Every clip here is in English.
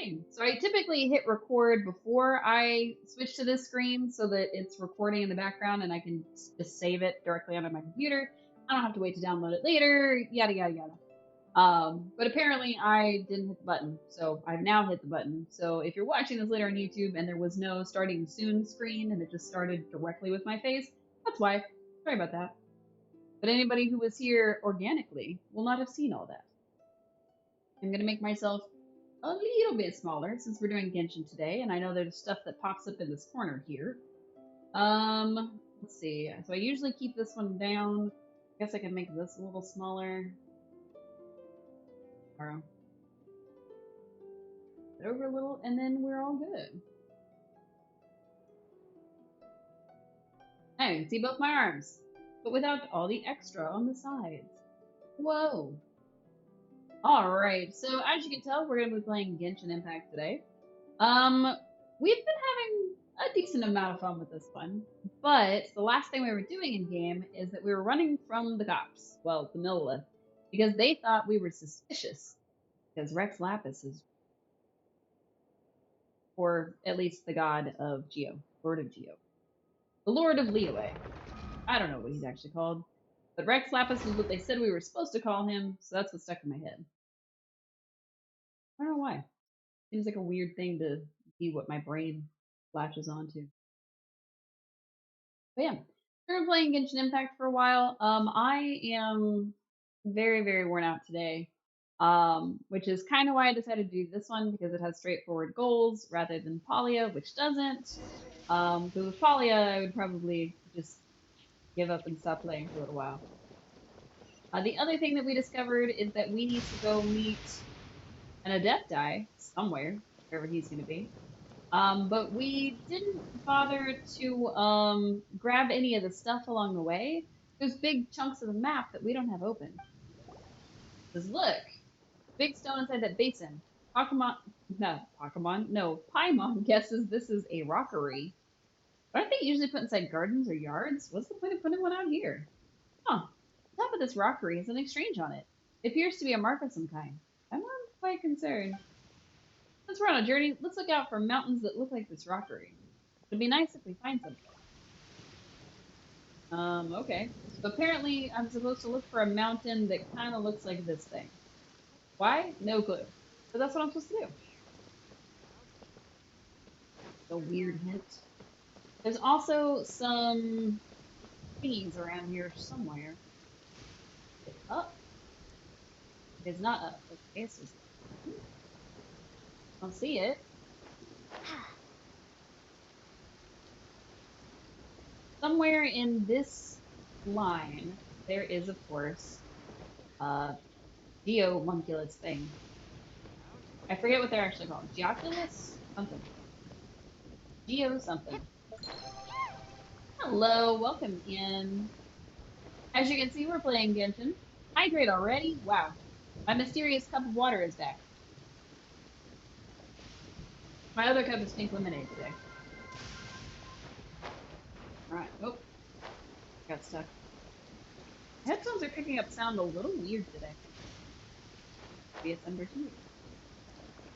morning. So I typically hit record before I switch to this screen so that it's recording in the background and I can just save it directly onto my computer. I don't have to wait to download it later, yada, yada, yada. But apparently I didn't hit the button, so I've now hit the button. So if you're watching this later on YouTube and there was no starting soon screen and it just started directly with my face, that's why. Sorry about that. But anybody who was here organically will not have seen all that. I'm gonna make myself a little bit smaller since we're doing Genshin today, and I know there's stuff that pops up in this corner here. Let's see. So I usually keep this one down. I guess I can make this a little smaller. Or it over a little, and then we're all good. Now you can see both my arms, but without all the extra on the sides. Whoa. Alright, so as you can tell, we're going to be playing Genshin Impact today. We've been having a decent amount of fun with this one, but the last thing we were doing in game is that we were running from the cops, well, the Millelith, because they thought we were suspicious, because Rex Lapis is, or at least the god of Geo, Lord of Geo. The Lord of Liyue. I don't know what he's actually called, but Rex Lapis is what they said we were supposed to call him, so that's what stuck in my head. I don't know why. Seems like a weird thing to be what my brain latches onto. But yeah, we've been playing Genshin Impact for a while. I am very, very worn out today, which is kind of why I decided to do this one because it has straightforward goals rather than Palia, which doesn't. Because with Palia, I would probably just give up and stop playing for a little while. The other thing that we discovered is that we need to go meet an Adepti somewhere, wherever he's going to be. But we didn't bother to grab any of the stuff along the way. There's big chunks of the map that we don't have open. Because look, big stone inside that basin. Paimon guesses this is a rockery. Aren't they usually put inside gardens or yards? What's the point of putting one out here? Huh. The top of this rockery has something strange on it. It appears to be a mark of some kind. I'm not quite concerned. Since we're on a journey, let's look out for mountains that look like this rockery. It'd be nice if we find something. Okay. So apparently I'm supposed to look for a mountain that kind of looks like this thing. Why? No clue. But that's what I'm supposed to do. A weird hint. There's also some thingies around here somewhere. It's up. It's not up. Okay, it's just... I don't see it. Somewhere in this line, there is, of course, Geomunculus thing. I forget what they're actually called. Geoculus? Something. Geo something. Hello, welcome in. As you can see, we're playing Genshin. Hydrate already? Wow. My mysterious cup of water is back. My other cup is pink lemonade today. Alright, oh. Got stuck. Headphones are picking up sound a little weird today. Maybe it's under here.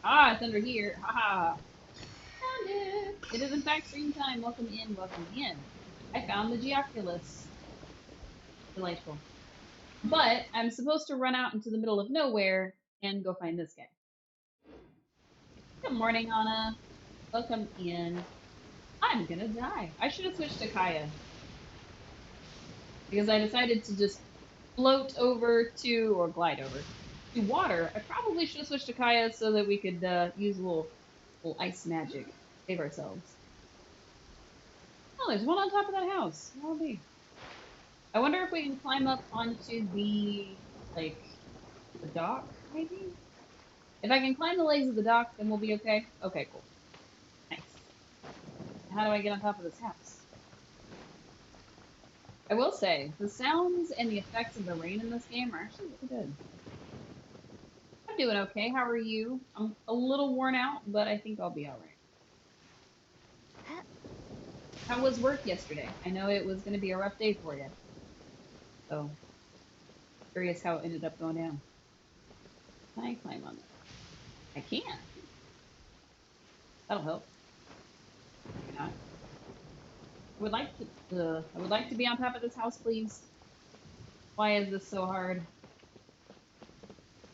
Ah, it's under here. Haha. Found it. It is in fact stream time. Welcome in, welcome in. I found the Geoculus. Delightful. But I'm supposed to run out into the middle of nowhere and go find this guy. Good morning, Anna. Welcome in. I'm gonna die. I should have switched to Kaya. Because I decided to just float over to, or glide over, to water. I probably should have switched to Kaya so that we could use a little ice magic. Save ourselves. Oh, there's one on top of that house. That'll be. I wonder if we can climb up onto the, like, the dock, maybe? If I can climb the legs of the dock, then we'll be okay. Okay, cool. Nice. How do I get on top of this house? I will say, the sounds and the effects of the rain in this game are actually really good. I'm doing okay. How are you? I'm a little worn out, but I think I'll be alright. How was work yesterday? I know it was going to be a rough day for you. So, curious how it ended up going down. Can I climb on that? I can't. That'll help. Maybe not. I would like to be on top of this house, please. Why is this so hard?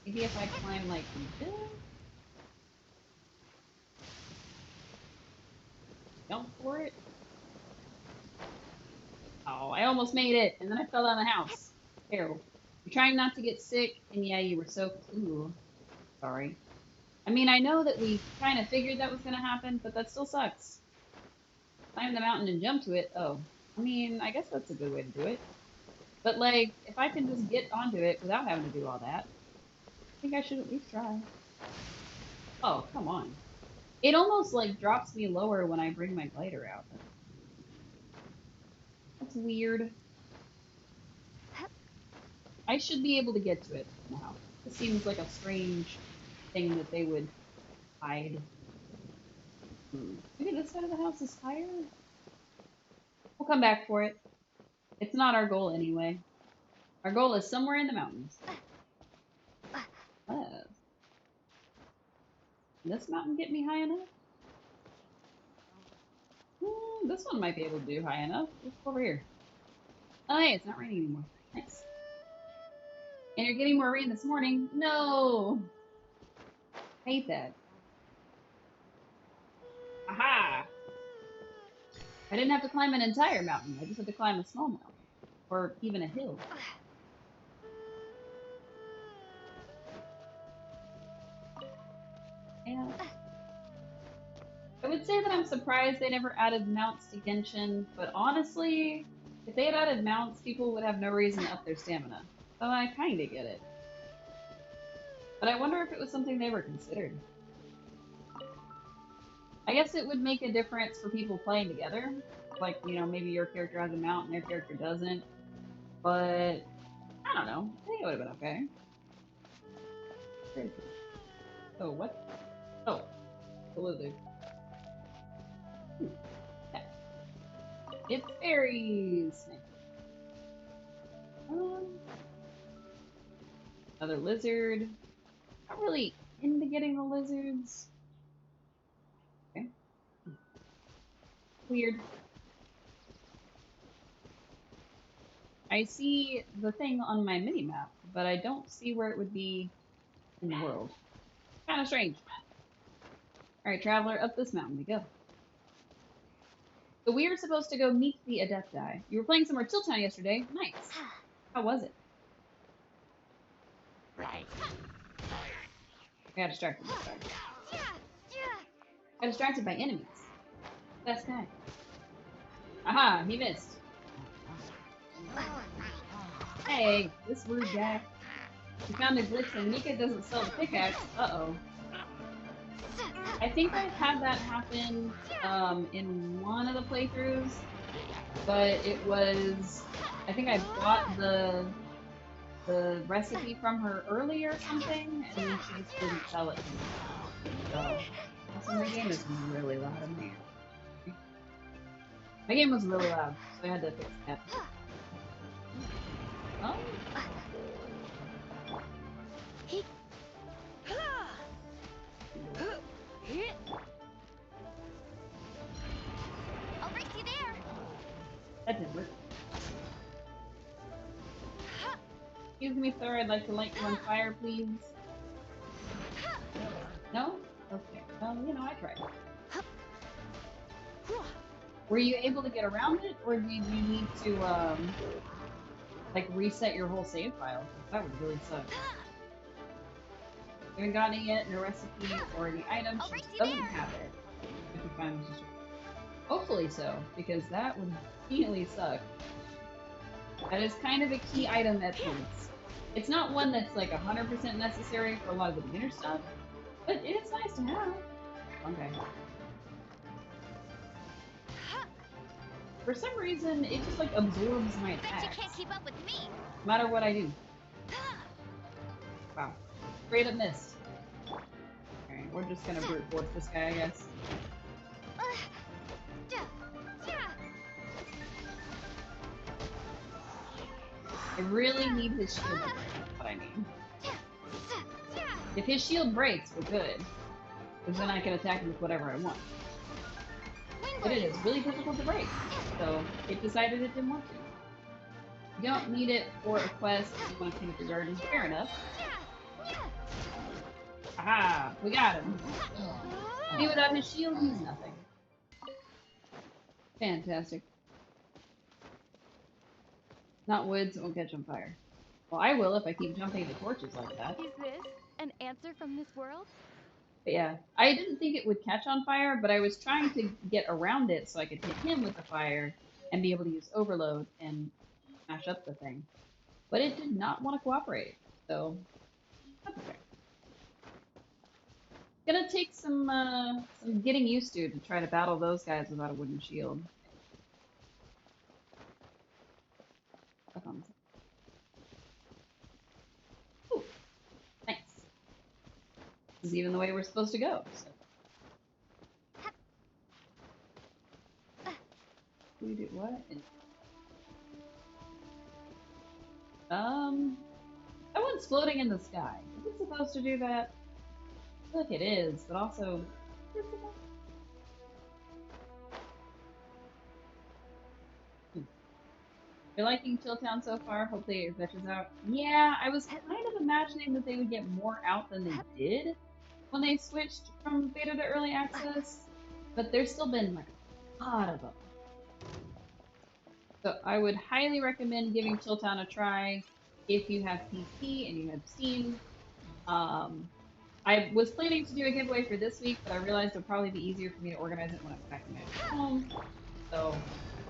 Maybe if I climb like this? Jump for it? Oh, I almost made it, and then I fell down the house. Terrible. You're trying not to get sick, and yeah, you were soaked. Ooh. Sorry. I mean, I know that we kind of figured that was going to happen, but that still sucks. Climb the mountain and jump to it? Oh. I mean, I guess that's a good way to do it. But, like, if I can just get onto it without having to do all that, I think I should at least try. Oh, come on. It almost, like, drops me lower when I bring my glider out. That's weird. I should be able to get to it now. This seems like a strange thing that they would hide. Maybe this side of the house is higher? We'll come back for it. It's not our goal anyway. Our goal is somewhere in the mountains. Oh. Can this mountain get me high enough? This one might be able to do high enough. Let's go over here. Oh, hey, it's not raining anymore. Nice. And you're getting more rain this morning? No! I hate that. Aha! I didn't have to climb an entire mountain. I just had to climb a small mountain. Or even a hill. Yeah. I would say that I'm surprised they never added mounts to Genshin, but honestly, if they had added mounts, people would have no reason to up their stamina. So I kinda get it. But I wonder if it was something they ever considered. I guess it would make a difference for people playing together. Like, you know, maybe your character has a mount and their character doesn't. But, I don't know. I think it would have been okay. Oh, what? Oh, the lizard. Okay. It's fairies! Another lizard. Not really into getting the lizards. Okay. Weird. I see the thing on my mini-map, but I don't see where it would be in the world. Kind of strange. Alright, traveler, up this mountain we go. So we were supposed to go meet the Adepti. You were playing some more Tiltown yesterday. Nice. How was it? I got distracted. Got distracted by enemies. Best guy. Aha, he missed. Hey, this rude guy. We found a glitch and Mika doesn't sell the pickaxe. Uh-oh. I think I've had that happen in one of the playthroughs, but it was... I think I bought the recipe from her early or something, and then she just didn't sell it to me. So, also my game is really loud in here. My game was really loud, so I had to fix that. Oh. I'll race you there. That didn't work. Excuse me, sir, I'd like to light you on fire, please. No? Okay. Well, you know, I tried. Were you able to get around it, or did you need to, like, reset your whole save file? That would really suck. You haven't gotten it yet, no recipe or any items. She doesn't have it. If you find it. Hopefully so, because that would really suck. That is kind of a key item at points. It's not one that's like 100% necessary for a lot of the beginner stuff, but it is nice to have. Okay. For some reason, it just like absorbs my attacks. Bet you can't keep up with me. No matter what I do. Wow. Straight up missed. Alright, we're just gonna brute force this guy, I guess. I really need his shield to break, that's what I mean. If his shield breaks, we're good. Because then I can attack it with whatever I want. But it is really difficult to break. So it decided it didn't want to. You don't need it for a quest if you want to clean up your garden. Fair enough. Aha! We got him! See, without his shield, he's nothing. Fantastic. Not wood, so it won't catch on fire. Well, I will if I keep jumping the torches like that. Is this an answer from this world? But yeah, I didn't think it would catch on fire, but I was trying to get around it so I could hit him with the fire and be able to use overload and smash up the thing. But it did not want to cooperate, so that's okay. Gonna take some getting used to try to battle those guys without a wooden shield. Ooh, nice. This is even the way we're supposed to go. So. We do what? That one's floating in the sky. Is it supposed to do that? I feel like it is, but also. You're liking Chilltown so far? Hopefully it ventures out. Yeah, I was kind of imagining that they would get more out than they did when they switched from beta to early access, but there's still been like a lot of them. So I would highly recommend giving Chilltown a try if you have PC and you have Steam. I was planning to do a giveaway for this week, but I realized it would probably be easier for me to organize it when I'm back in my home. So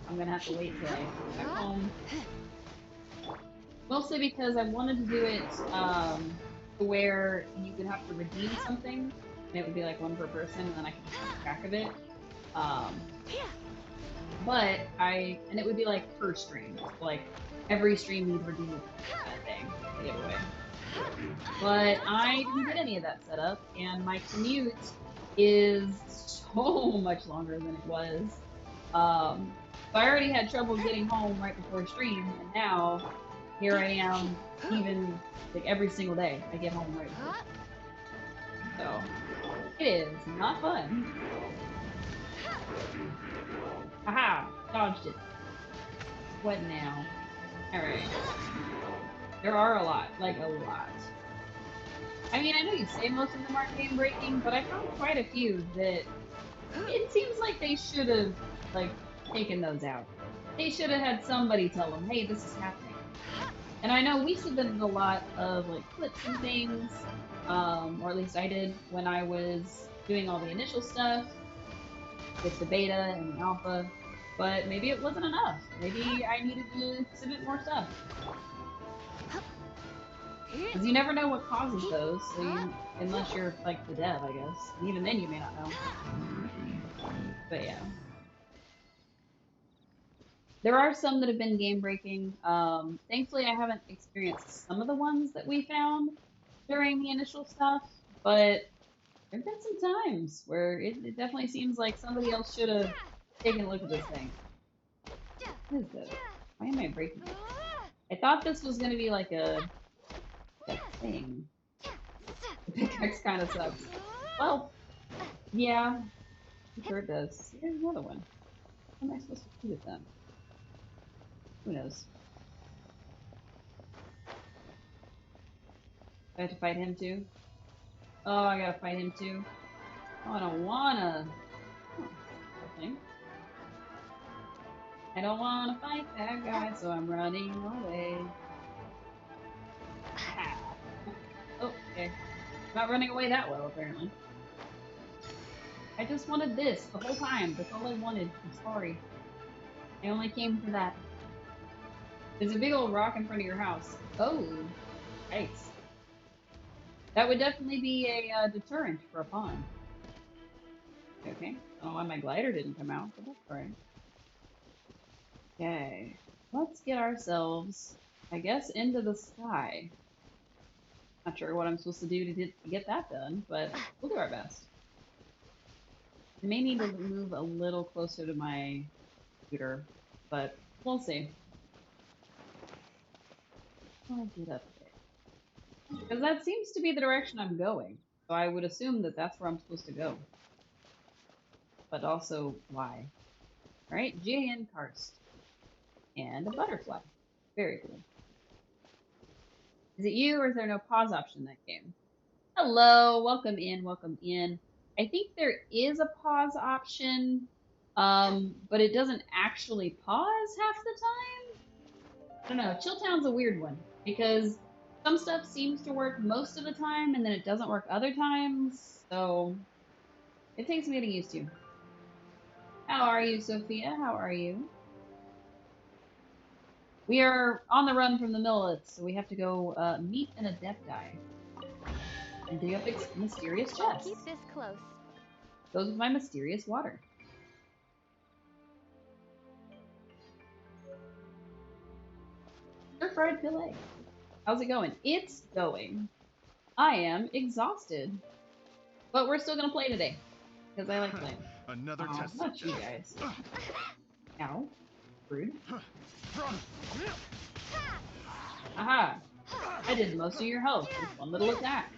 I'm gonna have to wait till I get back home. Mostly because I wanted to do it to where you would have to redeem something, and it would be like one per person, and then I could keep track of it. And it would be like per stream, so like every stream you'd redeem that thing, the giveaway. But I didn't get any of that set up, and my commute is so much longer than it was. So I already had trouble getting home right before stream, and now here I am, even like every single day I get home right before. So it is not fun. Haha, dodged it. What now? Alright. There are a lot, like a lot. I mean, I know you say most of them aren't game breaking, but I found quite a few that it seems like they should have, like, taken those out. They should have had somebody tell them, hey, this is happening. And I know we submitted a lot of, like, clips and things, or at least I did when I was doing all the initial stuff with the beta and the alpha, but maybe it wasn't enough. Maybe I needed to submit more stuff. Because you never know what causes those, so unless you're, like, the dev, I guess. And even then you may not know. But yeah. There are some that have been game-breaking. Thankfully, I haven't experienced some of the ones that we found during the initial stuff, but there have been some times where it definitely seems like somebody else should have taken a look at this thing. What is this? Why am I breaking it? I thought this was going to be like a thing. The pickaxe kind of sucks. Well, yeah. I'm sure it does. Here's another one. What am I supposed to do with them? Who knows? I have to fight him too? Oh, I gotta fight him too? Oh, I don't wanna. Oh, okay. I don't wanna fight that guy, so I'm running away. Oh, okay. Not running away that well, apparently. I just wanted this the whole time. That's all I wanted. I'm sorry. I only came for that. There's a big old rock in front of your house. Oh, nice. That would definitely be a deterrent for a pawn. Okay. I don't know why my glider didn't come out, but that's alright. Okay. Let's get ourselves, I guess, into the sky. Not sure what I'm supposed to do to get that done, but we'll do our best. I may need to move a little closer to my computer, but we'll see. How do I get up there? Because that seems to be the direction I'm going. So I would assume that that's where I'm supposed to go. But also, why? Alright, J.N. Karst. And a butterfly. Very cool. Is it you, or is there no pause option in that game? Hello, welcome in, welcome in. I think there is a pause option, but it doesn't actually pause half the time. I don't know. Chilltown's a weird one because some stuff seems to work most of the time and then it doesn't work other times. So it takes some getting used to. How are you, Sophia? How are you? We are on the run from the Millelith, so we have to go meet an Adepti and dig up mysterious chests. Keep this close. Goes with my mysterious water. Stir-fried filet. How's it going? It's going. I am exhausted. But we're still gonna play today. Because I like playing. Another test. Not you guys. Ow. Rude. Aha! I did most of your health with one little attack.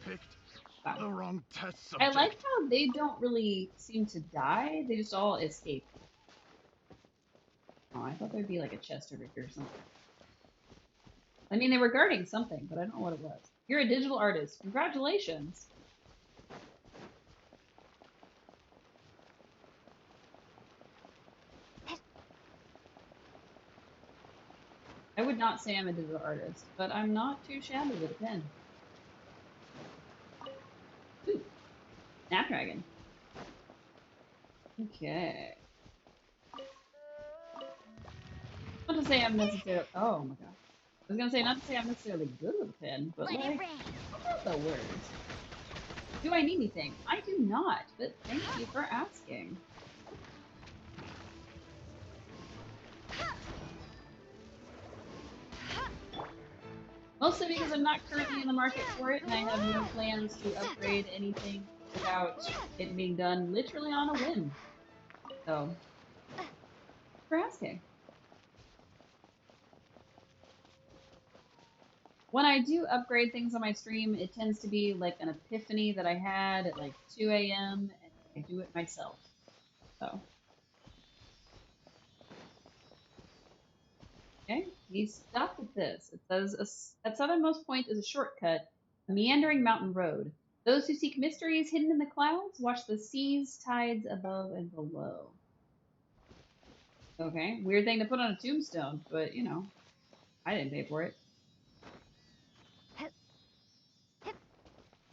Picked Wow. the wrong test I subject. like how they don't really seem to die, they just all escape. Oh, I thought there'd be like a chest over here or something. I mean, they were guarding something, but I don't know what it was. You're a digital artist. Congratulations! I would not say I'm a digital artist, but I'm not too shabby with a pen. Ooh, Snapdragon. Okay. Not to say I'm necessarily. Oh my god. I was gonna say not to say I'm necessarily good with a pen, but like, not the worst. Do I need anything? I do not, but thank you for asking. Mostly because I'm not currently in the market for it, and I have no plans to upgrade anything without it being done literally on a whim. So, for asking. When I do upgrade things on my stream, it tends to be like an epiphany that I had at like 2 a.m. and I do it myself. So. Okay, we stopped at this. It says, at southernmost point is a shortcut, a meandering mountain road. Those who seek mysteries hidden in the clouds watch the seas, tides above and below. Okay, weird thing to put on a tombstone, but you know, I didn't pay for it.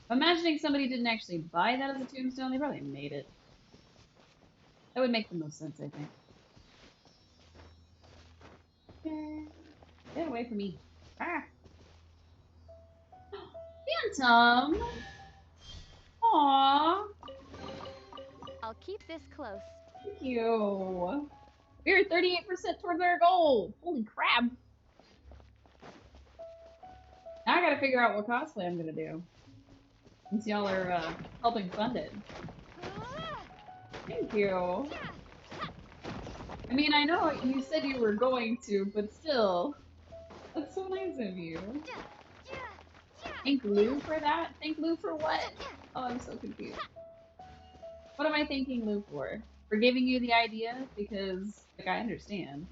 Imagining somebody didn't actually buy that as a tombstone, they probably made it. That would make the most sense, I think. Get away from me. Ah! Phantom! Aww! I'll keep this close. Thank you! We're 38% towards our goal! Holy crap! Now I gotta figure out what cosplay I'm gonna do. Since y'all are helping fund it. Thank you! I mean, I know you said you were going to, but still. That's so nice of you. Thank Lou for that? Thank Lou for what? Oh, I'm so confused. What am I thanking Lou for? For giving you the idea? Because, like, I understand.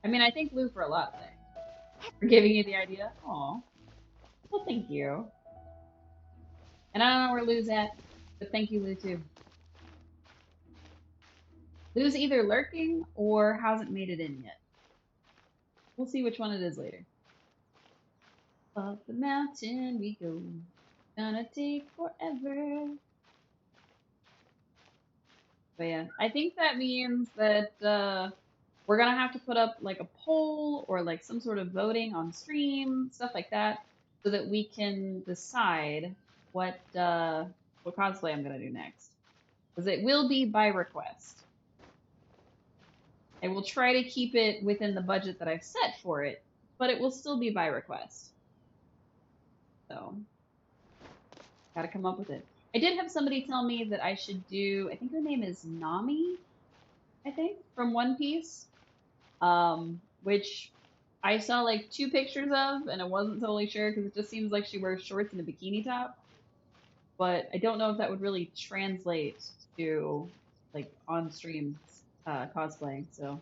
I mean, I thank Lou for a lot of things. For giving you the idea? Aw. Well, thank you. And I don't know where Lou's at, but thank you, Lou, too. Lou's either lurking or hasn't made it in yet. We'll see which one it is later. Up the mountain we go. Gonna take forever. But yeah, I think that means that we're gonna have to put up like a poll or like some sort of voting on stream, stuff like that, so that we can decide what cosplay I'm gonna do next. Because it will be by request. I will try to keep it within the budget that I've set for it, but it will still be by request. So, gotta come up with it. I did have somebody tell me that I should do, I think her name is Nami, I think, from One Piece. Which I saw like 2 pictures of, and I wasn't totally sure because it just seems like she wears shorts and a bikini top. But I don't know if that would really translate to like on stream cosplay. So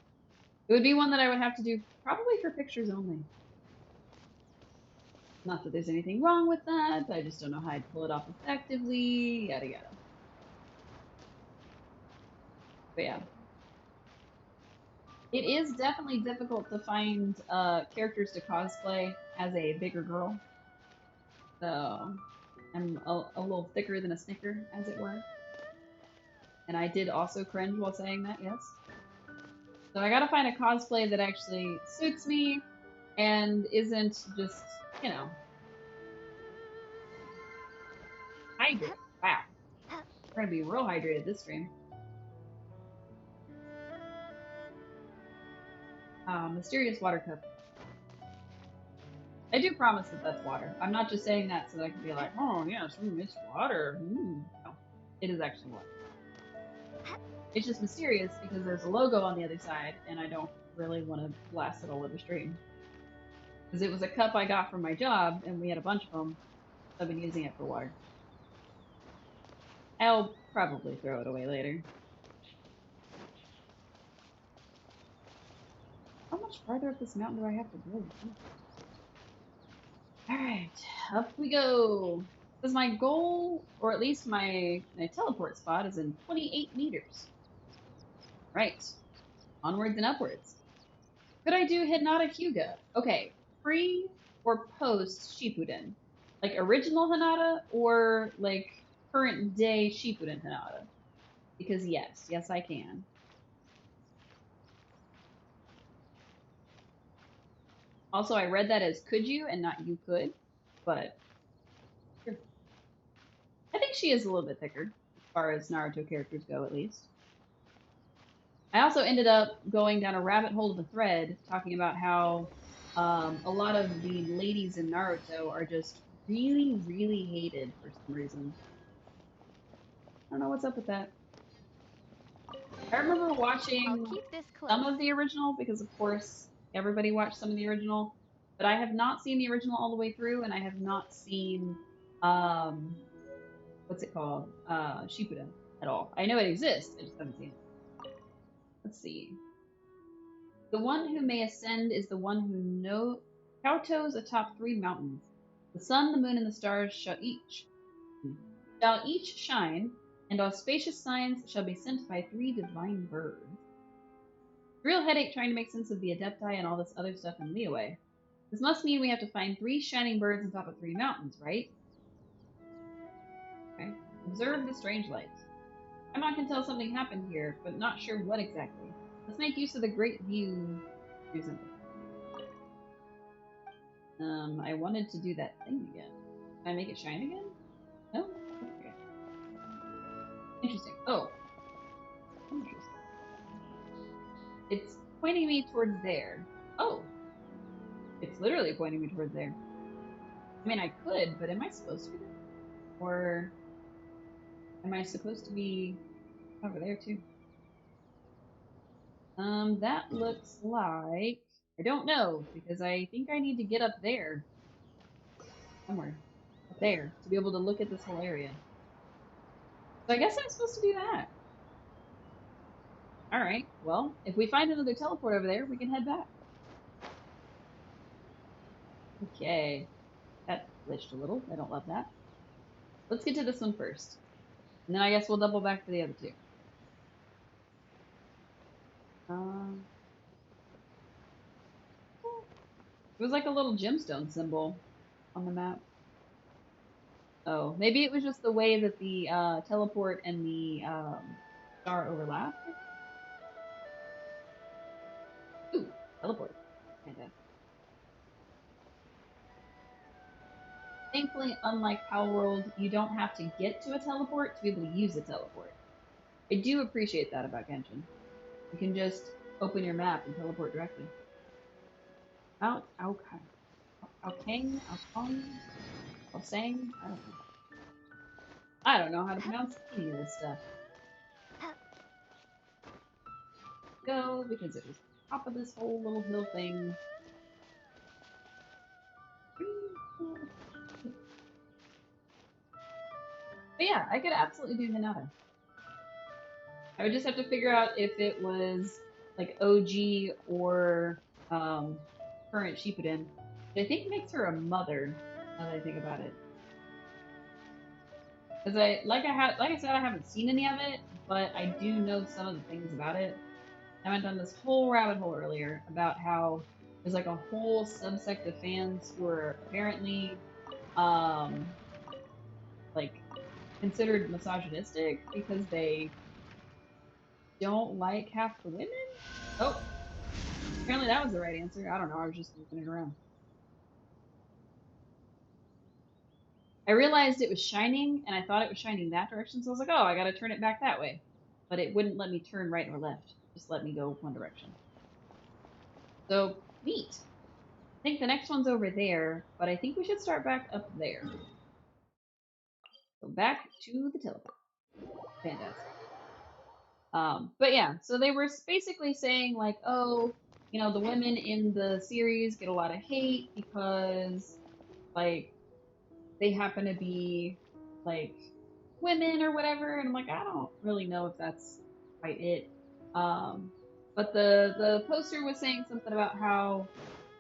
it would be one that I would have to do probably for pictures only. Not that there's anything wrong with that. I just don't know how I'd pull it off effectively. Yada yada. But yeah. It is definitely difficult to find characters to cosplay as a bigger girl. So I'm a little thicker than a snicker, as it were. And I did also cringe while saying that, yes. So I gotta find a cosplay that actually suits me and isn't just, you know, hydrated. Wow. We're gonna be real hydrated this stream. Mysterious water cup. I do promise that that's water. I'm not just saying that so that I can be like, oh yes, it's water. No, it is actually water. It's just mysterious because there's a logo on the other side, and I don't really want to blast it all over stream. Because it was a cup I got from my job, and we had a bunch of them. So I've been using it for water. I'll probably throw it away later. How much farther up this mountain do I have to go? Alright, up we go. Because my goal, or at least my teleport spot, is in 28 meters. Right. Onwards and upwards. Could I do Hinata Hyuga? Okay, pre or post Shippuden? Like original Hinata or like current day Shippuden Hinata? Because yes I can. Also, I read that as could you and not you could, but sure. I think she is a little bit thicker, as far as Naruto characters go, at least. I also ended up going down a rabbit hole of a thread talking about how a lot of the ladies in Naruto are just really, really hated for some reason. I don't know what's up with that. I remember watching some of the original because, of course, everybody watched some of the original, but I have not seen the original all the way through, and I have not seen what's it called, Shippuden at all. I know it exists, I just haven't seen it. Let's see. The one who may ascend is the one who kowtows atop 3 mountains. The sun, the moon, and the stars shall each shine, and auspicious signs shall be sent by 3 divine birds. Real headache trying to make sense of the Adepti and all this other stuff in Liyue. This must mean we have to find 3 shining birds on top of 3 mountains, right? Okay. Observe the strange lights. Emma can tell something happened here, but not sure what exactly. Let's make use of the great view. Do something. I wanted to do that thing again. Can I make it shine again? No? Okay. Interesting. Oh. Interesting. It's pointing me towards there. Oh. It's literally pointing me towards there. I mean, I could, but am I supposed to be there? Or am I supposed to be over there too? That looks like... I don't know, because I think I need to get up there. Somewhere. Up there. To be able to look at this whole area. So I guess I'm supposed to do that. Alright, well, if we find another teleport over there, we can head back. Okay. That glitched a little. I don't love that. Let's get to this one first. And then I guess we'll double back to the other 2. It was like a little gemstone symbol on the map. Oh, maybe it was just the way that the teleport and the star overlap. Ooh, teleport. Fantastic. Thankfully, unlike Palworld, you don't have to get to a teleport to be able to use a teleport. I do appreciate that about Genshin. You can just open your map and teleport directly. Alkang? Alkang? Alsang? I don't know. I don't know how to pronounce any of this stuff. Go, because it was top of this whole little hill thing. But yeah, I could absolutely do Hinata. I would just have to figure out if it was like OG or current Shippuden. I think makes her a mother, now that I think about it. Because like I said, I haven't seen any of it, but I do know some of the things about it. I went down this whole rabbit hole earlier about how there's like a whole subsect of fans who are apparently like considered misogynistic because they don't like half the women. Oh, apparently that was the right answer. I don't know. I was just looking it around. I realized it was shining, and I thought it was shining that direction, so I was like, oh, I gotta turn it back that way. But it wouldn't let me turn right or left. Just let me go one direction. So, neat. I think the next one's over there, but I think we should start back up there. So back to the teleport. Fantastic. But yeah, so they were basically saying like, oh, you know, the women in the series get a lot of hate because like they happen to be like women or whatever, and I'm like, I don't really know if that's quite it. But the poster was saying something about how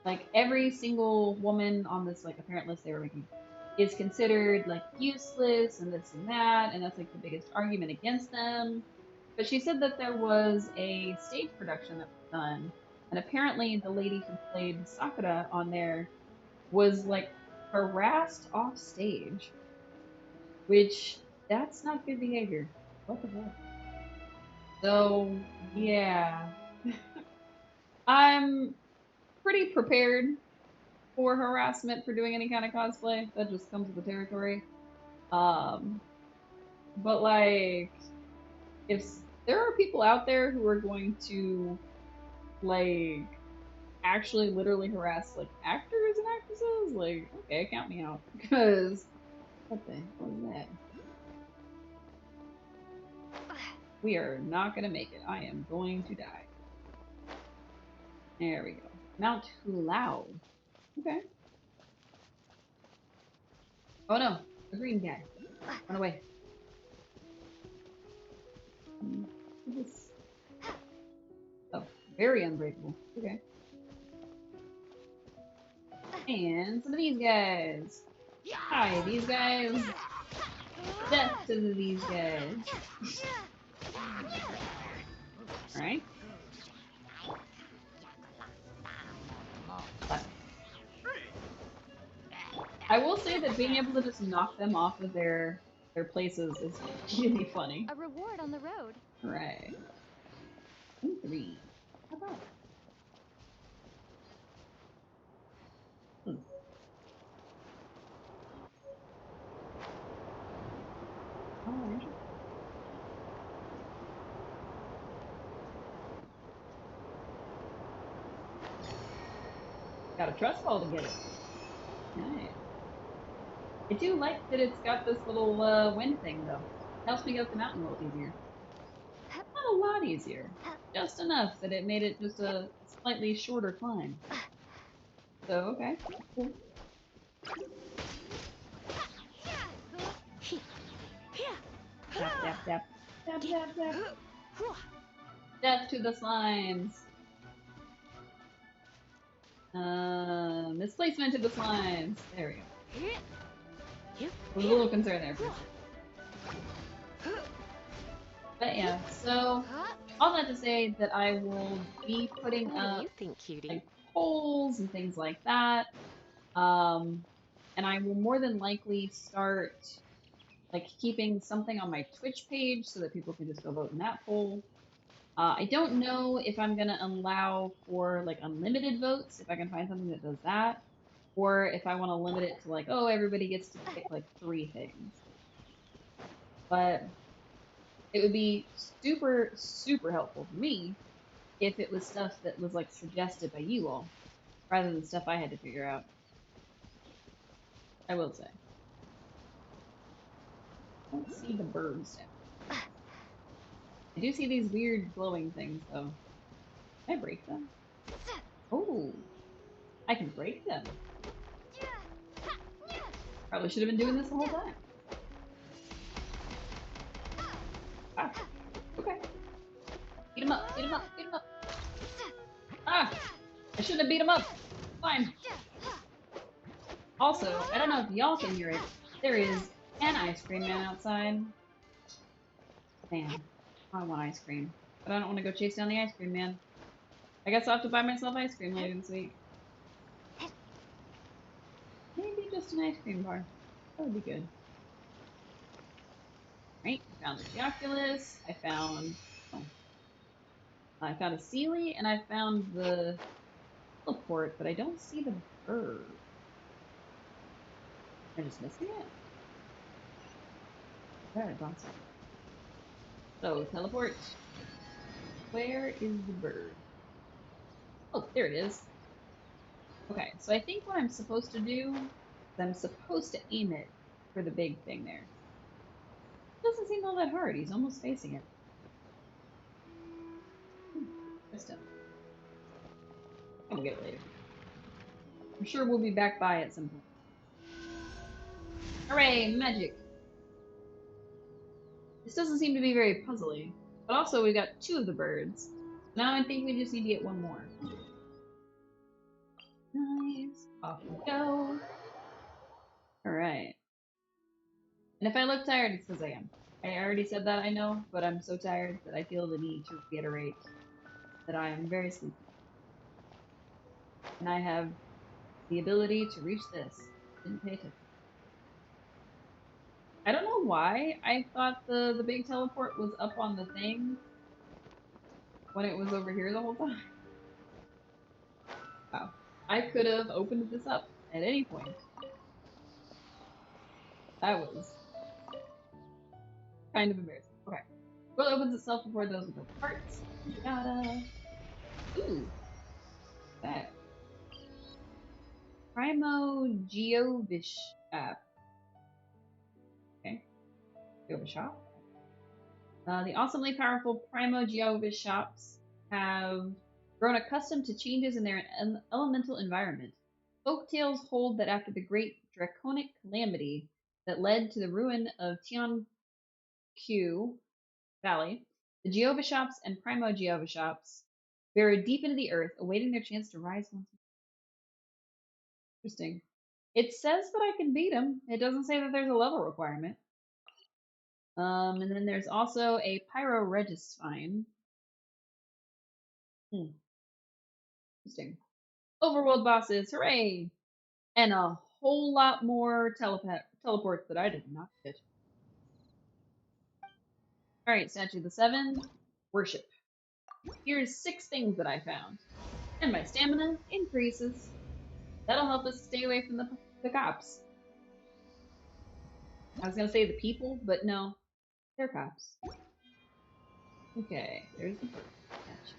like every single woman on this like apparent list they were making is considered like useless and this and that, and that's like the biggest argument against them. But she said that there was a stage production that was done, and apparently the lady who played Sakura on there was like harassed off stage, which that's not good behavior. What the hell? So yeah, I'm pretty prepared for harassment for doing any kind of cosplay. That just comes with the territory. But like, if there are people out there who are going to like actually literally harass like actors and actresses, like okay, count me out. Because what the hell is that? We are not gonna make it. I am going to die. There we go. Mount Hulao. Okay. Oh no, a green guy. Run away. This... Oh, very unbreakable. Okay. And some of these guys. Hi, these guys. Death to these guys. Alright. I will say that being able to just knock them off of their places is really funny. A reward on the road. Right. 3. How about? Oh, interesting. Got a trust fall to get it. Nice. I do like that it's got this little wind thing though. Helps me go up the mountain a little easier. Not a lot easier. Just enough that it made it just a slightly shorter climb. So, okay. Cool. Tap, tap, tap. Tap, tap, tap. Death to the slimes. Misplacement to the slimes. There we go. I was a little concerned there for a second. But yeah, so all that to say that I will be putting What up do you think, cutie? like polls and things like that. And I will more than likely start like keeping something on my Twitch page so that people can just go vote in that poll. I don't know if I'm gonna allow for like unlimited votes, if I can find something that does that, or if I want to limit it to like, oh, everybody gets to pick like 3 things. But it would be super, super helpful for me if it was stuff that was like suggested by you all, rather than stuff I had to figure out. I will say. I don't see the birds now. I do see these weird glowing things though. Can I break them? Oh, I can break them. Probably should have been doing this the whole time. Ah, okay. Beat him up, beat him up, beat him up. Ah! I shouldn't have beat him up. Fine. Also, I don't know if y'all can hear it. There is an ice cream man outside. Man, I want ice cream. But I don't want to go chase down the ice cream man. I guess I'll have to buy myself ice cream later this week. Maybe just an ice cream bar. That would be good. Right, I found the Geoculus. I found a Sealy, and I found the teleport, but I don't see the bird. Am I just missing it? There, it's awesome. So, teleport. Where is the bird? Oh, there it is. Okay, so I think what I'm supposed to do is I'm supposed to aim it for the big thing there. It doesn't seem all that hard. He's almost facing it. Just him. We'll get it later. I'm sure we'll be back by at some point. Hooray, magic! This doesn't seem to be very puzzly, but also we got 2 of the birds. Now I think we just need to get 1 more. Nice. Off we go. Alright. And if I look tired, it's because I am. I already said that, I know, but I'm so tired that I feel the need to reiterate that I am very sleepy. And I have the ability to reach this. Didn't pay attention. I don't know why I thought the big teleport was up on the thing when it was over here the whole time. Wow. I could have opened this up at any point. That was kind of embarrassing. Okay. Well, it opens itself before those with the parts. Yada. Ooh. That. Primo Geovish app. Okay. Geovish shop. The awesomely powerful Primo Geovish shops have grown accustomed to changes in their elemental environment. Folk tales hold that after the great draconic calamity that led to the ruin of Q Valley, the Geovashops and Primo Geovashops buried deep into the earth, awaiting their chance to rise once more. Interesting. It says that I can beat them. It doesn't say that there's a level requirement. And then there's also a Pyro Regisfine. Interesting. Overworld bosses, hooray! And a whole lot more teleports that I did not get. Alright, Statue of the Seven. Worship. Here's 6 things that I found. And my stamina increases. That'll help us stay away from the cops. I was gonna say the people, but no. They're cops. Okay, there's the bird. Gotcha.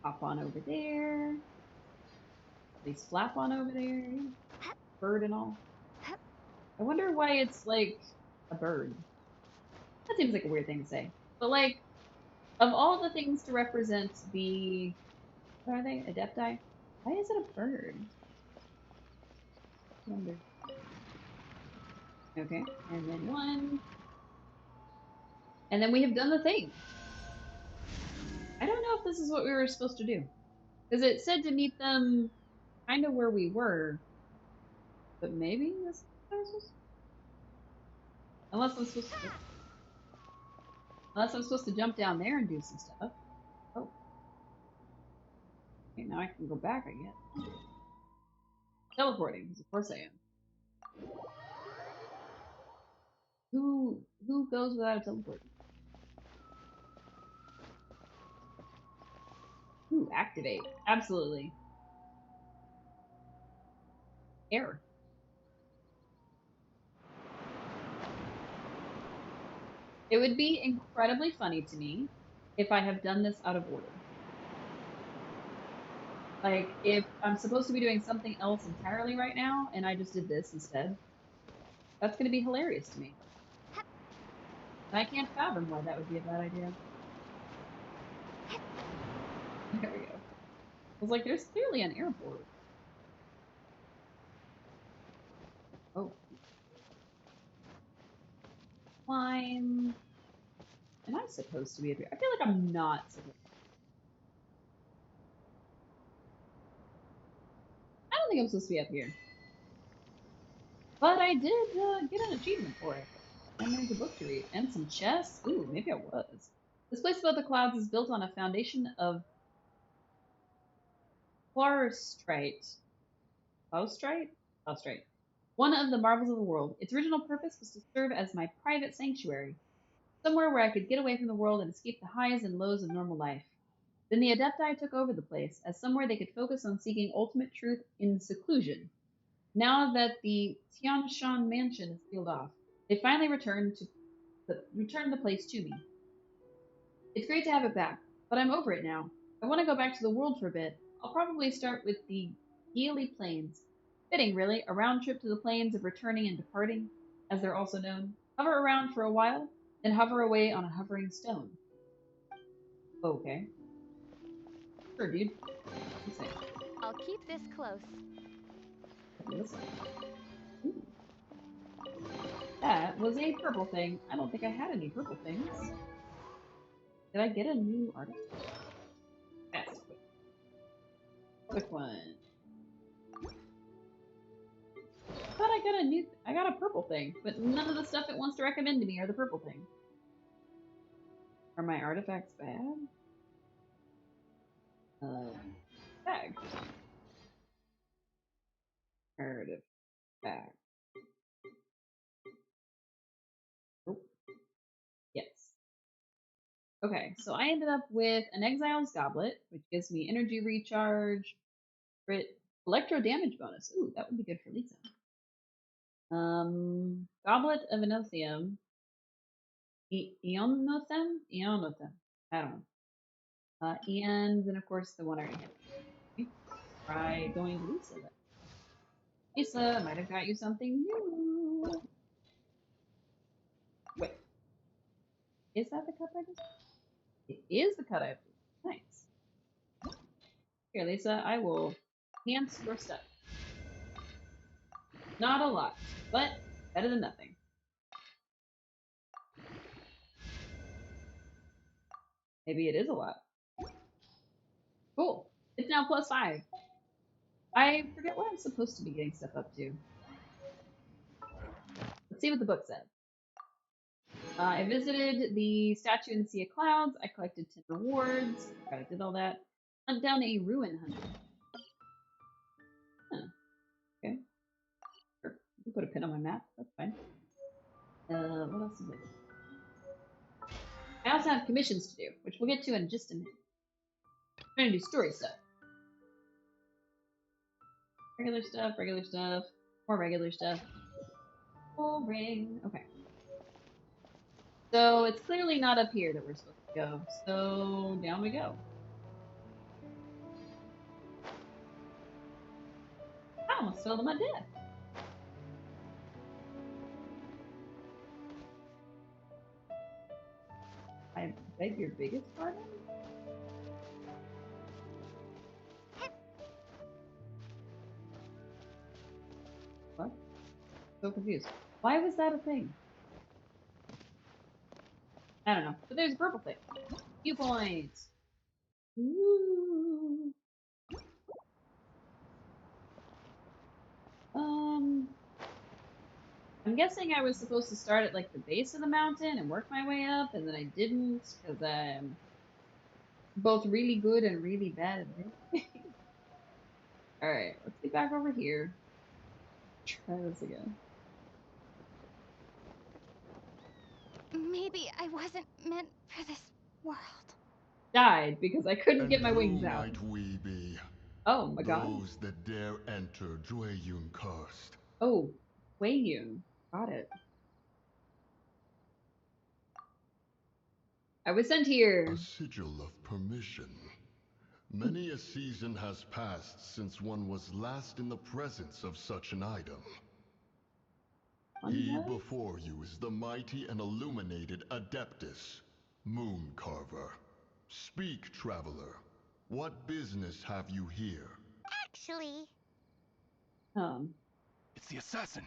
Hop on over there. At least flap on over there. Bird and all. I wonder why it's like a bird. That seems like a weird thing to say. But like, of all the things to represent the, what are they? Adepti? Why is it a bird? I wonder. Okay, and then 1. And then we have done the thing. I don't know if this is what we were supposed to do. Because it said to meet them kind of where we were. But maybe this is what I was supposed to do. Unless I'm supposed to jump down there and do some stuff. Oh. Okay, now I can go back, I guess. Teleporting, because of course I am. Who goes without a teleport? Ooh, activate. Absolutely. Error. It would be incredibly funny to me if I have done this out of order. Like, if I'm supposed to be doing something else entirely right now, and I just did this instead. That's going to be hilarious to me. And I can't fathom why that would be a bad idea. There we go. I was like, there's clearly an airport. Oh. Fly Am I supposed to be up here? I feel like I'm not supposed to. I don't think I'm supposed to be up here. But I did get an achievement for it. And there's a book to read. And some chests. Ooh, maybe I was. This place above the clouds is built on a foundation of Clarstrite. Claustrite? Claustrite. One of the marvels of the world. Its original purpose was to serve as my private sanctuary. Somewhere where I could get away from the world and escape the highs and lows of normal life. Then the Adepti took over the place, as somewhere they could focus on seeking ultimate truth in seclusion. Now that the Tianshan mansion is sealed off, they finally returned the place to me. It's great to have it back, but I'm over it now. I want to go back to the world for a bit. I'll probably start with the Geely Plains. Fitting, really, a round trip to the plains of returning and departing, as they're also known. Hover around for a while, then hover away on a hovering stone. Okay. Sure, dude. I'll keep this close. Ooh. That was a purple thing. I don't think I had any purple things. Did I get a new artifact? That's quick. Quick one. I thought I got a purple thing, but none of the stuff it wants to recommend to me are the purple thing. Are my artifacts bad? Bag. Artifact. Oh. Yes. Okay, so I ended up with an Exile's Goblet, which gives me energy recharge, crit, electro damage bonus. Ooh, that would be good for Lisa. Goblet of Enothium. Eonothem? Eonothem. I don't know. And then, of course, the one I already had. Okay. Try going to Lisa then. Lisa, I might have got you something new. Wait. Is that the cup I just? It is the cut I have. Nice. Here, Lisa, I will enhance your stuff. Not a lot, but better than nothing. Maybe it is a lot. Cool. It's now +5. I forget what I'm supposed to be getting stuff up to. Let's see what the book says. I visited the statue in the Sea of Clouds. I collected 10 rewards. I did all that. Hunt down a ruin hunter. Huh. Okay. Sure. You can put a pin on my map. That's fine. What else is it? I also have commissions to do, which we'll get to in just a minute. I'm trying to do story stuff. Regular stuff, more regular stuff. Boring. Okay. So it's clearly not up here that we're supposed to go. So down we go. I almost fell to my death. I beg your biggest pardon? What? So confused. Why was that a thing? I don't know. But there's a purple thing. Viewpoints. Ooh. I'm guessing I was supposed to start at like the base of the mountain and work my way up, and then I didn't because I'm both really good and really bad at this. Alright, let's get back over here. Try this again. Maybe I wasn't meant for this world. Died because I couldn't get my wings who out. might we be? Oh my god. Those that dare enter Dwayun Karst. Oh, Wayyun. Got it. I was sent here. A sigil of permission. Many a season has passed since one was last in the presence of such an item. He before you is the mighty and illuminated Adeptus, Moon Carver. Speak, traveler. What business have you here? Actually, It's the assassin.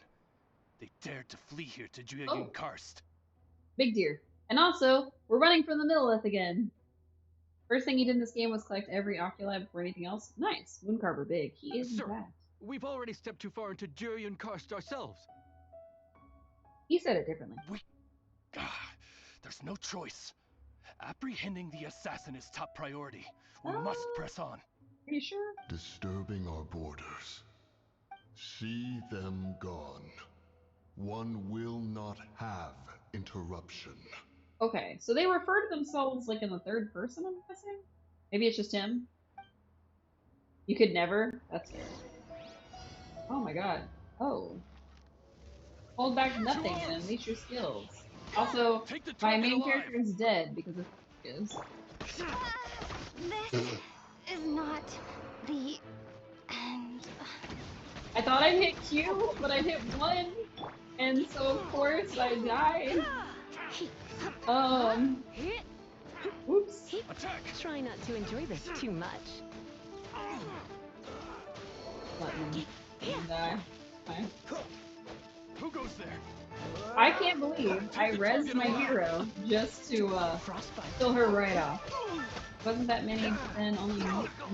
They dared to flee here to Dwayun Oh. Karst. Big deer. And also, we're running from the Millelith again. First thing he did in this game was collect every oculi before anything else. Nice. Mooncarver big. He is Sir, that. we've already stepped too far into Jurian Karst ourselves. He said it differently. There's no choice. Apprehending the assassin is top priority. We Oh. must press on. Are you sure? Disturbing our borders. See them gone. One will not have interruption. Okay, so they refer to themselves like in the third person, I'm guessing? Maybe it's just him? You could never? That's fair. Oh my god. Oh. Hold back nothing and unleash your skills. Also, my main character is dead because of is. This is not the end. I thought I'd hit Q, but I hit 1, and so of course I died. Oops. Attack! Try not to enjoy this too much. Button. And die. Fine. Who goes there? I can't believe I rezzed my hero just to kill her right off. Wasn't that many, but then only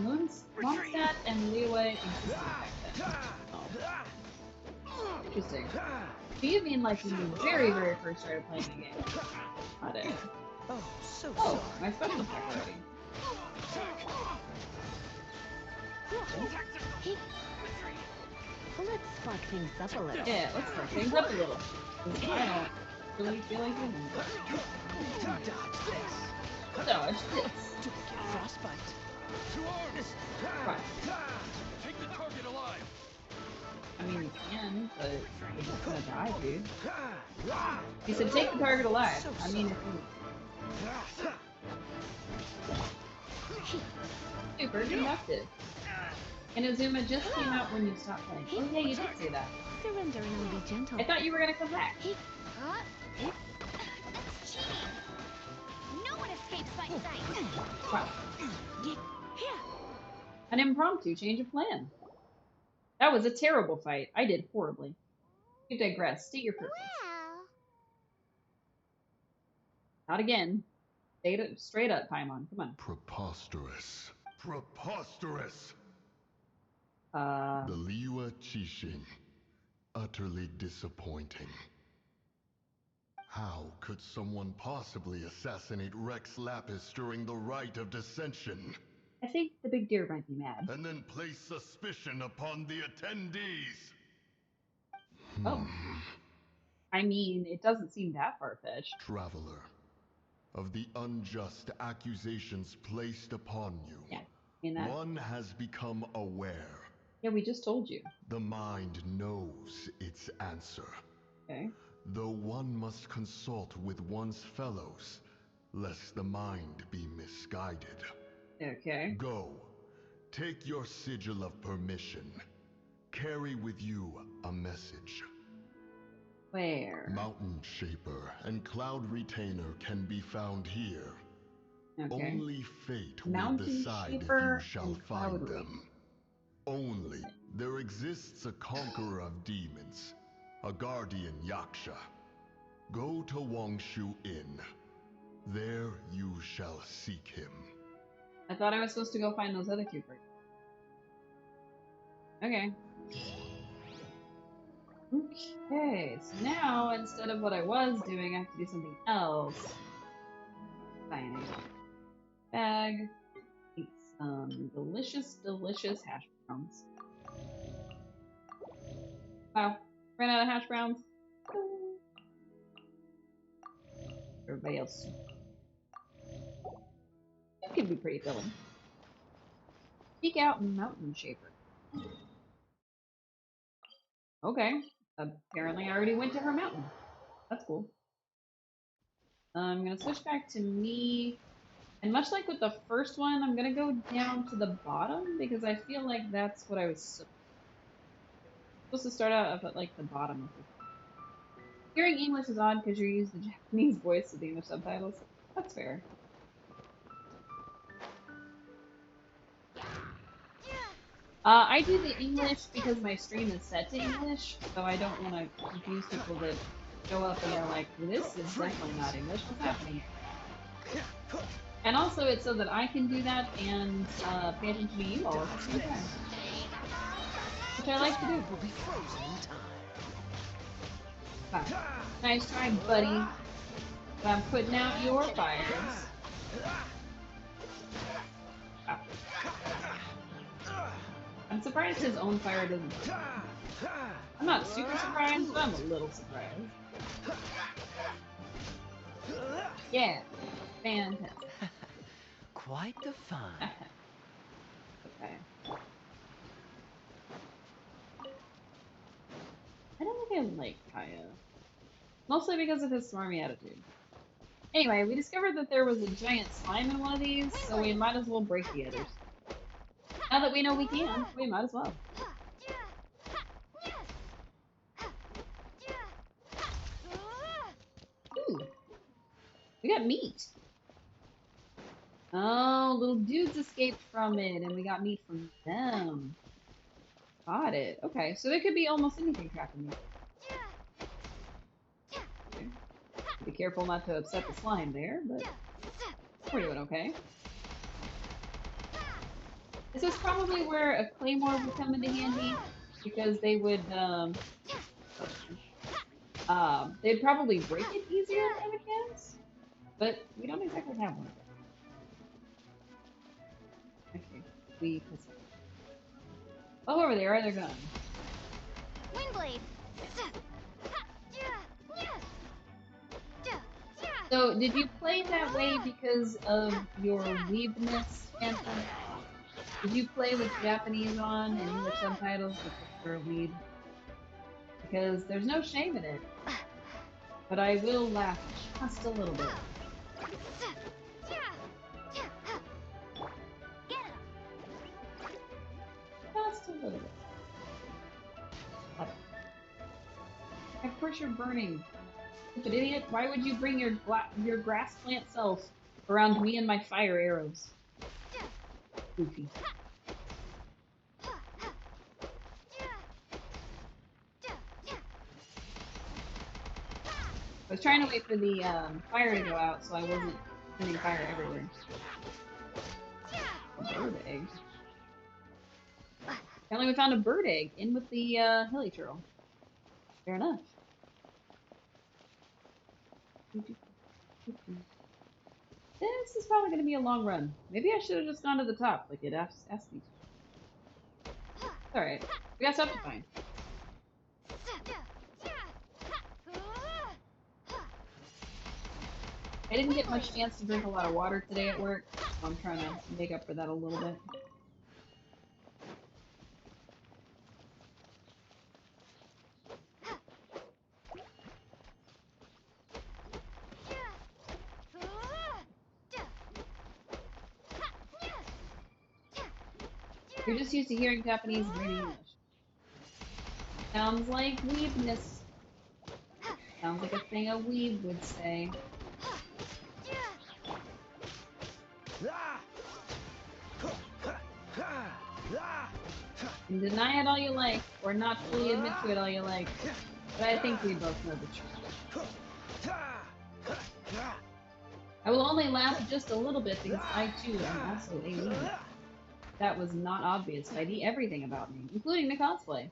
Mondstadt and Leeway existed back then. Oh. Interesting. Do you mean like when you very, very first started playing the game? Not it. Oh, so Oh, my special attack already. Let's spark things up a little. Yeah, let's spark things up a little. 'Cause I don't really feel like doing that. Dodge this. Frostbite. To arms! Right. Take the target alive! I mean, you can, but you're just gonna die, dude. He said take the target alive. I mean, if you... Super conductive. Inazuma just came out when you stopped playing. Oh yeah, you did say that. Surrender and be gentle. I thought you were gonna come back. That's cheating. No one escapes my sight. Wow. An impromptu change of plan. That was a terrible fight. I did horribly. You digress. State your purpose. Well, Not again. Straight up, Paimon. Come on. Preposterous. Preposterous! Uh, The Liwa Qixing. Utterly disappointing. How could someone possibly assassinate Rex Lapis during the Rite of Dissension? I think the big deer might be mad. And then place suspicion upon the attendees? Oh. I mean, it doesn't seem that far-fetched. Traveler, of the unjust accusations placed upon you, Yeah, I mean that. one has become aware. Yeah, we just told you. The mind knows its answer. Okay. Though one must consult with one's fellows, lest the mind be misguided. Okay. Go. Take your sigil of permission. Carry with you a message. Where? Mountain Shaper and Cloud Retainer can be found here. Okay. Only fate Mountain will decide if Shaper you shall and Cloud find them. Only there exists a conqueror of demons, a guardian Yaksha. Go to Wangshu Inn. There you shall seek him. I thought I was supposed to go find those other two first. Okay. Okay, so now instead of what I was doing, I have to do something else. Cyanide. Bag. Eat some delicious, delicious hash browns. Wow, ran out of hash browns. Everybody else. It can be pretty filling. Peek out Mountain Shaper. Okay. Apparently I already went to her mountain. That's cool. I'm gonna switch back to me. And much like with the first one, I'm gonna go down to the bottom because I feel like that's what I was supposed to start out up at like the bottom of the... Hearing English is odd because you use the Japanese voice with the English subtitles. That's fair. I do the English because my stream is set to English, so I don't want to confuse people that show up and they're like, this is definitely not English. What's happening? And also it's so that I can do that and pay attention to you all at the same time. Which I like to do. Will be frozen in time. Nice try, buddy. But I'm putting out your fires. Ah. I'm surprised his own fire doesn't. I'm not super surprised, but I'm a little surprised. Yeah, fantastic. Quite the fun. Okay. I don't think I like Kaya. Mostly because of his smarmy attitude. Anyway, we discovered that there was a giant slime in one of these, so we might as well break the others. Now that we know we can, we might as well. Ooh. We got meat. Oh, little dudes escaped from it, and we got meat from them. Got it. Okay, so there could be almost anything trapped in there. Okay. Be careful not to upset the slime there, but we're doing okay. This is probably where a claymore would come into handy, because they would, they'd probably break it easier, I would guess. But we don't exactly have one. Okay, we pissed it. Oh, over there, they're gone. Windblade. So, did you play that way because of your weebness, Phantom? Did you play with Japanese on and English subtitles because you're a weeb? Because there's no shame in it. But I will laugh just a little bit. Just a little bit. Of course you're burning. Stupid idiot. Why would you bring your grass plant self around me and my fire arrows? Goofy. I was trying to wait for the fire to go out so I wasn't sending fire everywhere. A bird egg. Apparently we found a bird egg in with the hilly turtle. Fair enough. This is probably going to be a long run. Maybe I should have just gone to the top like it asked me to. Alright. We got stuff to find. I didn't get much chance to drink a lot of water today at work, so I'm trying to make up for that a little bit. You're just used to hearing Japanese and reading English. Sounds like weebness. Sounds like a thing a weeb would say. You can deny it all you like, or not fully admit to it all you like, but I think we both know the truth. I will only laugh just a little bit because I too am also a weeb. That was not obvious by everything about me, including the cosplay.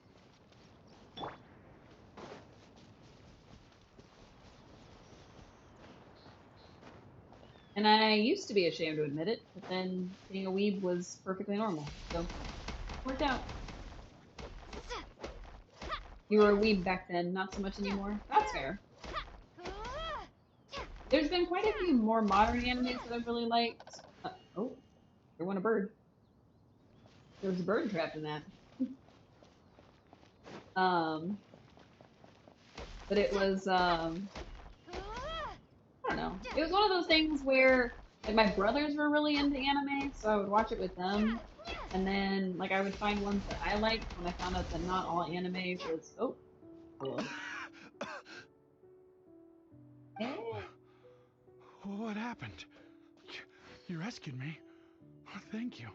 And I used to be ashamed to admit it, but then being a weeb was perfectly normal, so it worked out. You were a weeb back then, not so much anymore. That's fair. There's been quite a few more modern animes that I've really liked. Oh, there went a bird. There was a bird trapped in that. But it was, I don't know. It was one of those things where, like, my brothers were really into anime, so I would watch it with them. And then, like, I would find ones that I liked when I found out that not all anime was... Oh, hello. Hey. What happened? You rescued me. Oh, thank you.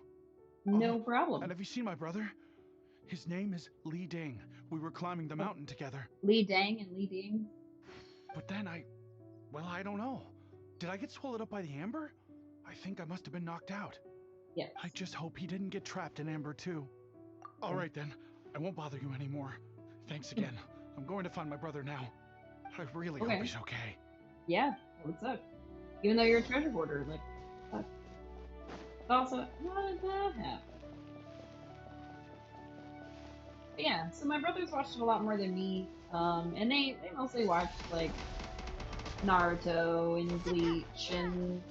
No Oh, problem. And have you seen my brother? His name is Li Ding. We were climbing the mountain together. Li Dang and Li Ding. But then well, I don't know. Did I get swallowed up by the amber? I think I must have been knocked out. Yes. I just hope he didn't get trapped in amber too. All right then, I won't bother you anymore. Thanks again. I'm going to find my brother now. I really hope he's okay. Yeah, that would suck. Even though you're a treasure hoarder, like, fuck. But also, why did that happen? But yeah, so my brothers watched it a lot more than me, and they mostly watched, like, Naruto and Bleach and,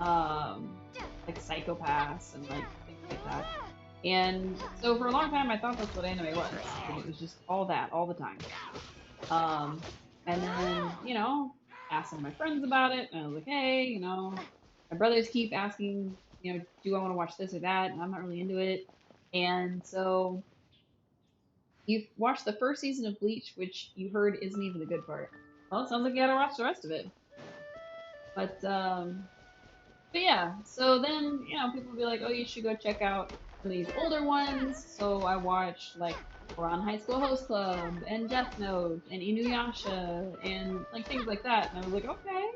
like, Psychopaths and, like, things like that. And so for a long time, I thought that's what anime was. And it was just all that, all the time. And then, you know, asked some of my friends about it, and I was like, hey, you know, my brothers keep asking, you know, do I want to watch this or that? And I'm not really into it. And so you've watched the first season of Bleach, which you heard isn't even the good part. Well, it sounds like you gotta watch the rest of it. But yeah, so then, you know, people will be like, oh, you should go check out some of these older ones. So I watched, like, Oran High School Host Club, and Death Note, and Inuyasha, and, like, things like that. And I was like, okay.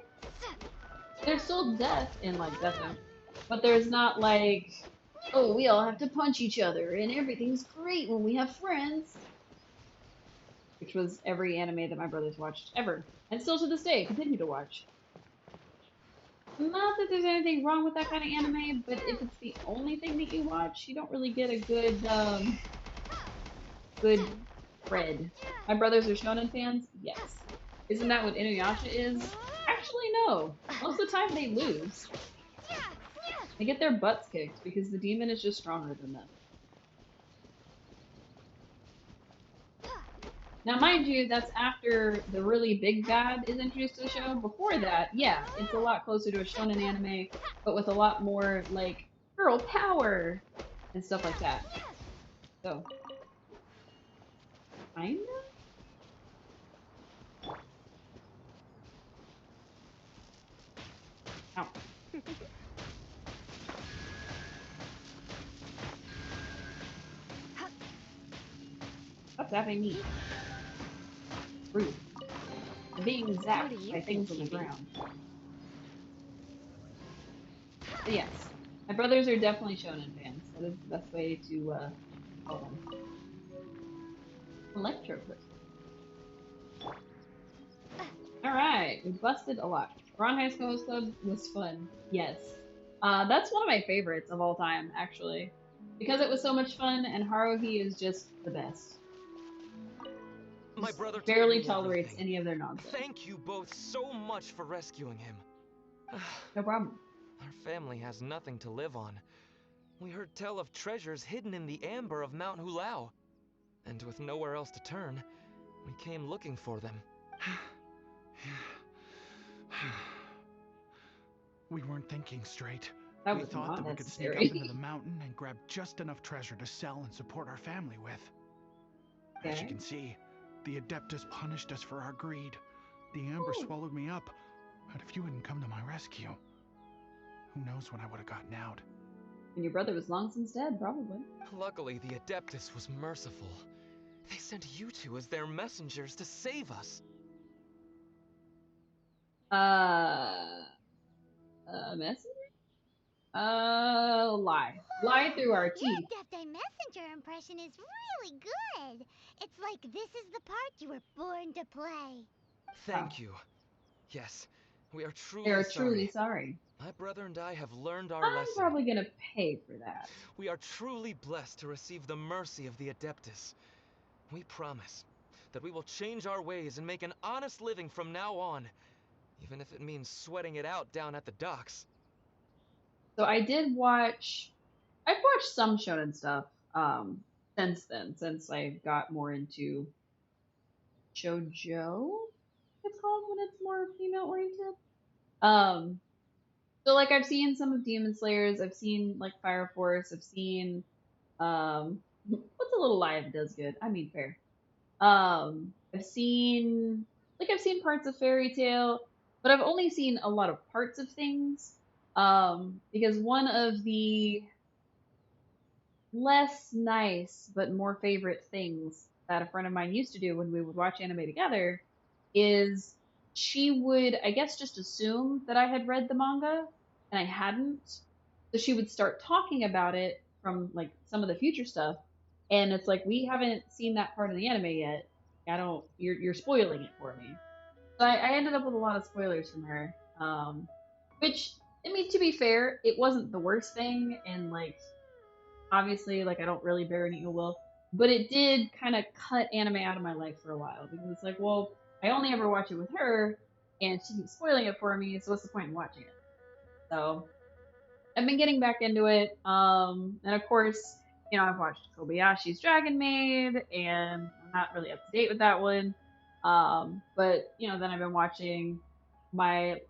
There's still death in, like, Death Note. But there's not, like, oh, we all have to punch each other, and everything's great when we have friends. Which was every anime that my brothers watched ever. And still to this day, continue to watch. Not that there's anything wrong with that kind of anime, but if it's the only thing that you watch, you don't really get a good, good cred. My brothers are shonen fans? Yes. Isn't that what Inuyasha is? Actually, no. Most of the time they lose. They get their butts kicked because the demon is just stronger than them. Now, mind you, that's after the really big bad is introduced to the show. Before that, yeah, it's a lot closer to a shonen anime, but with a lot more, like, girl power and stuff like that. So, kinda? Ow. Stop zapping me. Rude. I'm being zapped by things on the ground. But yes, my brothers are definitely shonen fans. That is the best way to call them. Electro crystal. Alright, we busted a lot. Ron High School Host Club was fun. Yes. That's one of my favorites of all time, actually. Because it was so much fun, and Haruhi is just the best. My brother barely told me tolerates everything. any of their nonsense. Thank you both so much for rescuing him. No problem. Our family has nothing to live on. We heard tell of treasures hidden in the amber of Mount Hulao. And with nowhere else to turn, we came looking for them. We weren't thinking straight. That We was thought not that we could sneak necessary. up into the mountain and grab just enough treasure to sell and support our family with. As you Okay. can see, the Adeptus punished us for our greed. The amber swallowed me up, and if you hadn't come to my rescue, who knows when I would have gotten out. And your brother was long since dead, probably. Luckily, the Adeptus was merciful. They sent you two as their messengers to save us. Messenger? Lie. Lie through our Your teeth. Death Day Messenger impression is really good. It's like this is the part you were born to play. Thank you. Yes, we are truly They are sorry. truly sorry. My brother and I have learned our I'm lesson. probably gonna pay for that. We are truly blessed to receive the mercy of the Adeptus. We promise that we will change our ways and make an honest living from now on, even if it means sweating it out down at the docks. So I've watched some shonen stuff, since then, since I got more into shoujo, it's called when it's more female oriented. So like I've seen some of Demon Slayers, I've seen like Fire Force, I've seen what's a little lie that does good? I mean fair. I've seen parts of Fairy Tail, but I've only seen a lot of parts of things. Because one of the less nice but more favorite things that a friend of mine used to do when we would watch anime together is she would, I guess, just assume that I had read the manga, and I hadn't. So she would start talking about it from like some of the future stuff, and it's like we haven't seen that part of the anime yet. I don't. You're spoiling it for me. So I ended up with a lot of spoilers from her. Which, I mean, to be fair, it wasn't the worst thing, and like obviously, like I don't really bear any ill will, but it did kind of cut anime out of my life for a while because it's like, well, I only ever watch it with her, and she keeps spoiling it for me. So what's the point in watching it? So I've been getting back into it, and of course, you know, I've watched Kobayashi's Dragon Maid, and I'm not really up to date with that one. But you know, then I've been watching my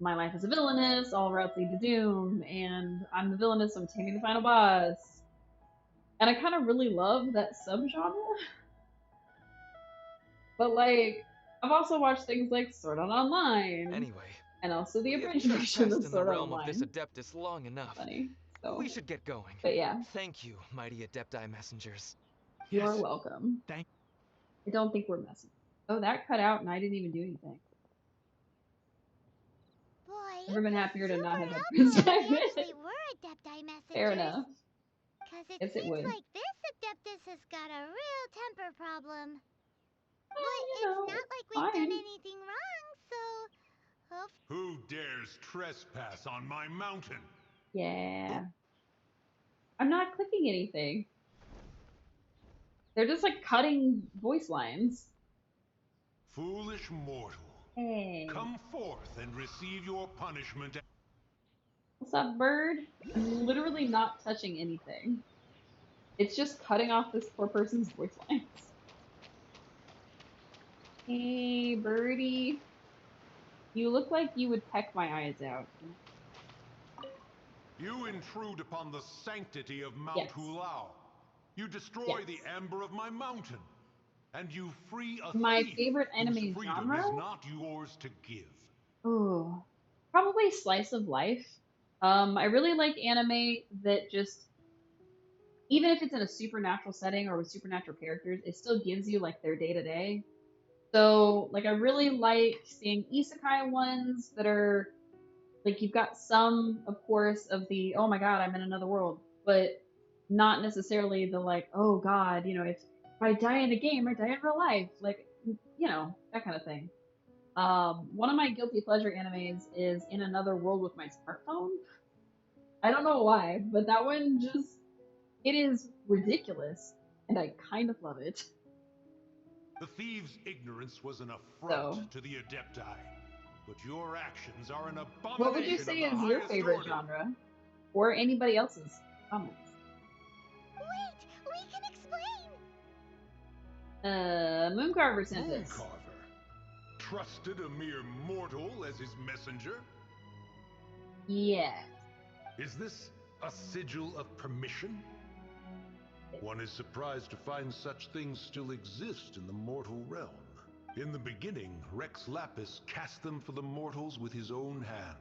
Life as a Villainess, All Routes Lead to Doom, and I'm the villainess, I'm taming the final boss. And I kind of really love that subgenre. But like, I've also watched things like Sword Art Online, Anyway, and also the we have abridged version trespassed of in the Sword Art realm of this Online. Adeptus long enough. Funny. So, We should get going. but yeah, Thank you, mighty Adepti messengers. you Yes. are welcome. Thank. I don't think we're messing. Oh, that cut out, and I didn't even do anything. Boy, Never been happier to super not have had helpful if Prince we actually were Adepti messengers. Fair enough. Because it Yes, it seems would. like this Adeptus has got a real temper problem. But you it's know, not like we've done fine. anything wrong, so... Who dares trespass on my mountain? Yeah. I'm not clicking anything. They're just like cutting voice lines. Foolish mortal. Hey. Come forth and receive your punishment. What's up, bird? I'm literally not touching anything. It's just cutting off this poor person's voice lines. Hey, birdie. You look like you would peck my eyes out. You intrude upon the sanctity of Mount Yes. Hulao. You destroy Yes. the amber of my mountain. And you free a My thief favorite whose anime freedom genre? is not yours to give. Ooh, probably slice of life. I really like anime that just, even if it's in a supernatural setting or with supernatural characters, it still gives you like their day to day. So, like, I really like seeing isekai ones that are like you've got some, of course, of the oh my god, I'm in another world, but not necessarily the like oh god, you know, if I die in a game, I die in real life, like you know that kind of thing. One of my guilty pleasure animes is In Another World with My Smartphone. I don't know why, but that one just it is ridiculous, and I kind of love it. The thieves' ignorance was an affront So, to the Adepti. But your actions are an abomination what would you of say the is your highest favorite order. genre, or anybody else's comments? Wait, we can explain! Mooncarver sent this. Mooncarver trusted a mere mortal as his messenger? Yeah. Is this a sigil of permission? One is surprised to find such things still exist in the mortal realm. In the beginning, Rex Lapis cast them for the mortals with his own hand.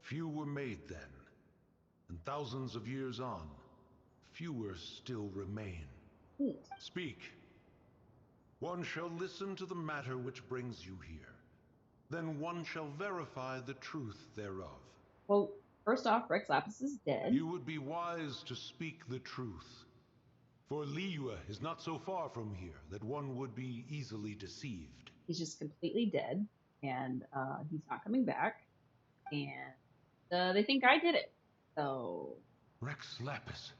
Few were made then, and thousands of years on, fewer still remain. Neat. Speak. One shall listen to the matter which brings you here. Then one shall verify the truth thereof. Well, first off, Rex Lapis is dead. You would be wise to speak the truth. For Liyue is not so far from here that one would be easily deceived. He's just completely dead, and he's not coming back. And they think I did it. So Rex Lapis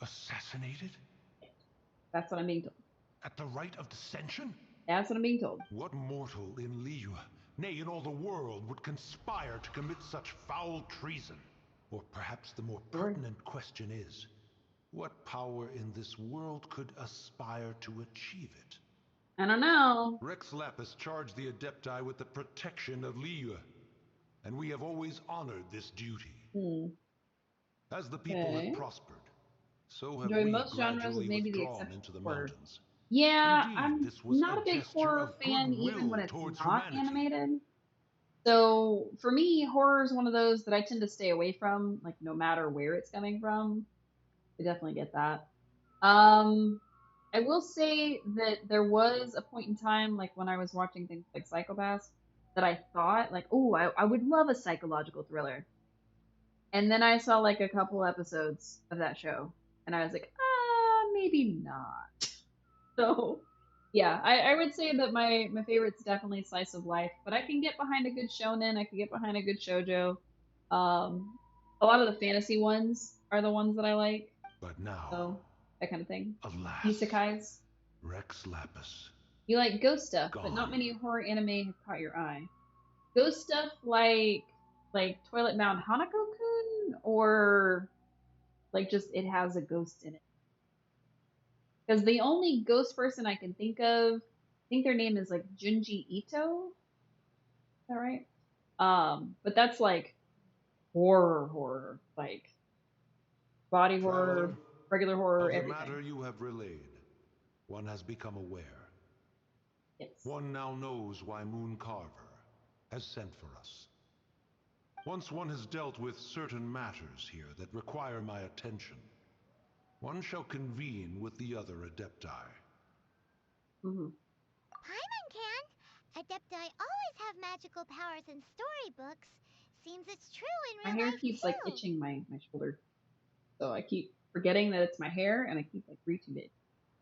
assassinated? that's what I'm being told. At the rite of dissension? That's what I'm being told. What mortal in Liyue, nay in all the world, would conspire to commit such foul treason? Or perhaps the more pertinent question is, what power in this world could aspire to achieve it? I don't know. Rex Lapis charged the Adepti with the protection of Liyue, and we have always honored this duty. As the people have prospered, so have Enjoy we most genres gradually with maybe the withdrawn exception into the of horror. mountains. Yeah, Indeed, I'm this was not a a big gesture horror of fan, even goodwill when it's towards not humanity. animated. So for me, horror is one of those that I tend to stay away from, like no matter where it's coming from. I definitely get that. I will say that there was a point in time, like when I was watching things like Psychopaths, that I thought, like, oh, I would love a psychological thriller. And then I saw like a couple episodes of that show, and I was like, maybe not. So, yeah, I would say that my favorite's definitely slice of life, but I can get behind a good shonen. I can get behind a good shojo. A lot of the fantasy ones are the ones that I like. But now, So that kind of thing. alas, Isekais. Rex Lapis. You like ghost stuff, but Gone. not many horror anime have caught your eye. Ghost stuff like Toilet Bound Hanako-kun, or like just it has a ghost in it. Because the only ghost person I can think of, I think their name is like Junji Ito. Is that right? But that's like horror, like body horror, Traveler, regular horror, of the everything. matter you have relayed, one has become aware. Yes. One now knows why Moon Carver has sent for us. Once one has dealt with certain matters here that require my attention, one shall convene with the other Adepti. Mm-hmm. Paimon can. Adepti always have magical powers in storybooks. Seems it's true in My real hair life keeps too. like itching my shoulder, so I keep forgetting that it's my hair, and I keep like reaching it.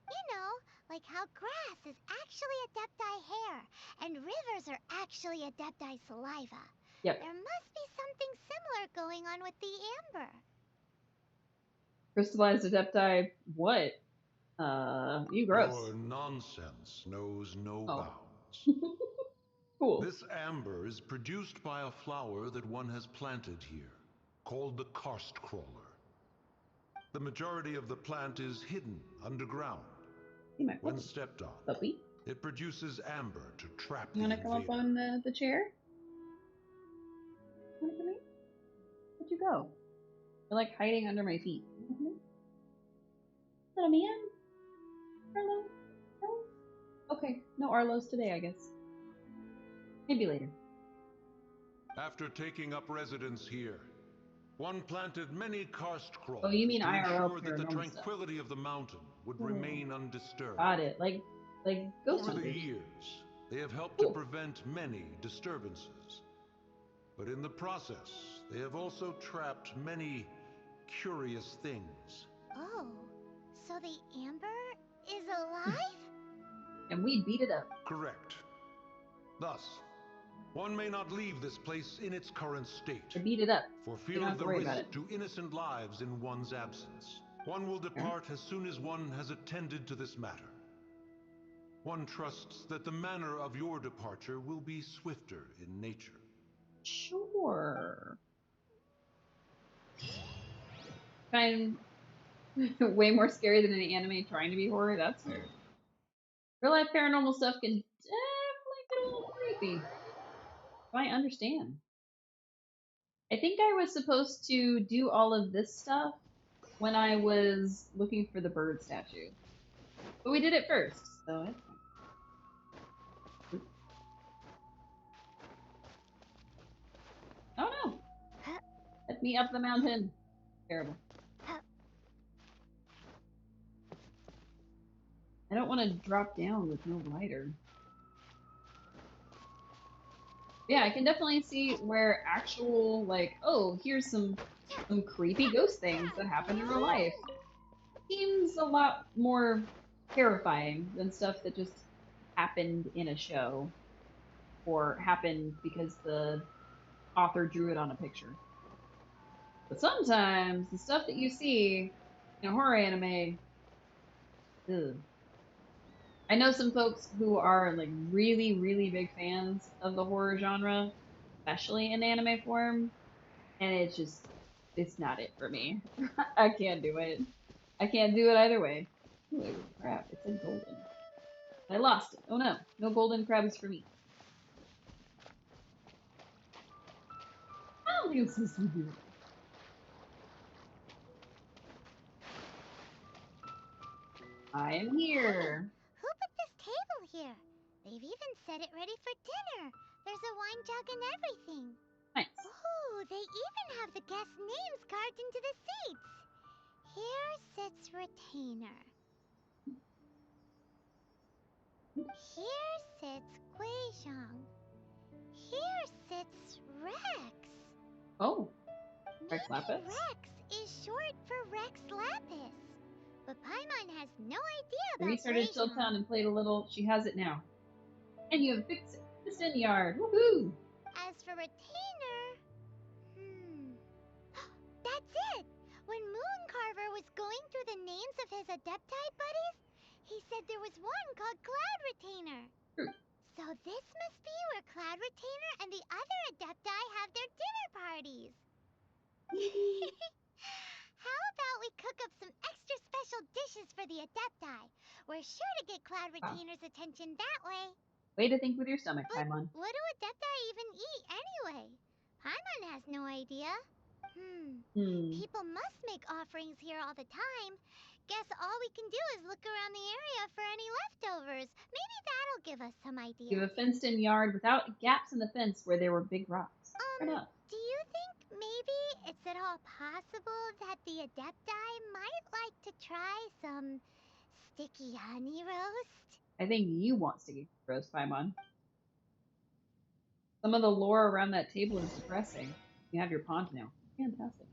You know, like how grass is actually Adepti hair, and rivers are actually Adepti saliva. Yep. There must be something similar going on with the amber. Crystallized Adepti, what? You gross. Your nonsense knows no Oh. bounds. Cool. This amber is produced by a flower that one has planted here, called the karst crawler. The majority of the plant is hidden underground. See my When puppy. stepped on, Puppy. it produces amber to trap You the wanna come up invader. on the chair? You wanna come in? Where'd you go? You're like hiding under my feet. Little man? Arlo? Arlo? Okay, no Arlos today, I guess. Maybe later. After taking up residence here, one planted many karst crawlers Oh, you mean to IRL ensure that the paranormal stuff. tranquility of the mountain would Cool. remain undisturbed. Got it. Like ghost Over the hunters. years, they have helped Cool. to prevent many disturbances. But in the process, they have also trapped many curious things. Oh, so the amber is alive? And we beat it up. Correct. Thus, one may not leave this place in its current state, To beat it up. for You fear don't of have to the worry about risk it. to innocent lives in one's absence. One will depart as soon as one has attended to this matter. One trusts that the manner of your departure will be swifter in nature. Sure. Kind way more scary than an anime trying to be horror. That's fair. Real life paranormal stuff can definitely get a little creepy. I understand. I think I was supposed to do all of this stuff when I was looking for the bird statue. But we did it first, so it's fine. Oh no! Let me up the mountain. Terrible. I don't want to drop down with no glider. Yeah, I can definitely see where actual, like, oh, here's some creepy ghost things that happen in real life. Seems a lot more terrifying than stuff that just happened in a show or happened because the author drew it on a picture. But sometimes the stuff that you see in a horror anime, ugh. I know some folks who are like really, really big fans of the horror genre, especially in anime form, and it's not it for me. I can't do it. I can't do it either way. Ooh, crap, it said golden. I lost it. Oh no, no golden crabs for me. I don't think it's supposed to be here. I am here. Who put this table here? They've even set it ready for dinner. There's a wine jug and everything. Nice. Ooh, they even have the guests' names carved into the seats. Here sits Retainer. Here sits Guizhong. Here sits Rex. Oh, Rex Maybe Lapis. Rex is short for Rex Lapis. But Paimon has no idea I about restarted Guizhong. Chilltown and played a little. She has it now. And you have fixed it. Piston Yard. Woohoo! As for Retainer... That's it! When Mooncarver was going through the names of his Adepti buddies, he said there was one called Cloud Retainer. True. So this must be where Cloud Retainer and the other Adepti have their dinner parties. How about we cook up some extra special dishes for the Adepti? We're sure to get Cloud Retainer's attention that way. Way to think with your stomach, But Paimon. what do Adepti even eat anyway? Paimon has no idea. People must make offerings here all the time. Guess all we can do is look around the area for any leftovers. Maybe that'll give us some ideas. You have a fenced-in yard without gaps in the fence where there were big rocks. Fair enough. Do you think maybe it's at all possible that the Adepti might like to try some sticky honey roast? I think you want sticky roast, Paimon. Some of the lore around that table is depressing. You have your pond now. Fantastic.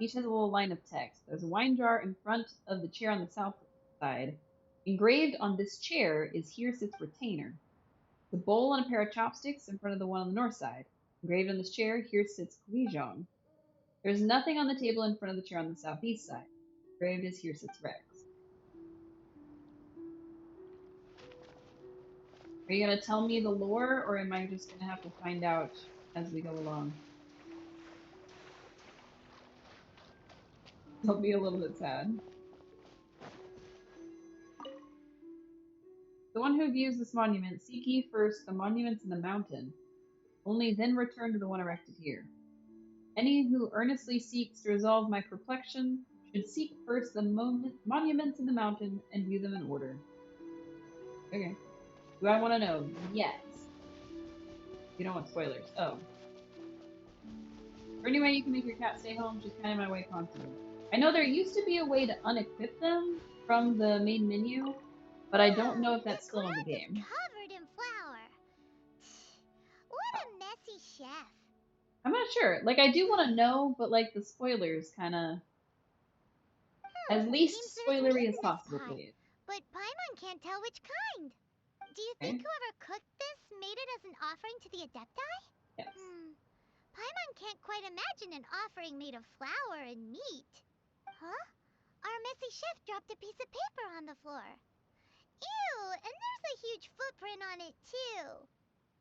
Each has a little line of text. There's a wine jar in front of the chair on the south side. Engraved on this chair is Here Sits Retainer. The bowl and a pair of chopsticks in front of the one on the north side. Engraved on this chair, Here Sits Guizhong. There's nothing on the table in front of the chair on the southeast side. Engraved is Here Sits Rex. Are you going to tell me the lore, or am I just going to have to find out as we go along? I'll be a little bit sad. The one who views this monument, seek ye first the monuments in the mountain, only then return to the one erected here. Any who earnestly seeks to resolve my perplexion should seek first the monuments in the mountain and view them in order. Okay. Do I want to know? Yes. You don't want spoilers. Oh. Is there any way you can make your cat stay home? She's kind of in my way constantly. I know there used to be a way to unequip them from the main menu, but I don't know if that's still in the game. Covered in flour. What a messy chef. I'm not sure. Like, I do want to know, but like the spoilers kind of... As least spoilery as possible, please. But Paimon can't tell which kind. Do you think whoever cooked this made it as an offering to the Adepti? Yes. Paimon can't quite imagine an offering made of flour and meat. Huh? Our messy chef dropped a piece of paper on the floor. Ew, and there's a huge footprint on it too.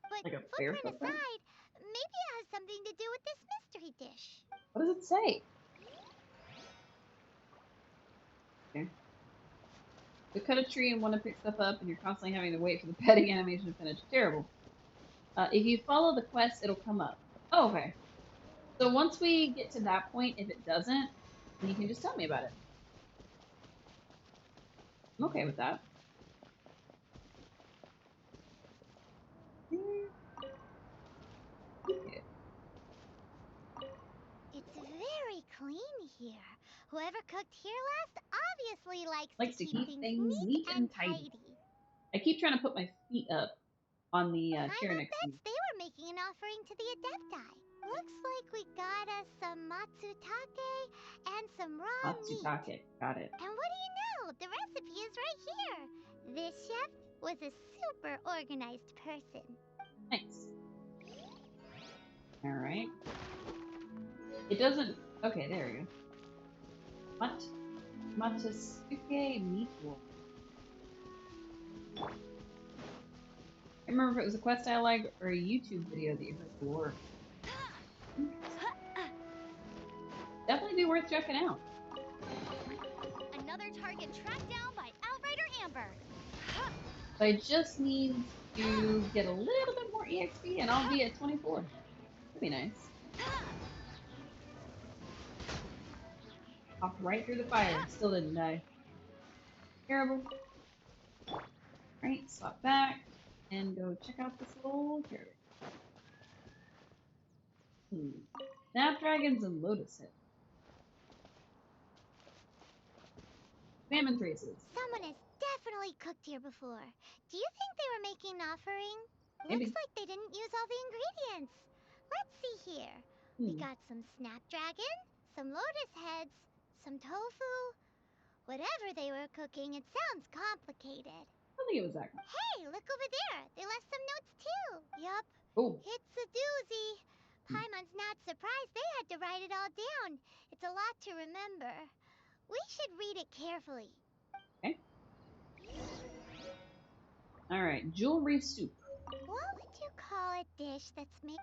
But like a footprint aside, maybe it has something to do with this mystery dish. What does it say? Okay. You cut a tree and want to pick stuff up, and you're constantly having to wait for the petting animation to finish. Terrible. If you follow the quest, it'll come up. Oh, okay. So once we get to that point, if it doesn't, then you can just tell me about it. I'm okay with that. Okay. It's very clean here. Whoever cooked here last obviously likes to keep things neat and tidy. I keep trying to put my feet up on the chair next to me. They were making an offering to the Adepti. Looks like we got us some matsutake and some raw meat. Matsutake, got it. And what do you know? The recipe is right here. This chef was a super organized person. Nice. Alright. It doesn't... Okay, there we go. Matsusuke meatball. I remember if it was a quest dialogue or a YouTube video that you heard the lore. Definitely be worth checking out. Another target tracked down by Outrider Amber. I just need to get a little bit more EXP and I'll be at 24. That'd be nice. Hopped right through the fire. Still didn't die. Terrible. Right, swap back and go check out this little carrot. Snapdragons and lotus head. Famine traces. Someone has definitely cooked here before. Do you think they were making an offering? Maybe. Looks like they didn't use all the ingredients. Let's see here. We got some snapdragon, some lotus heads, some tofu. Whatever they were cooking, it sounds complicated. I don't think it was that complicated. Hey, look over there. They left some notes too. Yup. Oh. It's a doozy. Paimon's not surprised they had to write it all down. It's a lot to remember. We should read it carefully. Okay. Alright, jewelry soup. What would you call a dish that's made...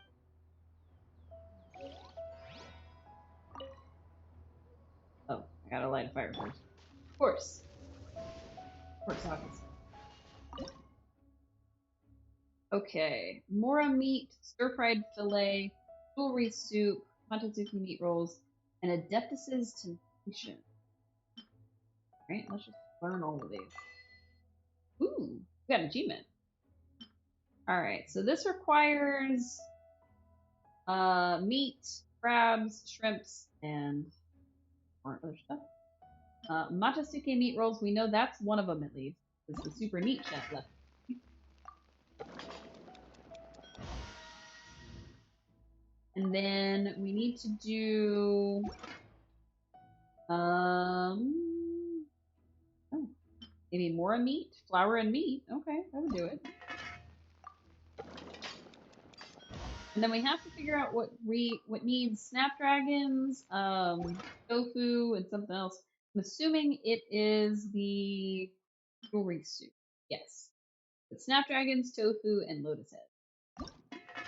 Oh, I gotta light a fire first. Of course. Of course, obviously. Okay. Mora meat, stir-fried filet, jewelry soup, Montezuma meat rolls, and Adeptus's temptation. Alright, let's just learn all of these. Ooh, we got an achievement. Alright, so this requires meat, crabs, shrimps, and more other stuff. Matasuke meat rolls, we know that's one of them at least. It's the super neat chef left. And then we need to do maybe more meat, flour and meat. Okay, that would do it. And then we have to figure out what needs snapdragons, tofu, and something else. I'm assuming it is the jewelry soup. Yes. But snapdragons, tofu, and lotus head.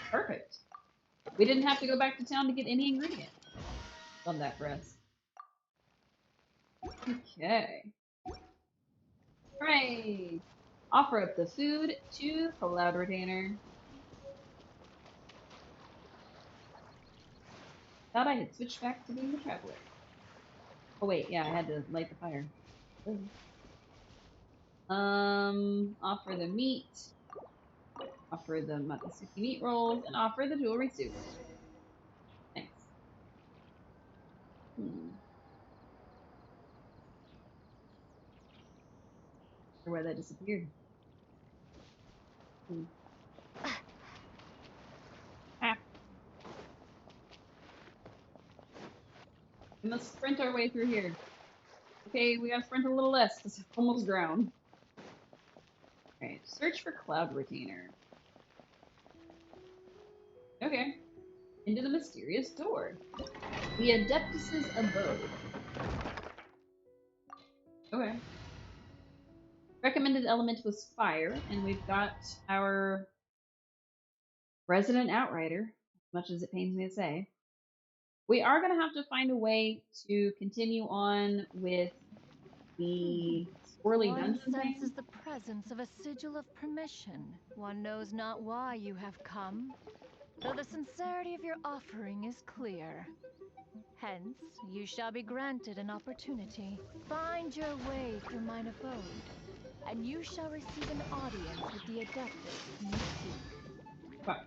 Perfect. We didn't have to go back to town to get any ingredient. Love that for us. Okay. Hooray! Offer up the food to Cloud Retainer. Thought I had switched back to being the traveler. Oh wait, yeah, I had to light the fire. Offer the meat. Offer the Matasuke meat rolls, and offer the jewelry soup. Thanks. Or where that disappeared. Ah. We must sprint our way through here. Okay, we gotta sprint a little less because I'm almost drowned. Alright, search for Cloud Retainer. Okay. Into the mysterious door. The Adeptus's abode. Okay. Recommended element was fire, and we've got our resident outrider, as much as it pains me to say. We are going to have to find a way to continue on with the swirly dungeon thing. One senses the presence of a sigil of permission. One knows not why you have come, though the sincerity of your offering is clear. Hence, you shall be granted an opportunity. Find your way through mine abode, and you shall receive an audience with the Adeptus you seek. Fuck.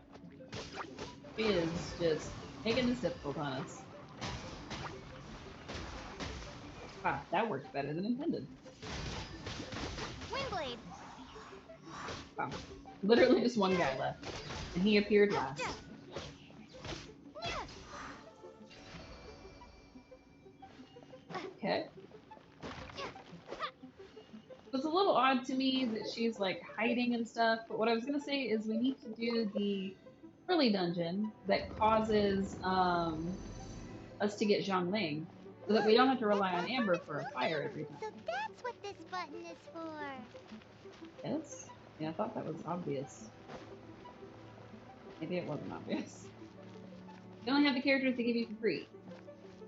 She is just making this difficult on us. Wow, that worked better than intended. Windblade! Wow. Literally just one guy left. And he appeared last. Okay. It's a little odd to me that she's like hiding and stuff, but what I was gonna say is we need to do the early dungeon that causes us to get Zhongling, so that we don't have to rely on Amber for a fire every time. So that's what this button is for. Yes? Yeah, I thought that was obvious. Maybe it wasn't obvious. You only have the characters they give you for free.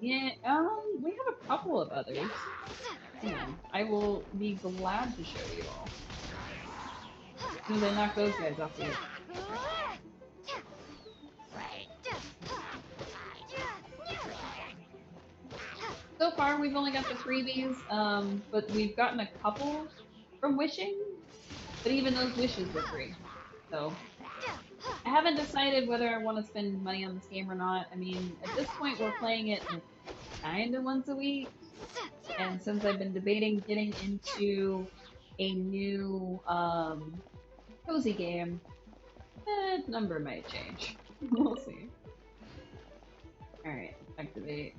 Yeah, we have a couple of others. Yeah, I will be glad to show you all. As soon as I knock those guys off the edge. So far, we've only got the freebies, but we've gotten a couple from wishing, but even those wishes were free. So, I haven't decided whether I want to spend money on this game or not. I mean, at this point, we're playing it kind of once a week, And since I've been debating getting into a new cozy game, that number might change. We'll see. Alright, activate.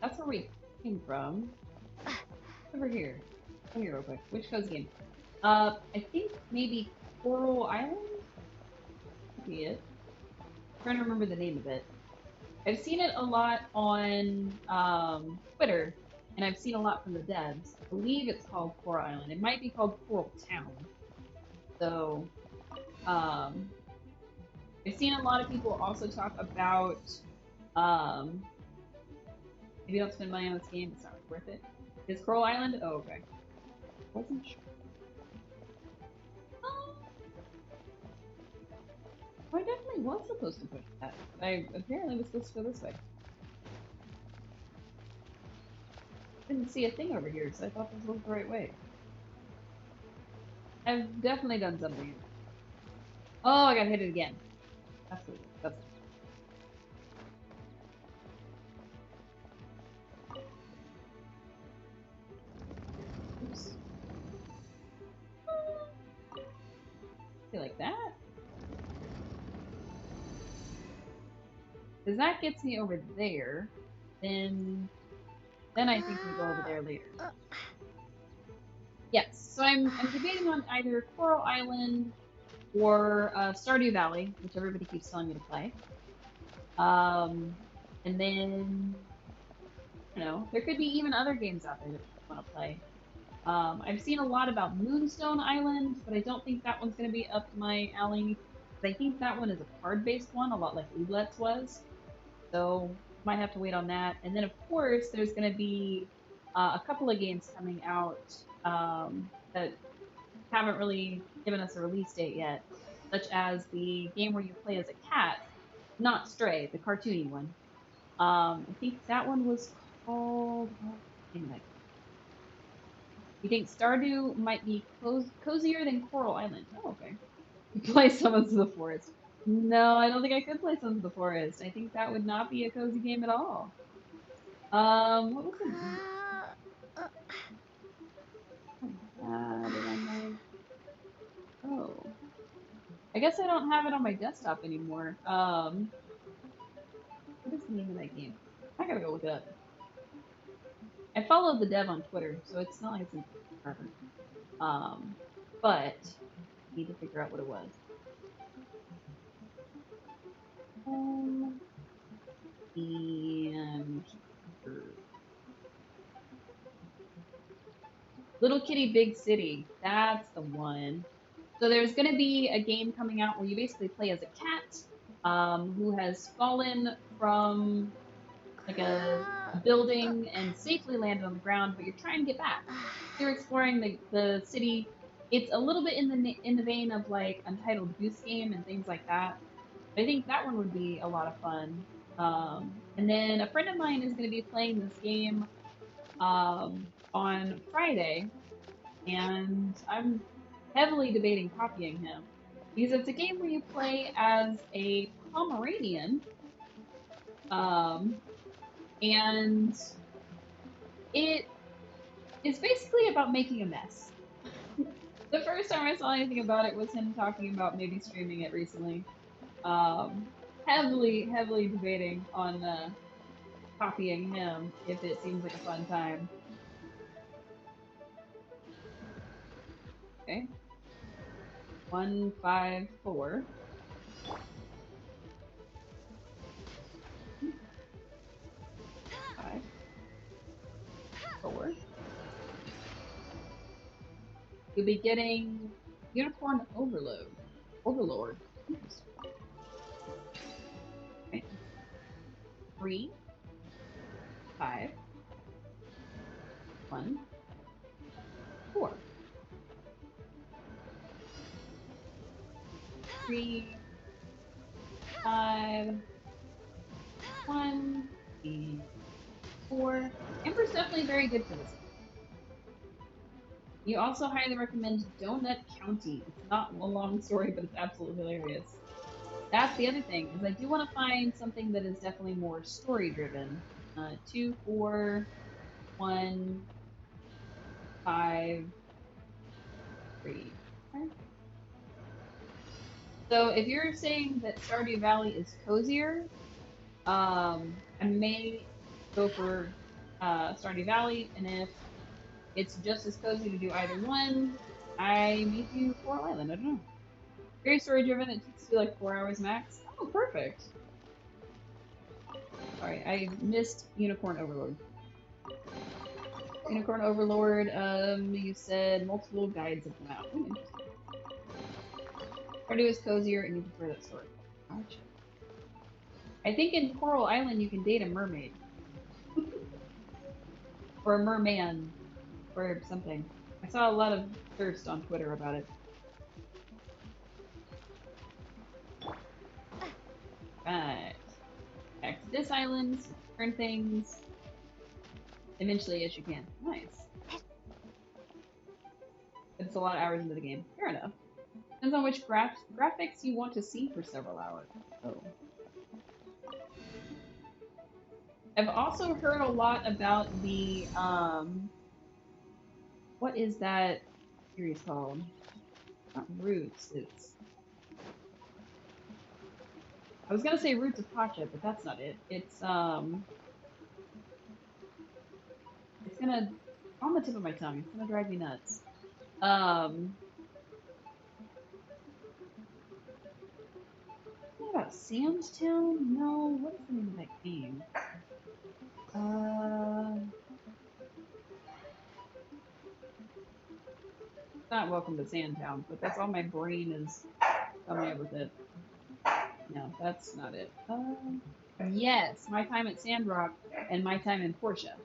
That's where we came from. Over here. Come here real quick. Which cozy game? I think maybe Coral Island? Could be it. I'm trying to remember the name of it. I've seen it a lot on Twitter, and I've seen a lot from the devs. I believe it's called Coral Island. It might be called Coral Town. So, I've seen a lot of people also talk about, maybe don't spend money on this game, it's not really worth it. Is Coral Island? Oh, okay. Wasn't sure. I definitely was supposed to push that. I apparently was supposed to go this way. Didn't see a thing over here, so I thought this was the right way. I've definitely done something. Oh, I gotta hit it again. That's what it is. That's it. Oops. Feel like that? Because that gets me over there, then I think we go over there later. Yes, so I'm debating on either Coral Island or Stardew Valley, which everybody keeps telling me to play. And then, I don't know, there could be even other games out there that I want to play. I've seen a lot about Moonstone Island, but I don't think that one's going to be up my alley. I think that one is a card-based one, a lot like Millelith was. So, might have to wait on that. And then, of course, there's going to be a couple of games coming out that haven't really given us a release date yet, such as the game where you play as a cat, not Stray, the cartoony one. I think that one was called... You think Stardew might be cozier than Coral Island? Oh, okay. You play Summons of the Forest. No, I don't think I could play Sons of the Forest. I think that would not be a cozy game at all. What was it? Oh. I guess I don't have it on my desktop anymore. What is the name of that game? I gotta go look it up. I followed the dev on Twitter, so it's not like it's in forever. But I need to figure out what it was. And Little Kitty Big City, that's the one. So there's going to be a game coming out where you basically play as a cat who has fallen from like a building and safely landed on the ground, but you're trying to get back. You're exploring the city. It's a little bit in the vein of like Untitled Goose Game and things like that. I think that one would be a lot of fun. And then a friend of mine is going to be playing this game on Friday, and I'm heavily debating copying him because it's a game where you play as a Pomeranian, and it is basically about making a mess. The first time I saw anything about it was him talking about maybe streaming it recently. Heavily debating on copying him if it seems like a fun time. Okay. 154. Five. 4. You'll be getting Unicorn Overlord. Okay. 3, 5, 1, 4. 3, 5, 1, 4. Amber's definitely very good for this. You also highly recommend Donut County. It's not a long story, but it's absolutely hilarious. That's the other thing, is I do want to find something that is definitely more story-driven. 2, 4, 1, 5, 3. Okay. So if you're saying that Stardew Valley is cozier, I may go for Stardew Valley, and if it's just as cozy to do either one, I may do Coral Island. I don't know. Very story driven. It takes you like 4 hours max. Oh, perfect. Sorry, I missed Unicorn Overlord. Unicorn Overlord, you said multiple guides have come out. Ooh, Stardew is cozier and you prefer that story. Gotcha. I think in Coral Island you can date a mermaid. Or a merman. Or something. I saw a lot of thirst on Twitter about it. Right. Back to this island, turn things. Eventually as you can. Nice. It's a lot of hours into the game. Fair enough. Depends on which graphics you want to see for several hours. Oh. I've also heard a lot about the, what is that series called? Not Roots, it's... I was gonna say Roots of Pacha, but that's not it. It's gonna... on the tip of my tongue, it's gonna drive me nuts. What about Sandtown? No, what is the name of that game? Not Welcome to Sandtown, but that's all my brain is coming up with it. No, that's not it. Yes, My Time at Sandrock and My Time in Portia.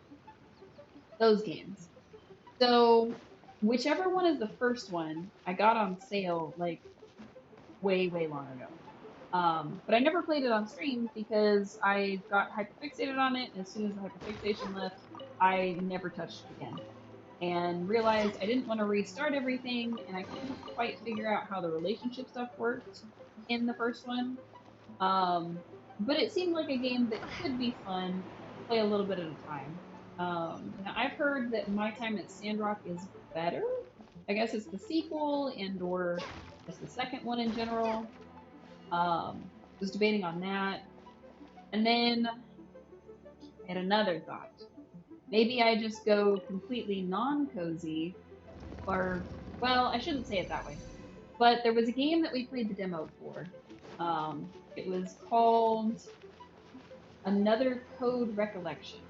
Those games. So, whichever one is the first one, I got on sale, like, way, way long ago. But I never played it on stream because I got hyperfixated on it, and as soon as the hyperfixation left, I never touched it again. And realized I didn't want to restart everything, and I couldn't quite figure out how the relationship stuff worked in the first one. But it seemed like a game that could be fun, play a little bit at a time. Now I've heard that My Time at Sandrock is better. I guess it's the sequel and or just the second one in general. Was debating on that. And then I had another thought. Maybe I just go completely non-cozy, or, well, I shouldn't say it that way. But there was a game that we played the demo for. It was called Another Code Recollection.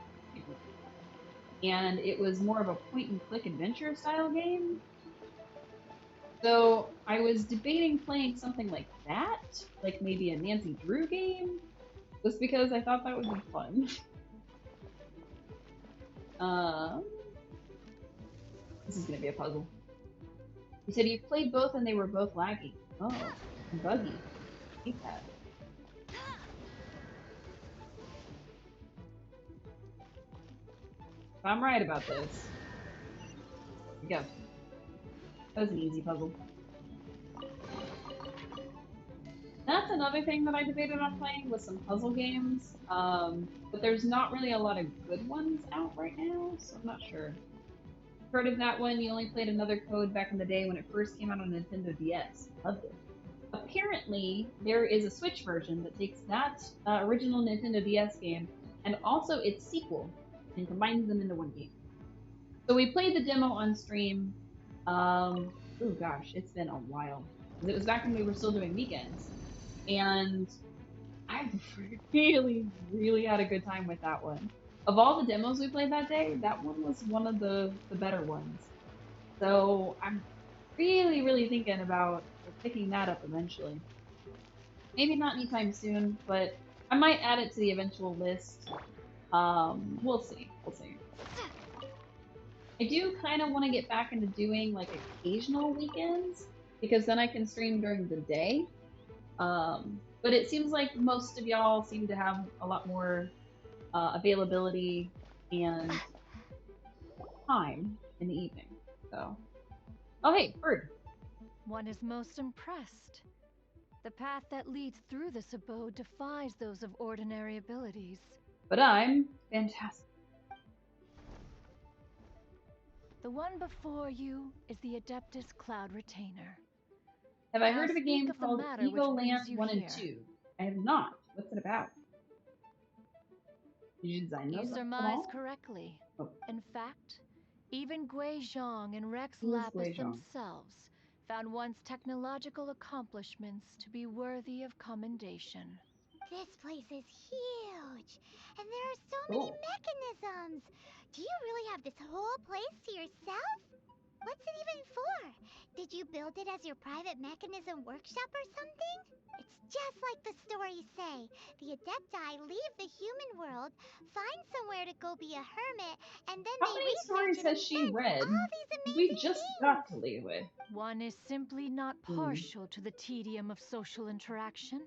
And it was more of a point-and-click adventure style game. So I was debating playing something like that, like maybe a Nancy Drew game, just because I thought that would be fun. This is gonna be a puzzle. You said you played both and they were both laggy. Oh, and buggy. I hate that. If I'm right about this. Here we go. That was an easy puzzle. That's another thing that I debated on playing with some puzzle games. But there's not really a lot of good ones out right now, so I'm not sure. Heard of that one? You only played Another Code back in the day when it first came out on Nintendo DS. Loved it. Apparently, there is a Switch version that takes that original Nintendo DS game and also its sequel and combines them into one game. So we played the demo on stream. Oh gosh, it's been a while. It was back when we were still doing weekends. And I really, really had a good time with that one. Of all the demos we played that day, that one was one of the better ones. So I'm really, really thinking about picking that up eventually. Maybe not anytime soon, but I might add it to the eventual list. We'll see. We'll see. I do kind of want to get back into doing like occasional weekends, because then I can stream during the day. But it seems like most of y'all seem to have a lot more availability and time in the evening. So, oh hey, bird. One is most impressed. The path that leads through this abode defies those of ordinary abilities. But I'm fantastic. The one before you is the Adeptus Cloud Retainer. Have I Now heard of a speak game of the called matter which Evo brings Land you 1 and here. 2? I have not. What's it about? Did you design You those surmise all? correctly. Oh. In fact, even Gui Zhang and Rex Who is Lapis Gui Zhang? themselves found one's technological accomplishments to be worthy of commendation. This place is huge, and there are so many mechanisms. Do you really have this whole place to yourself? What's it even for? Did you build it as your private mechanism workshop or something? It's just like the stories say. The Adepti leave the human world, find somewhere to go be a hermit, and then How they many research stories and has she invent read? all these We amazing just things. got to leave with. One is simply not partial to the tedium of social interaction,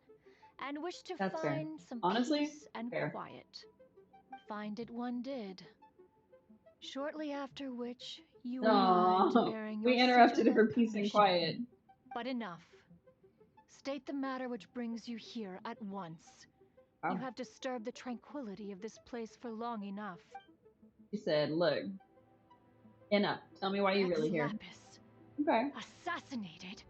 and wished to That's fair. find some Honestly, peace and fair. quiet. Find it one did. Shortly after which, you Aww, arrived bearing your we interrupted sigil her of peace and permission. quiet. But enough. State the matter which brings you here at once. Wow. You have disturbed the tranquility of this place for long enough. She said, look, enough. Tell me why you're really here. Lapis. Okay. Assassinated.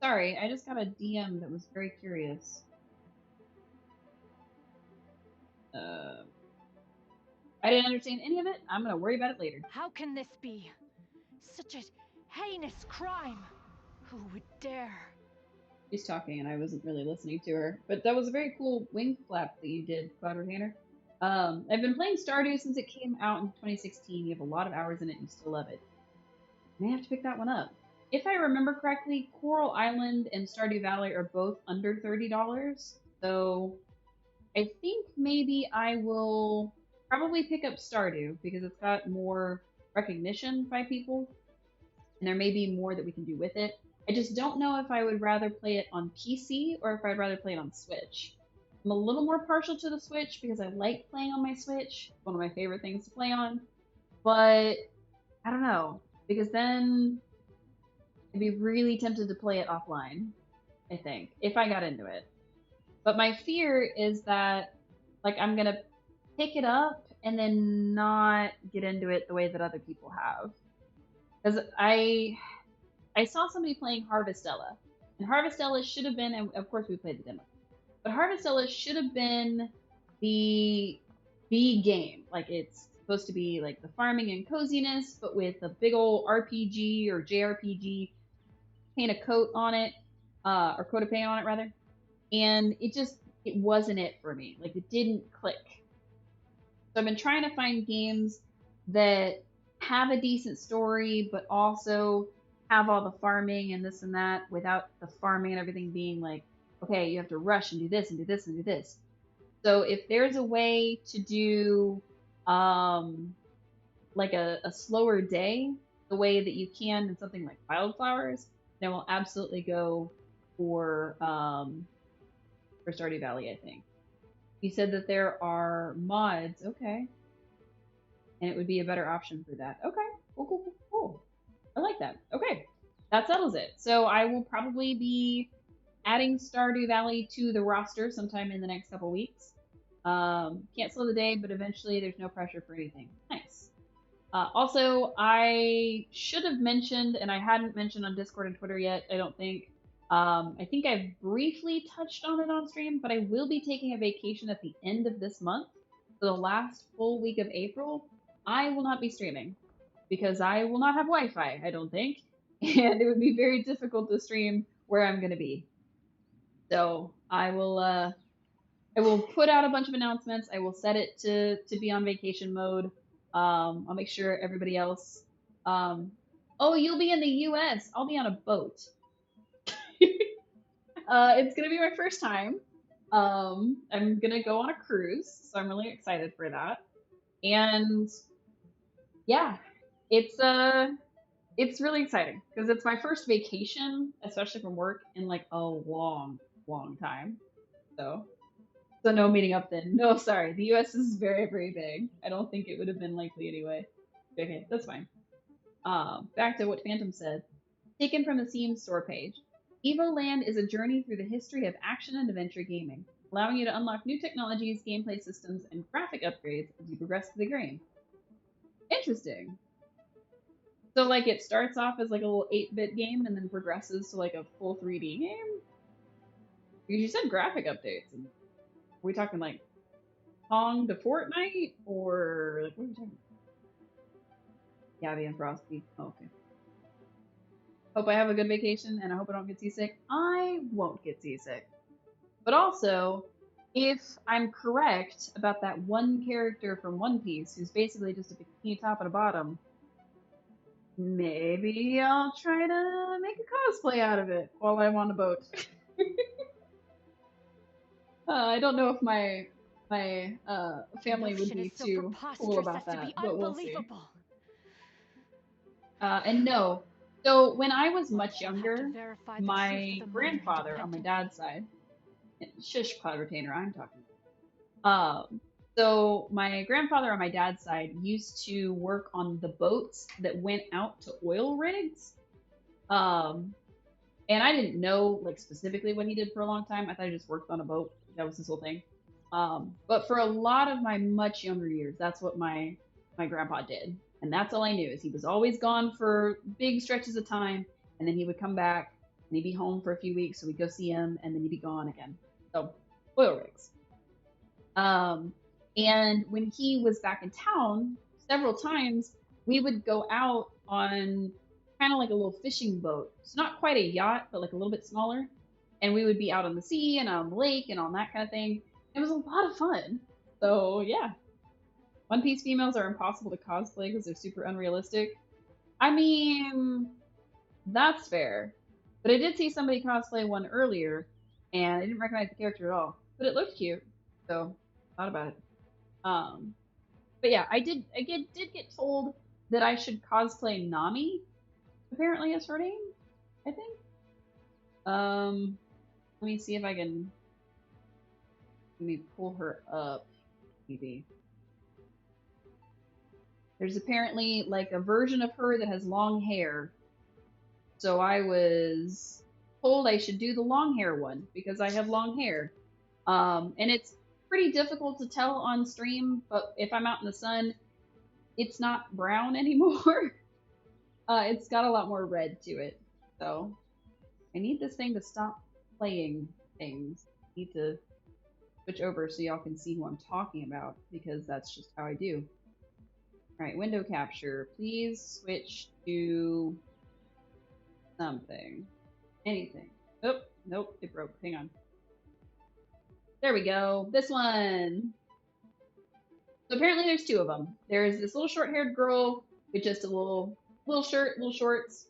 Sorry, I just got a DM that was very curious. I didn't understand any of it. I'm gonna worry about it later. How can this be? Such a heinous crime. Who would dare? She's talking and I wasn't really listening to her. But that was a very cool wing flap that you did, Cloud Retainer. I've been playing Stardew since it came out in 2016. You have a lot of hours in it and you still love it. I may have to pick that one up. If I remember correctly, Coral Island and Stardew Valley are both under $30. So I think maybe I will probably pick up Stardew because it's got more recognition by people. And there may be more that we can do with it. I just don't know if I would rather play it on PC or if I'd rather play it on Switch. I'm a little more partial to the Switch because I like playing on my Switch. It's one of my favorite things to play on. But I don't know, because then I'd be really tempted to play it offline, I think, if I got into it. But my fear is that, like, I'm going to pick it up and then not get into it the way that other people have. Because I saw somebody playing Harvestella, and Harvestella should have been, and of course we played the demo, but Harvestella should have been the game. Like, it's supposed to be like the farming and coziness, but with a big old RPG or JRPG, paint a coat on it, or coat of paint on it rather, and it wasn't it for me. Like, it didn't click. So I've been trying to find games that have a decent story, but also have all the farming and this and that without the farming and everything being like, okay, you have to rush and do this and do this and do this. So if there's a way to do like a slower day, the way that you can in something like Wildflowers, then we'll absolutely go for Stardew Valley, I think. You said that there are mods, okay. And it would be a better option for that. Okay, cool. I like that. Okay, that settles it. So I will probably be adding Stardew Valley to the roster sometime in the next couple weeks. Can't slow the day, but eventually there's no pressure for anything. Nice. Also, I should have mentioned, and I hadn't mentioned on Discord and Twitter yet, I don't think. I think I've briefly touched on it on stream, but I will be taking a vacation at the end of this month. For the last full week of April, I will not be streaming because I will not have Wi-Fi, I don't think. And it would be very difficult to stream where I'm going to be. So I will put out a bunch of announcements. I will set it to be on vacation mode. I'll make sure everybody else. Oh, you'll be in the U.S. I'll be on a boat. It's gonna be my first time. I'm gonna go on a cruise, so I'm really excited for that. And yeah, it's really exciting because it's my first vacation, especially from work, in like a long time. So So no meeting up then. No, sorry. The US is very, very big. I don't think it would have been likely anyway. Okay, that's fine. Back to what Phantom said. Taken from the Steam store page. Evoland is a journey through the history of action and adventure gaming, allowing you to unlock new technologies, gameplay systems, and graphic upgrades as you progress through the game. Interesting. So, like, it starts off as, like, a little 8-bit game and then progresses to, like, a full 3D game? Because you said graphic updates. And are we talking, like, Pong to Fortnite? Or, like, what are we talking about? Gabby and Frosty. Oh, okay. Hope I have a good vacation, and I hope I don't get seasick. I won't get seasick. But also, if I'm correct about that one character from One Piece, who's basically just a bikini top and a bottom, maybe I'll try to make a cosplay out of it while I'm on a boat. I don't know if my family would be too cool about that, but we'll see. And no, so when I was much younger, my grandfather on my dad's side, shush, Cloud Retainer, I'm talking. So my grandfather on my dad's side used to work on the boats that went out to oil rigs. And I didn't know like specifically what he did for a long time. I thought he just worked on a boat. That was his whole thing. But for a lot of my much younger years, that's what my grandpa did. And that's all I knew is he was always gone for big stretches of time, and then he would come back and he'd be home for a few weeks, so we'd go see him, and then he'd be gone again. So oil rigs. And when he was back in town, several times we would go out on kind of like a little fishing boat. It's not quite a yacht, but like a little bit smaller. And we would be out on the sea and on the lake and on that kind of thing. It was a lot of fun. So yeah. One Piece females are impossible to cosplay because they're super unrealistic. I mean, that's fair. But I did see somebody cosplay one earlier, and I didn't recognize the character at all. But it looked cute, so thought about it. But yeah, I did get told that I should cosplay Nami. Apparently, is her name. I think. Let me see if I can. Let me pull her up. Maybe. There's apparently like a version of her that has long hair. So I was told I should do the long hair one because I have long hair. And it's pretty difficult to tell on stream, but if I'm out in the sun, it's not brown anymore. It's got a lot more red to it. So I need this thing to stop playing things. I need to switch over so y'all can see who I'm talking about because that's just how I do. Alright, window capture. Please switch to something. Anything. Oh, nope, it broke. Hang on. There we go. This one. So apparently there's two of them. There's this little short-haired girl with just a little shirt, little shorts.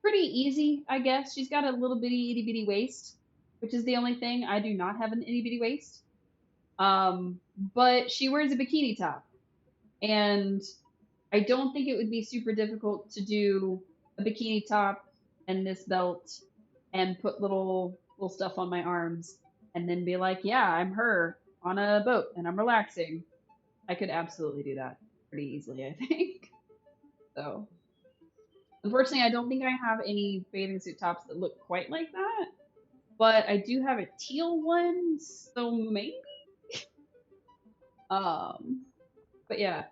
Pretty easy, I guess. She's got a little bitty, itty-bitty waist, which is the only thing. I do not have an itty-bitty waist. But she wears a bikini top. And I don't think it would be super difficult to do a bikini top and this belt and put little stuff on my arms and then be like, yeah, I'm her on a boat and I'm relaxing. I could absolutely do that pretty easily, I think. So, unfortunately, I don't think I have any bathing suit tops that look quite like that. But I do have a teal one, so maybe? But yeah,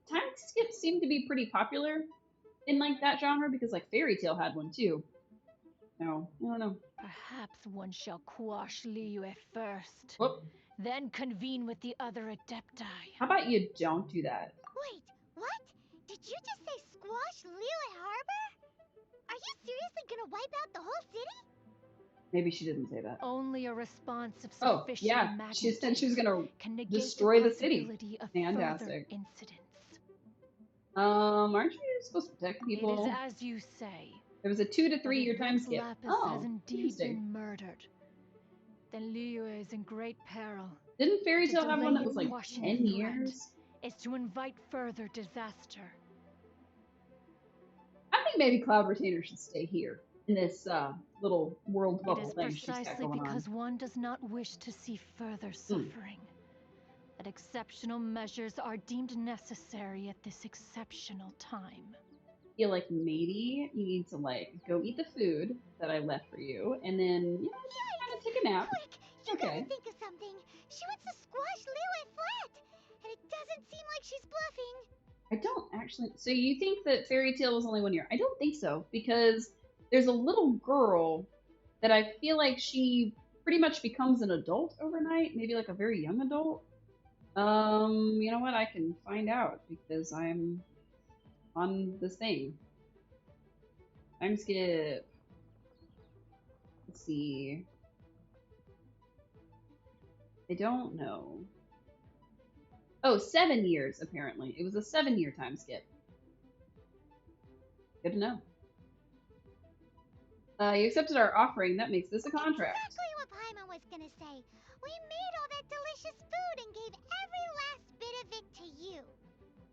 time skips seem to be pretty popular in like that genre because like Fairy Tail had one too. No, I don't know. Perhaps one shall quash Liyue first, Whoop. then convene with the other adepti. How about you don't do that? Wait, what? Did you just say squash Liyue Harbor? Are you seriously gonna wipe out the whole city? Maybe she didn't say that. Only a response of Oh, sufficient yeah. She said she was gonna destroy the city. Fantastic. Incidents. Aren't you supposed to protect people? It is as you say. There was a 2 to 3 year time skip. Lapis Oh, has indeed been murdered. Then Liyue is in great peril. Didn't Fairy Tail have one that was like 10 years? Is to invite further disaster. I think maybe Cloud Retainer should stay here. in this little world It bubble is thing she's got precisely going because on. one does not wish to see further suffering that exceptional measures are deemed necessary at this exceptional time. I feel like maybe you need to like go eat the food that I left for you, and then kind of take a nap. Quick! You Okay. gotta think of something. She wants to squash Lilith flat, and it doesn't seem like she's bluffing. I don't actually. So you think that Fairy Tale was only 1 year? I don't think so, because there's a little girl that I feel like she pretty much becomes an adult overnight, maybe like a very young adult. You know what? I can find out because I'm on this thing. Time skip. Let's see. I don't know. Oh, 7 years apparently. It was a 7-year time skip. Good to know. You accepted our offering. That makes this a contract. Exactly what Paimon was gonna say. We made all that delicious food and gave every last bit of it to you.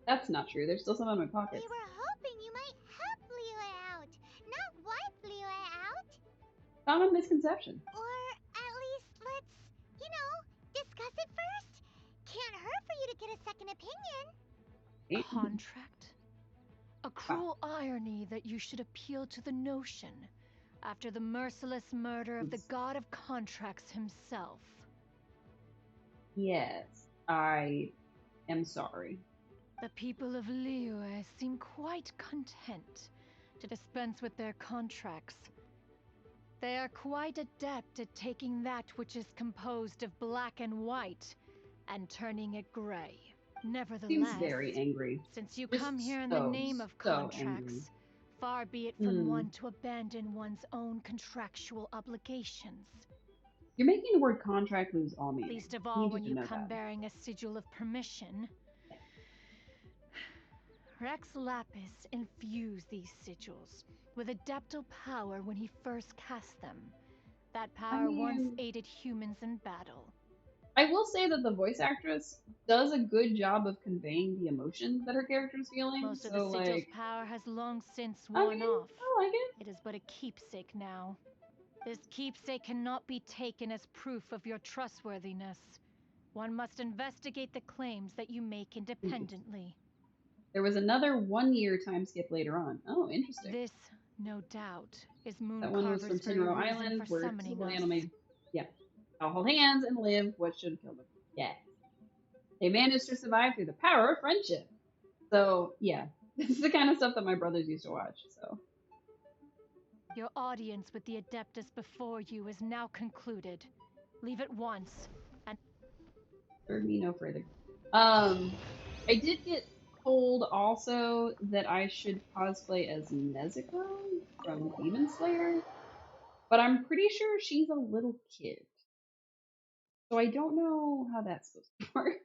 That's not true. There's still some in my pockets. We were hoping you might help Lila out, not wipe Lila out. Common misconception. Or at least let's, discuss it first. Can't hurt for you to get a second opinion. Contract? A cruel irony that you should appeal to the notion after the merciless murder of the god of contracts himself. Yes, I am sorry. The people of Liyue seem quite content to dispense with their contracts. They are quite adept at taking that which is composed of black and white and turning it gray. Nevertheless, Seems very angry. Since you Just come here in the name of contracts, far be it from one to abandon one's own contractual obligations. You're making the word contract lose all meaning. Least of all when you come bearing a sigil of permission. Rex Lapis infused these sigils with adeptal power when he first cast them. That power once aided humans in battle. I will say that the voice actress does a good job of conveying the emotions that her character is feeling. Most of the sigil's power has long since worn off. I like it. It is but a keepsake now. This keepsake cannot be taken as proof of your trustworthiness. One must investigate the claims that you make independently. There was another 1-year time skip later on. Oh, interesting. This, no doubt, is Moon That one was from Tenro Island, where anime. Yeah. I'll hold hands and live what should kill them. Yeah. They managed to survive through the power of friendship. So, yeah. This is the kind of stuff that my brothers used to watch, so. Your audience with the Adeptus before you is now concluded. Leave at once, and... Serve me no further. I did get told also that I should cosplay as Nezuko from Demon Slayer, but I'm pretty sure she's a little kid. So I don't know how that's supposed to work.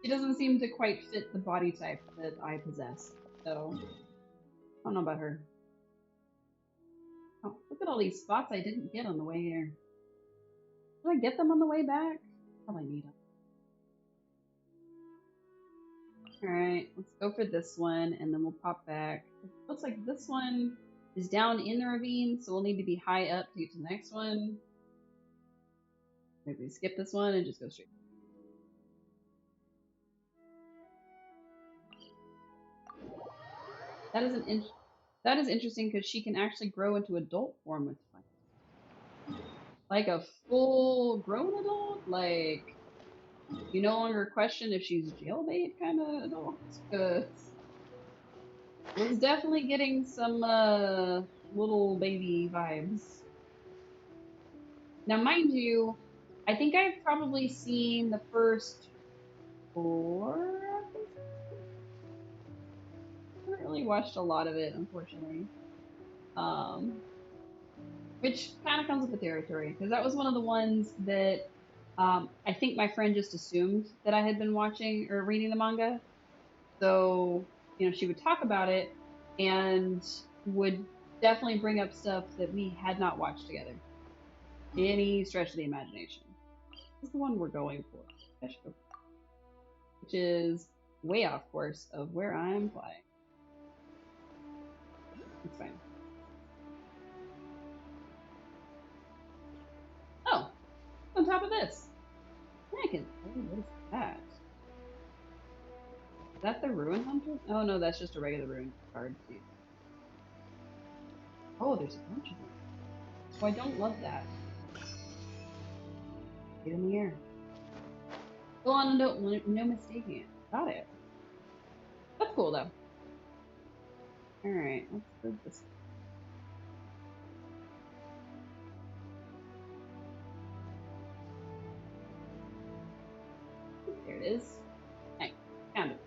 She doesn't seem to quite fit the body type that I possess, so I don't know about her. Oh, look at all these spots I didn't get on the way here. Did I get them on the way back? Probably need them. Alright, let's go for this one, and then we'll pop back. It looks like this one is down in the ravine, so we'll need to be high up to get to the next one. Maybe skip this one and just go straight. That is interesting because she can actually grow into adult form with like a full grown adult. Like you no longer question if she's jailbait kind of adult. Cause I was definitely getting some little baby vibes. Now, mind you, I think I've probably seen the first 4 episodes. I haven't really watched a lot of it, unfortunately. Which kind of comes with the territory, because that was one of the ones that I think my friend just assumed that I had been watching or reading the manga. So, she would talk about it and would definitely bring up stuff that we had not watched together. Any stretch of the imagination. This is the one we're going for. Which is way off course of where I'm flying. It's fine. top of this. I can. Oh, what is that? Is that the Ruin Hunter? Oh no, that's just a regular Ruin card. Oh, there's a bunch of them. Oh, I don't love that. Get in the air. Go on, no mistaking it. Got it. That's cool though. Alright, let's move this. There it is. Hey, found it.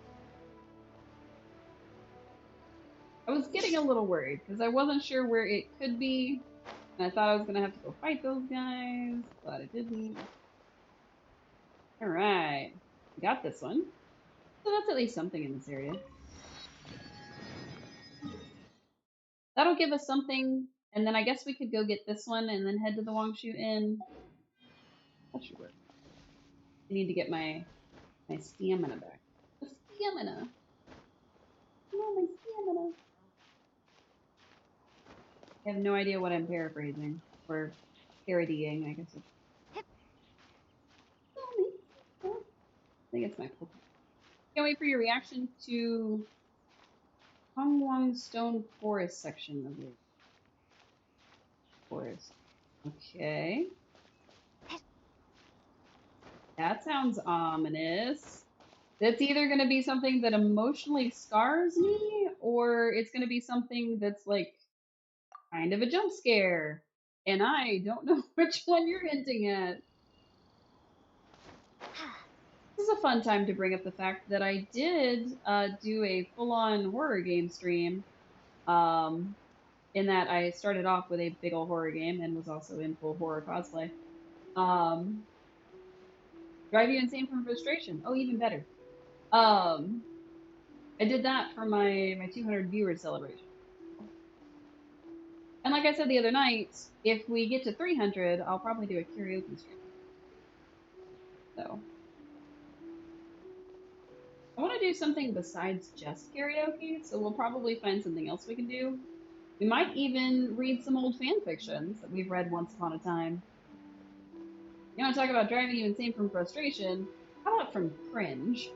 I was getting a little worried because I wasn't sure where it could be. And I thought I was going to have to go fight those guys, but I didn't. Alright. Got this one. So that's at least something in this area. That'll give us something, and then I guess we could go get this one and then head to the Wangshu Inn. That should work. I need to get my stamina back. The stamina! No, my stamina! I have no idea what I'm paraphrasing. Or parodying, I guess. I think it's my cool. Can't wait for your reaction to Hongwang Stone Forest section of the forest. Okay. That sounds ominous. That's either going to be something that emotionally scars me, or it's going to be something that's like kind of a jump scare. And I don't know which one you're hinting at. This is a fun time to bring up the fact that I did do a full-on horror game stream. In that I started off with a big old horror game and was also in full horror cosplay. Drive you insane from frustration. Oh, even better. I did that for my 200 viewers celebration. And like I said the other night, if we get to 300, I'll probably do a karaoke stream. So. I want to do something besides just karaoke, so we'll probably find something else we can do. We might even read some old fan fictions that we've read once upon a time. You want to talk about driving you insane from frustration? How about from cringe?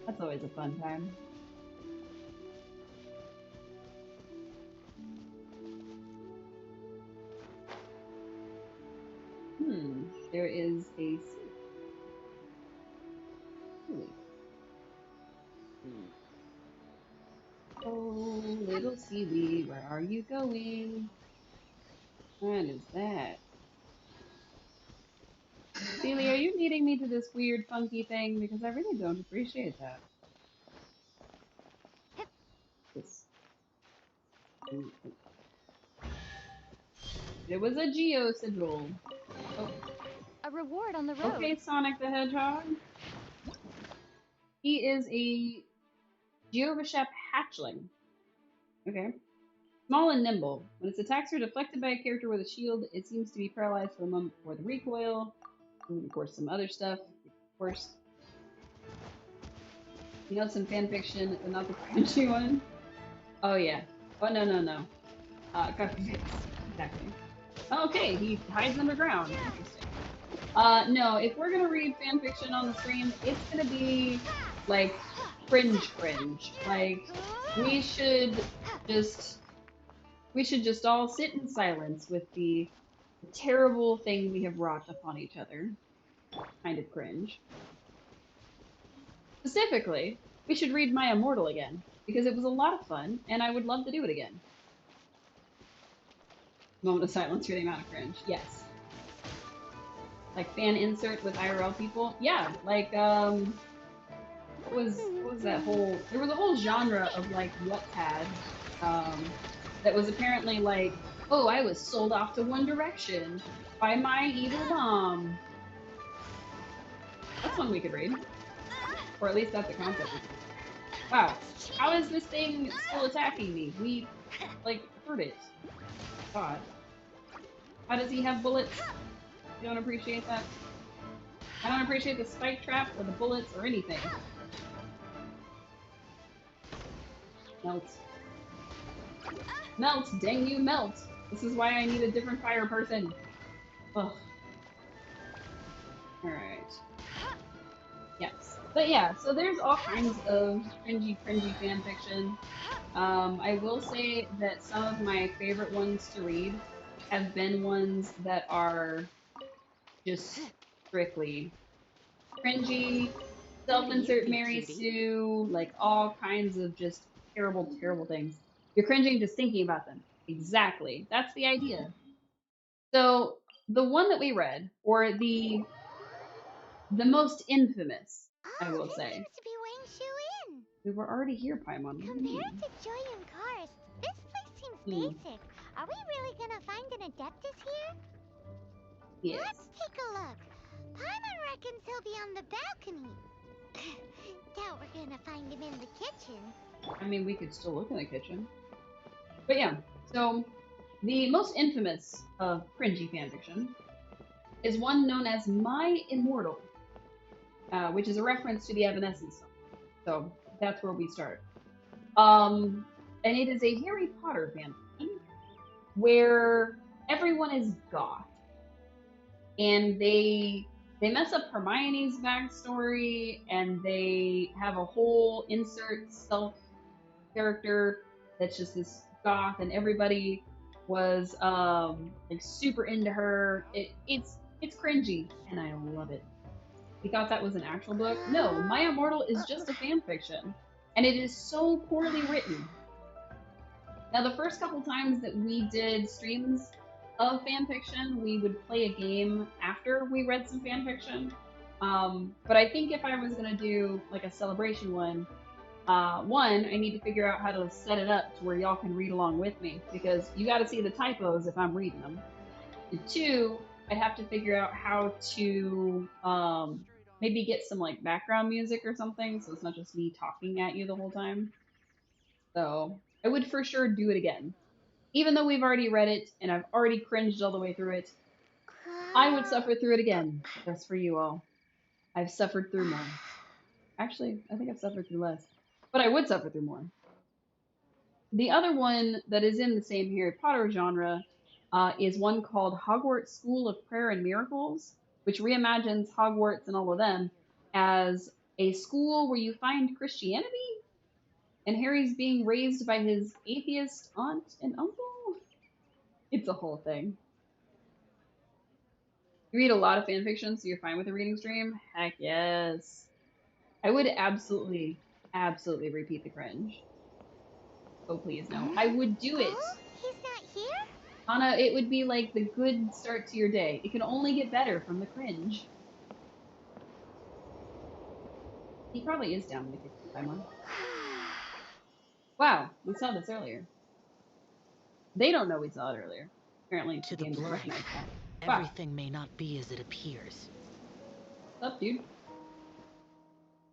That's always a fun time. There is a Oh, little seaweed, where are you going? What is that? Sealy, are you leading me to this weird, funky thing? Because I really don't appreciate that. It was a geo sigil. Oh. A reward on the road. Okay, Sonic the Hedgehog. He is a Geovishap hatchling. Okay. Small and nimble. When its attacks are deflected by a character with a shield, it seems to be paralyzed for the moment before the recoil. And of course, some other stuff. Of course. You know some fanfiction, but not the cringy one? Oh, yeah. Oh, no. Copy paste. Exactly. Okay, he hides underground. Interesting. No, if we're gonna read fanfiction on the stream, it's gonna be, like, cringe. Like, we should just all sit in silence with the terrible thing we have wrought upon each other. Kind of cringe. Specifically, we should read My Immortal again, because it was a lot of fun, and I would love to do it again. Moment of silence for the amount of cringe. Yes. Like fan insert with IRL people? Yeah, like, what was that whole... There was a whole genre of, like, Wattpad, that was apparently like, oh, I was sold off to One Direction by my evil mom. That's one we could read. Or at least that's the concept. Wow. How is this thing still attacking me? We, like, hurt it. God. How does he have bullets? You don't appreciate that? I don't appreciate the spike trap or the bullets or anything. Melt. Melt! Dang you, melt! This is why I need a different fire person. Ugh. But yeah, so there's all kinds of cringy fan fiction. I will say that some of my favorite ones to read have been ones that are just strictly cringy, self-insert Mary Sue, like all kinds of just terrible, terrible things. You're cringing just thinking about them. Exactly. That's the idea. So the one that we read, or the most infamous, I will this say. seems to be Wangshu Inn. We were already here, Paimon. Compared to Joyun Karst, this place seems basic. Are we really gonna find an Adeptus here? Yes. Let's take a look. Paimon reckons he'll be on the balcony. Doubt we're gonna find him in the kitchen. I mean, we could still look in the kitchen. But yeah, so the most infamous of cringy fanfiction is one known as My Immortal, which is a reference to the Evanescence song. So that's where we start. And it is a Harry Potter fanfiction where everyone is goth, and they mess up Hermione's backstory, and they have a whole insert self character that's just this goth, and everybody was like super into her. It's cringy, and I love it. You thought that was an actual book? No, My Immortal is just a fan fiction, and it is so poorly written. Now, the first couple times that we did streams of fan fiction, we would play a game after we read some fan fiction. But I think if I was gonna do like a celebration one, one, I need to figure out how to set it up to where y'all can read along with me, because you got to see the typos if I'm reading them. And two, I'd have to figure out how to maybe get some like background music or something, so it's not just me talking at you the whole time. So I would for sure do it again. Even though we've already read it and I've already cringed all the way through it, I would suffer through it again, just for you all. I've suffered through more. Actually, I think I've suffered through less, but I would suffer through more. The other one that is in the same Harry Potter genre is one called Hogwarts School of Prayer and Miracles, which reimagines Hogwarts and all of them as a school where you find Christianity, and Harry's being raised by his atheist aunt and uncle. It's a whole thing. You read a lot of fan fiction, so you're fine with a reading stream? Heck yes. I would absolutely repeat the cringe. Oh, please, no. I would do it. Oh, he's not here? Anna, it would be like the good start to your day. It can only get better from the cringe. He probably is down in the kitchen, Paimon. Wow, we saw this earlier. They don't know we saw it earlier. Apparently, to the blind, everything may not be as it appears. What's up, dude?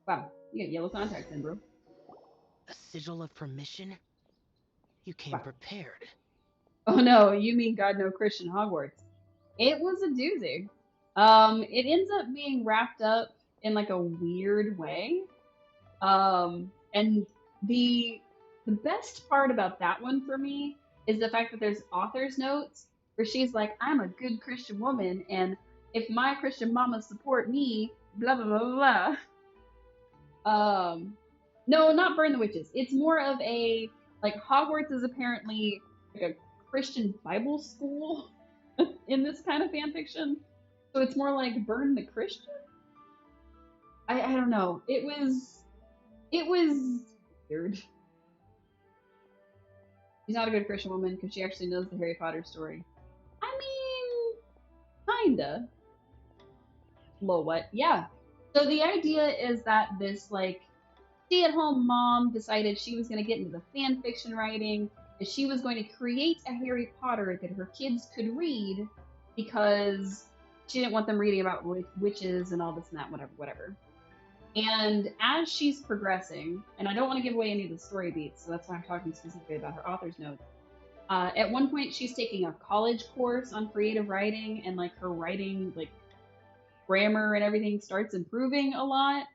Wow, you got yellow contacts in, bro. A sigil of permission? You came prepared. Oh no, you mean God no Christian Hogwarts. It was a doozy. It ends up being wrapped up in like a weird way. And the best part about that one for me is the fact that there's author's notes where she's like, I'm a good Christian woman, and if my Christian mama support me, blah blah blah blah. No, not burn the witches. It's more of a like Hogwarts is apparently like a Christian Bible school in this kind of fan fiction. So it's more like burn the Christian? I don't know. It was weird. She's not a good Christian woman because she actually knows the Harry Potter story. I mean, kinda. Lol, what? Yeah. So the idea is that this like stay-at-home mom decided she was going to get into the fan fiction writing, that she was going to create a Harry Potter that her kids could read because she didn't want them reading about witches and all this and that, whatever. And as she's progressing, and I don't want to give away any of the story beats, so that's why I'm talking specifically about her author's notes. At one point, she's taking a college course on creative writing, and like her writing, like grammar and everything starts improving a lot.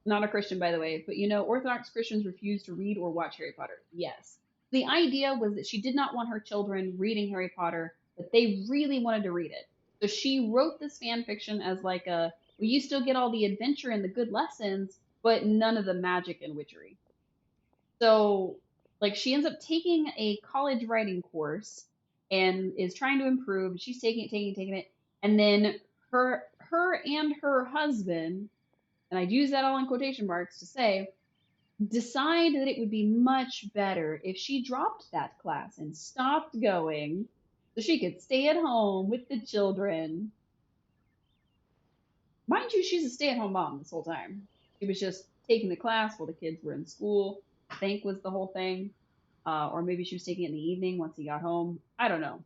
Not a Christian, by the way, but you know, Orthodox Christians refuse to read or watch Harry Potter. Yes. The idea was that she did not want her children reading Harry Potter, but they really wanted to read it. So she wrote this fan fiction as like a, but you still get all the adventure and the good lessons, but none of the magic and witchery. So, like, she ends up taking a college writing course and is trying to improve. She's taking it, and then her and her husband, and I'd use that all in quotation marks to say, decide that it would be much better if she dropped that class and stopped going so she could stay at home with the children. Mind you, she's a stay-at-home mom this whole time. She was just taking the class while the kids were in school, I think was the whole thing. Or maybe she was taking it in the evening once he got home. I don't know.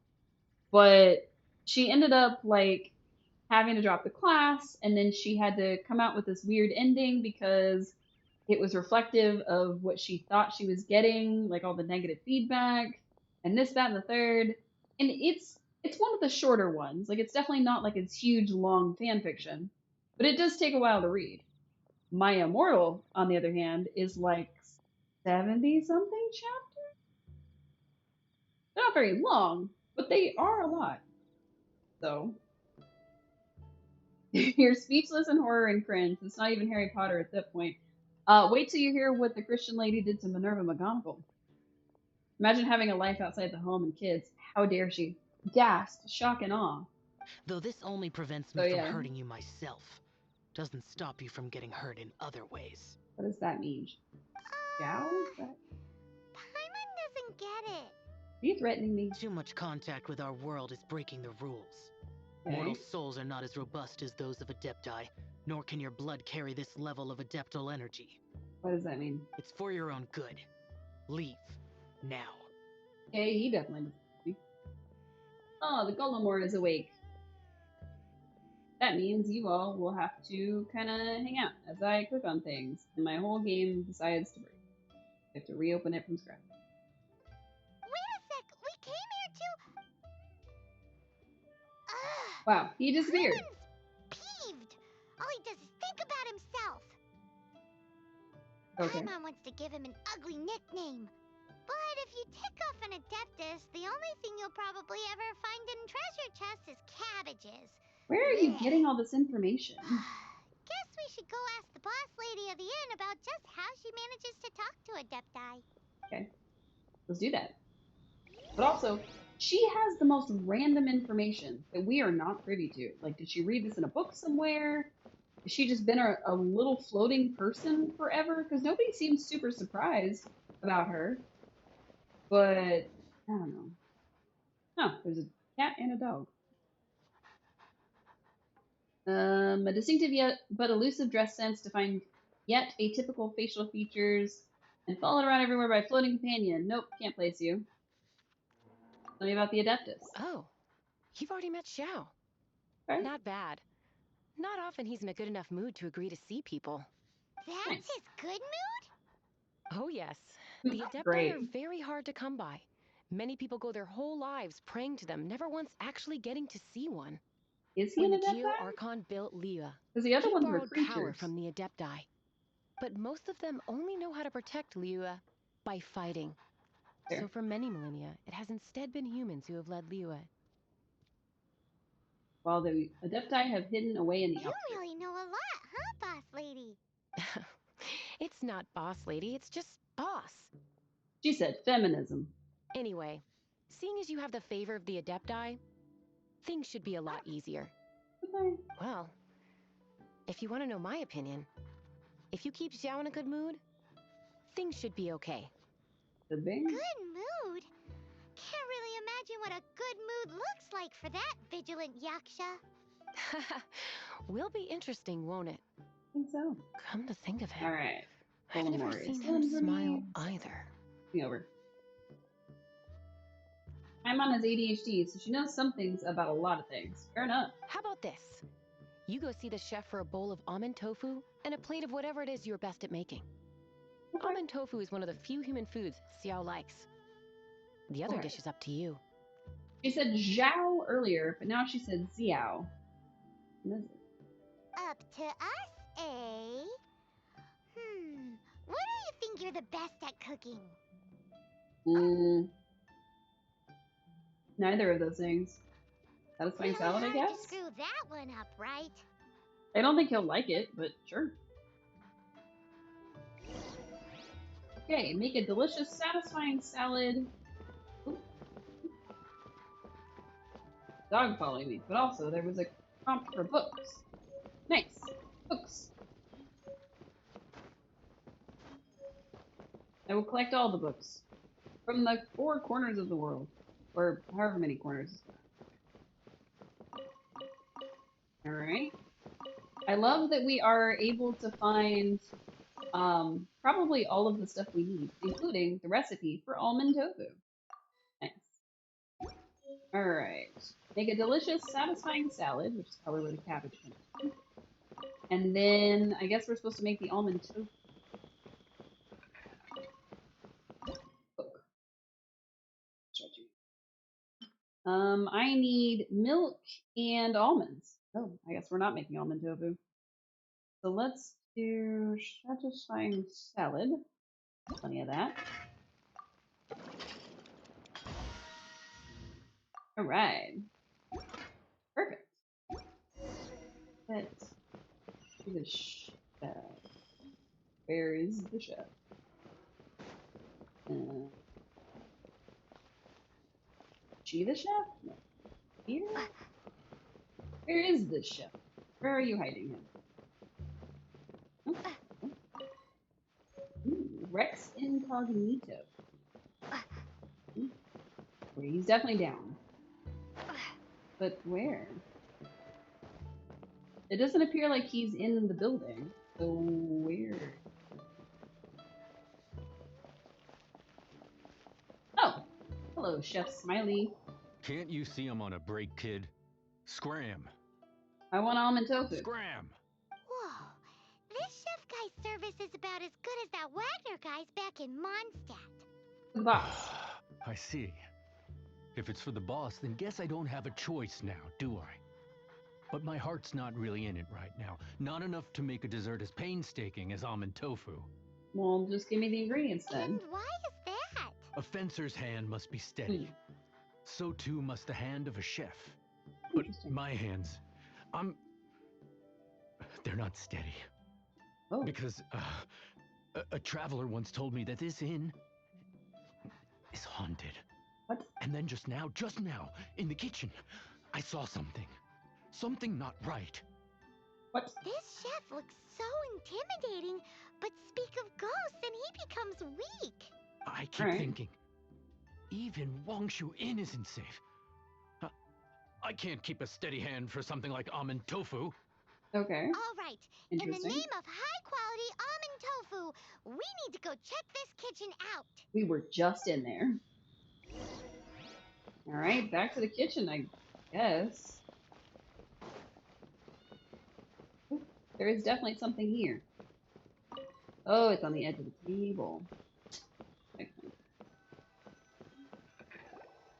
But she ended up, like, having to drop the class, and then she had to come out with this weird ending because it was reflective of what she thought she was getting, like all the negative feedback, and this, that, and the third. And it's one of the shorter ones. Like, it's definitely not like it's huge, long fan fiction, but it does take a while to read. My Immortal, on the other hand, is like 70 something chapters. They're not very long, but they are a lot. So you're speechless in horror and cringe. It's not even Harry Potter at that point. Wait till you hear what the Christian lady did to Minerva McGonagall. Imagine having a life outside the home and kids. How dare she? Gasp, shock, and awe. Though this only prevents me from hurting you myself, doesn't stop you from getting hurt in other ways. What does that mean? Paimon doesn't get it. Are you threatening me? Too much contact with our world is breaking the rules. Okay. Mortal souls are not as robust as those of Adepti, nor can your blood carry this level of adeptal energy. What does that mean? It's for your own good. Leave. Now. Okay, he definitely doesn't. Oh, the Golomor is awake. That means you all will have to kind of hang out as I click on things, and my whole game decides to break. I have to reopen it from scratch. Wait a sec, we came here to... Wow, he disappeared. Peeved. All he does is think about himself. Okay. Paimon wants to give him an ugly nickname. But if you tick off an Adeptus, the only thing you'll probably ever find in treasure chests is cabbages. Where are you getting all this information? Guess we should go ask the boss lady of the inn about just how she manages to talk to Adepti. Okay, let's do that. But also, she has the most random information that we are not privy to. Like, did she read this in a book somewhere? Has she just been a little floating person forever? Because nobody seems super surprised about her. But, I don't know. Oh, there's a cat and a dog. A distinctive yet but elusive dress sense to find yet atypical facial features and followed around everywhere by a floating companion. Nope, can't place you. Tell me about the Adeptus. Oh, you've already met Xiao. Okay. Not bad. Not often he's in a good enough mood to agree to see people. That's his good mood? Oh yes. The Adepti are very hard to come by. Many people go their whole lives praying to them, never once actually getting to see one. Is he when an the Adepti? Geo-Archon built Liyue, Because the other he ones were borrowed power creatures. from the Adepti. But most of them only know how to protect Liyue by fighting. Fair. So for many millennia, it has instead been humans who have led Liyue. While the Adepti have hidden away in the You outskirts. really know a lot, huh, boss lady? It's not boss lady, it's just boss. She said feminism. Anyway, seeing as you have the favor of the Adepti, things should be a lot easier. Okay. Well, if you want to know my opinion, if you keep Xiao in a good mood, things should be okay. The Bing? Good mood? Can't really imagine what a good mood looks like for that vigilant Yaksha. Will be interesting, won't it? I think so. Come to think of it, Alright. I've never seen him smile either. Me over. Paimon has ADHD, so she knows some things about a lot of things. Fair enough. How about this? You go see the chef for a bowl of almond tofu and a plate of whatever it is you're best at making. Okay. Almond tofu is one of the few human foods Xiao likes. The other dish is up to you. She said Zhao earlier, but now she said Xiao. Up to us, eh? What do you think you're the best at cooking? Neither of those things. Satisfying salad, I Really hard guess? to screw that one up, right? I don't think he'll like it, but sure. Okay, make a delicious, satisfying salad. Ooh. Dog following me, but also there was a prompt for books. Nice. Books. I will collect all the books from the 4 corners of the world, or however many corners. All right. I love that we are able to find probably all of the stuff we need, including the recipe for almond tofu. Nice. All right. Make a delicious, satisfying salad, which is probably where the cabbage comes from. And then I guess we're supposed to make the almond tofu. I need milk and almonds. Oh, I guess we're not making almond tofu. So let's do satisfying salad. Plenty of that. All right. Perfect. Let's do the chef. Where is the chef? She the chef? No. Here? Where is this chef? Where are you hiding him? Oh. Ooh, Rex Incognito. Wait, he's definitely down. But where? It doesn't appear like he's in the building. So where? Oh, hello, Chef Smiley. Can't you see I'm on a break, kid? Scram. I want almond tofu. Scram. Whoa, this chef guy's service is about as good as that Wagner guy's back in Mondstadt. The boss. I see. If it's for the boss, then guess I don't have a choice now, do I? But my heart's not really in it right now. Not enough to make a dessert as painstaking as almond tofu. Well, just give me the ingredients then. And why is that? A fencer's hand must be steady. So too must the hand of a chef. But my hands, they're not steady. Oh. Because a traveler once told me that this inn is haunted. What? And then just now, in the kitchen, I saw something. Something not right. What? This chef looks so intimidating, but speak of ghosts and he becomes weak. I keep thinking, even Wangshu Inn isn't safe. I can't keep a steady hand for something like almond tofu. Okay. All right. In the name of high-quality almond tofu, we need to go check this kitchen out. We were just in there. All right, back to the kitchen, I guess. Ooh, there is definitely something here. Oh, it's on the edge of the table. Okay.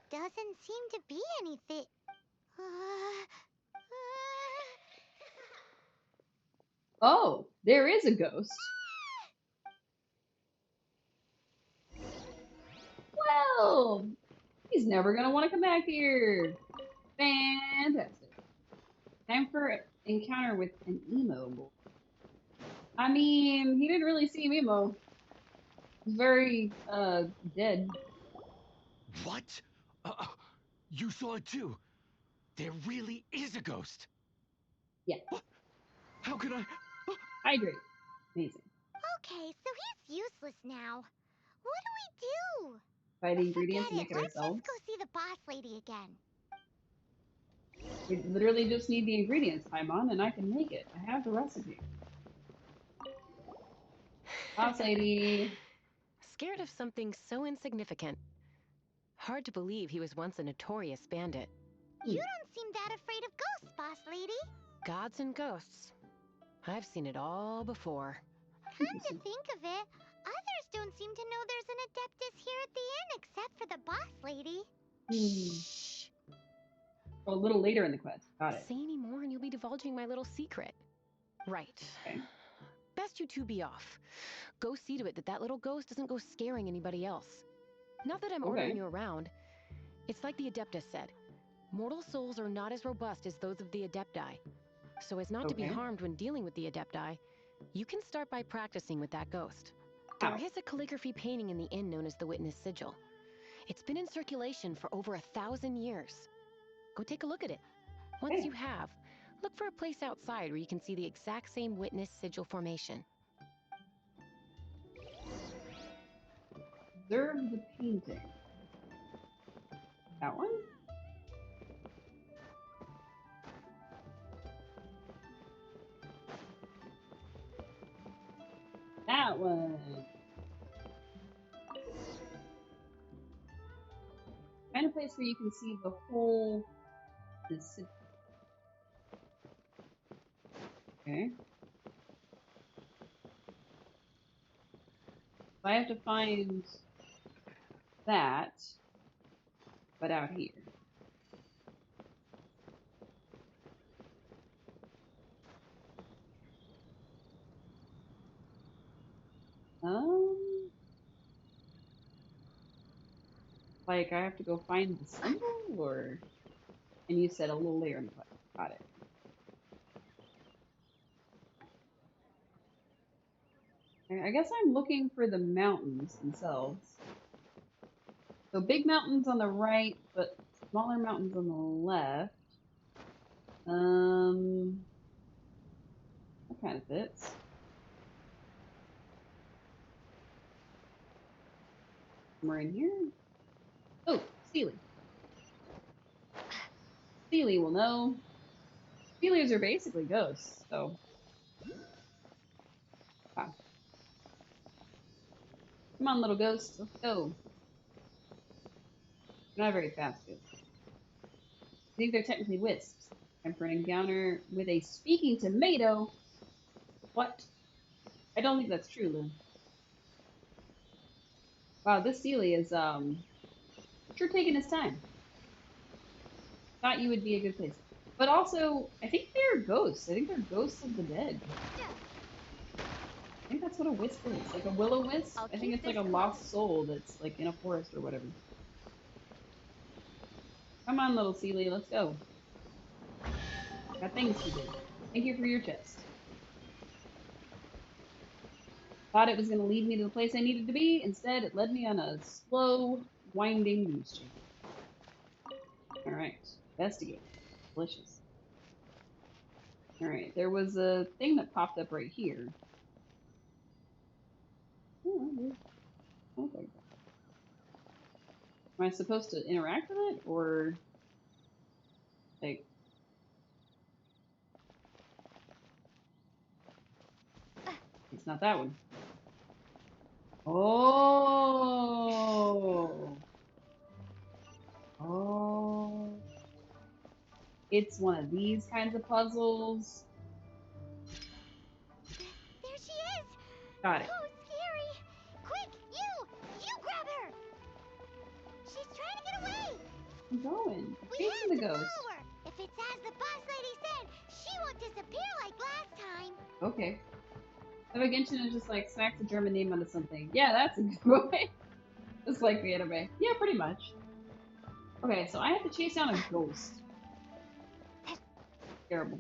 Doesn't seem to be anything. Oh, there is a ghost. Well, he's never gonna want to come back here. Fantastic. Time for encounter with an emo. I mean, he didn't really seem emo. He's very, dead. What? You saw it too? There really is a ghost? Yeah. What? How can I... Hydrate. Amazing. Okay, so he's useless now. What do we do? Buy the ingredients and make it Let's ourselves. just go see the boss lady again. We literally just need the ingredients, Paimon, and I can make it. I have the recipe. Boss lady. Scared of something so insignificant. Hard to believe he was once a notorious bandit. You don't seem that afraid of ghosts, boss lady. Gods and ghosts. I've seen it all before. Come to think of it, others don't seem to know there's an Adeptus here at the inn except for the boss lady. Shh. Oh, a little later in the quest. Got it. Say any more and you'll be divulging my little secret. Right. Okay. Best you two be off. Go see to it that that little ghost doesn't go scaring anybody else. Not that I'm ordering you around. It's like the Adeptus said. Mortal souls are not as robust as those of the Adepti. so as not to be harmed when dealing with the Adepti, you can start by practicing with that ghost. There is a calligraphy painting in the inn known as the Witness Sigil. It's been in circulation for over 1,000 years. Go take a look at it. Once you have, look for a place outside where you can see the exact same Witness Sigil formation. Observe the painting. That one? That one. Find a place where you can see the whole. Okay. So I have to find that, but out here. Like I have to go find the symbol, or? And you said a little later in the play. Got it. I guess I'm looking for the mountains themselves. So big mountains on the right, but smaller mountains on the left. That kind of fits. Somewhere in here. Oh, Steely. Steely will know. Steelies are basically ghosts, so. Wow. Come on, little ghost. Let's go. They're not very fast, dude. I think they're technically wisps. Time for an encounter with a speaking tomato. What? I don't think that's true, Lou. Wow, this Sealy is, sure taking his time. Thought you would be a good place. But also, I think they're ghosts. I think they're ghosts of the dead. I think that's what a wisp is. Like a will-o-wisp? I think it's like a lost soul that's like in a forest or whatever. Come on, little Sealy, let's go. Got things to do. Thank you for your chest. Thought it was going to lead me to the place I needed to be. Instead, it led me on a slow, winding goose chase. Alright. Investigate. Delicious. Alright, there was a thing that popped up right here. Oh, okay. Am I supposed to interact with it, or like? It's not that one. Oh. Oh. It's one of these kinds of puzzles. There she is. Got it. Oh, scary. Quick, you grab her. She's trying to get away. I'm going. We Chasing the ghost. follow her. If it's as the boss lady said, she won't disappear like last time. Okay. If a Genshin is just like smacks a German name onto something. Yeah, that's a good way. Just like the anime. Yeah, pretty much. Okay, so I have to chase down a ghost. Terrible.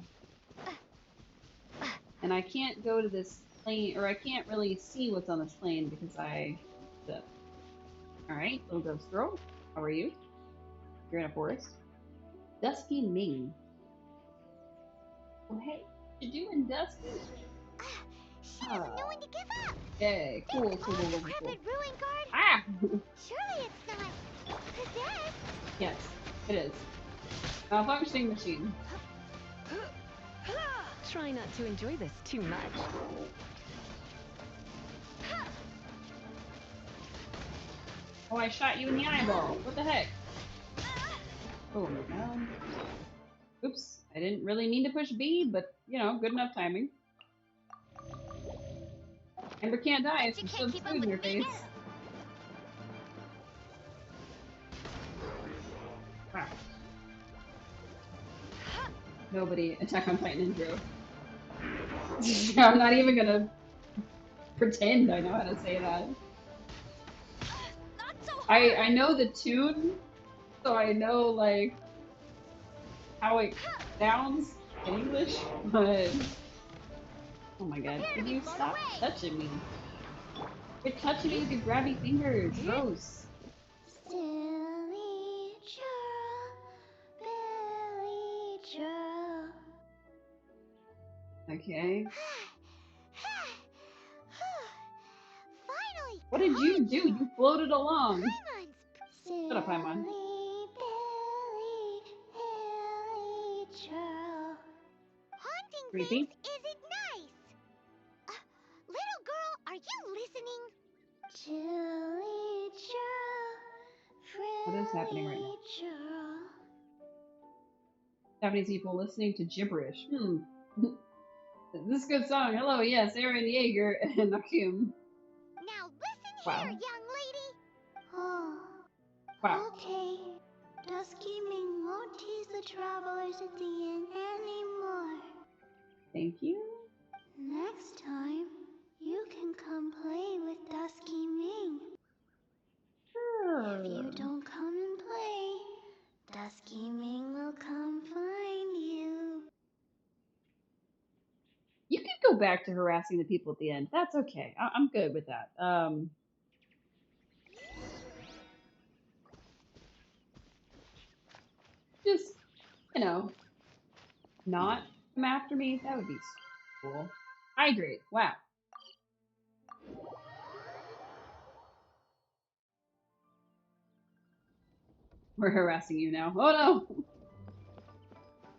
And I can't go to this plane, or I can't really see what's on this plane because I... Alright, little ghost girl. How are you? You're in a forest. Dusky Ming. Oh, hey. What you doing, Dusky? She doesn't know when to give up. Okay, cool, cool. Decrepit ruin guard. Ah! Surely it's not possessed. Yes, it is. Malfunctioning machine. Try not to enjoy this too much. Oh, I shot you in the eyeball. What the heck? Oh, no. Oops. I didn't really mean to push B, but, you know, good enough timing. Ember can't die if you shove food in your face. Wow. Nobody Attack on Titan intro. I'm not even gonna pretend I know how to say that. I know the tune, so I know like how it sounds, English, but oh my god, could you stop touching me? You're touching me with your grabby fingers. Gross. Silly churl, Billy churl. Okay. Finally, what did you do? You floated along. Paimon's Shut up, Paimon. Haunting Creepy. things isn't nice. Little girl, are you listening? Chilly churl, What is happening right now? churl. Japanese people listening to gibberish. This is a good song. Hello, yes, Aaron Yeager and Akim. Now listen Wow. here, young lady. Oh. Wow. Okay. Dusky Ming won't tease the travelers at the inn anymore. Thank you. Next time, you can come play with Dusky Ming. Sure. If you don't come and play, Dusky Ming will come find you. You can go back to harassing the people at the end. That's okay. I'm good with that. Just, you know, not come after me. That would be cool. Hydrate. Wow. We're harassing you now. Oh no!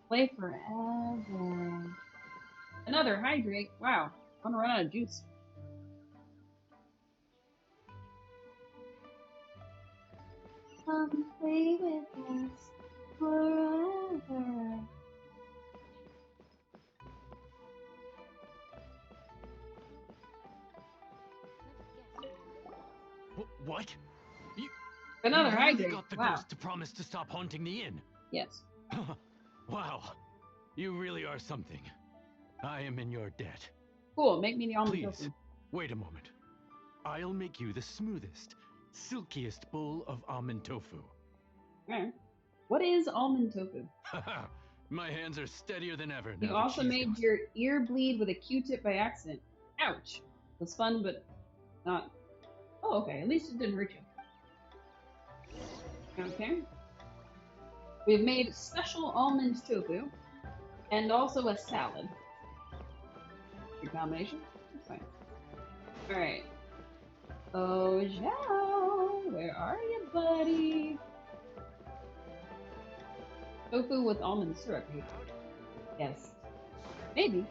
Play forever. Another hydrate. Wow. I'm gonna run out of juice. Come play with us forever. What? Another you really hydrate. got the Wow. ghost to promise to stop haunting the inn? Yes. Wow. You really are something. I am in your debt. Cool. Make me the almond Please, tofu. wait a moment. I'll make you the smoothest, silkiest bowl of almond tofu. Alright. What is almond tofu? My hands are steadier than ever now. You also made your ear bleed with a Q-tip by accident. Ouch. It was fun, but not... Oh, okay. At least it didn't hurt you. Okay. We've made special almond tofu and also a salad. Good combination. That's fine. Alright. Oh, Zhao! Where are you, buddy? Tofu with almond syrup. Yes. Maybe.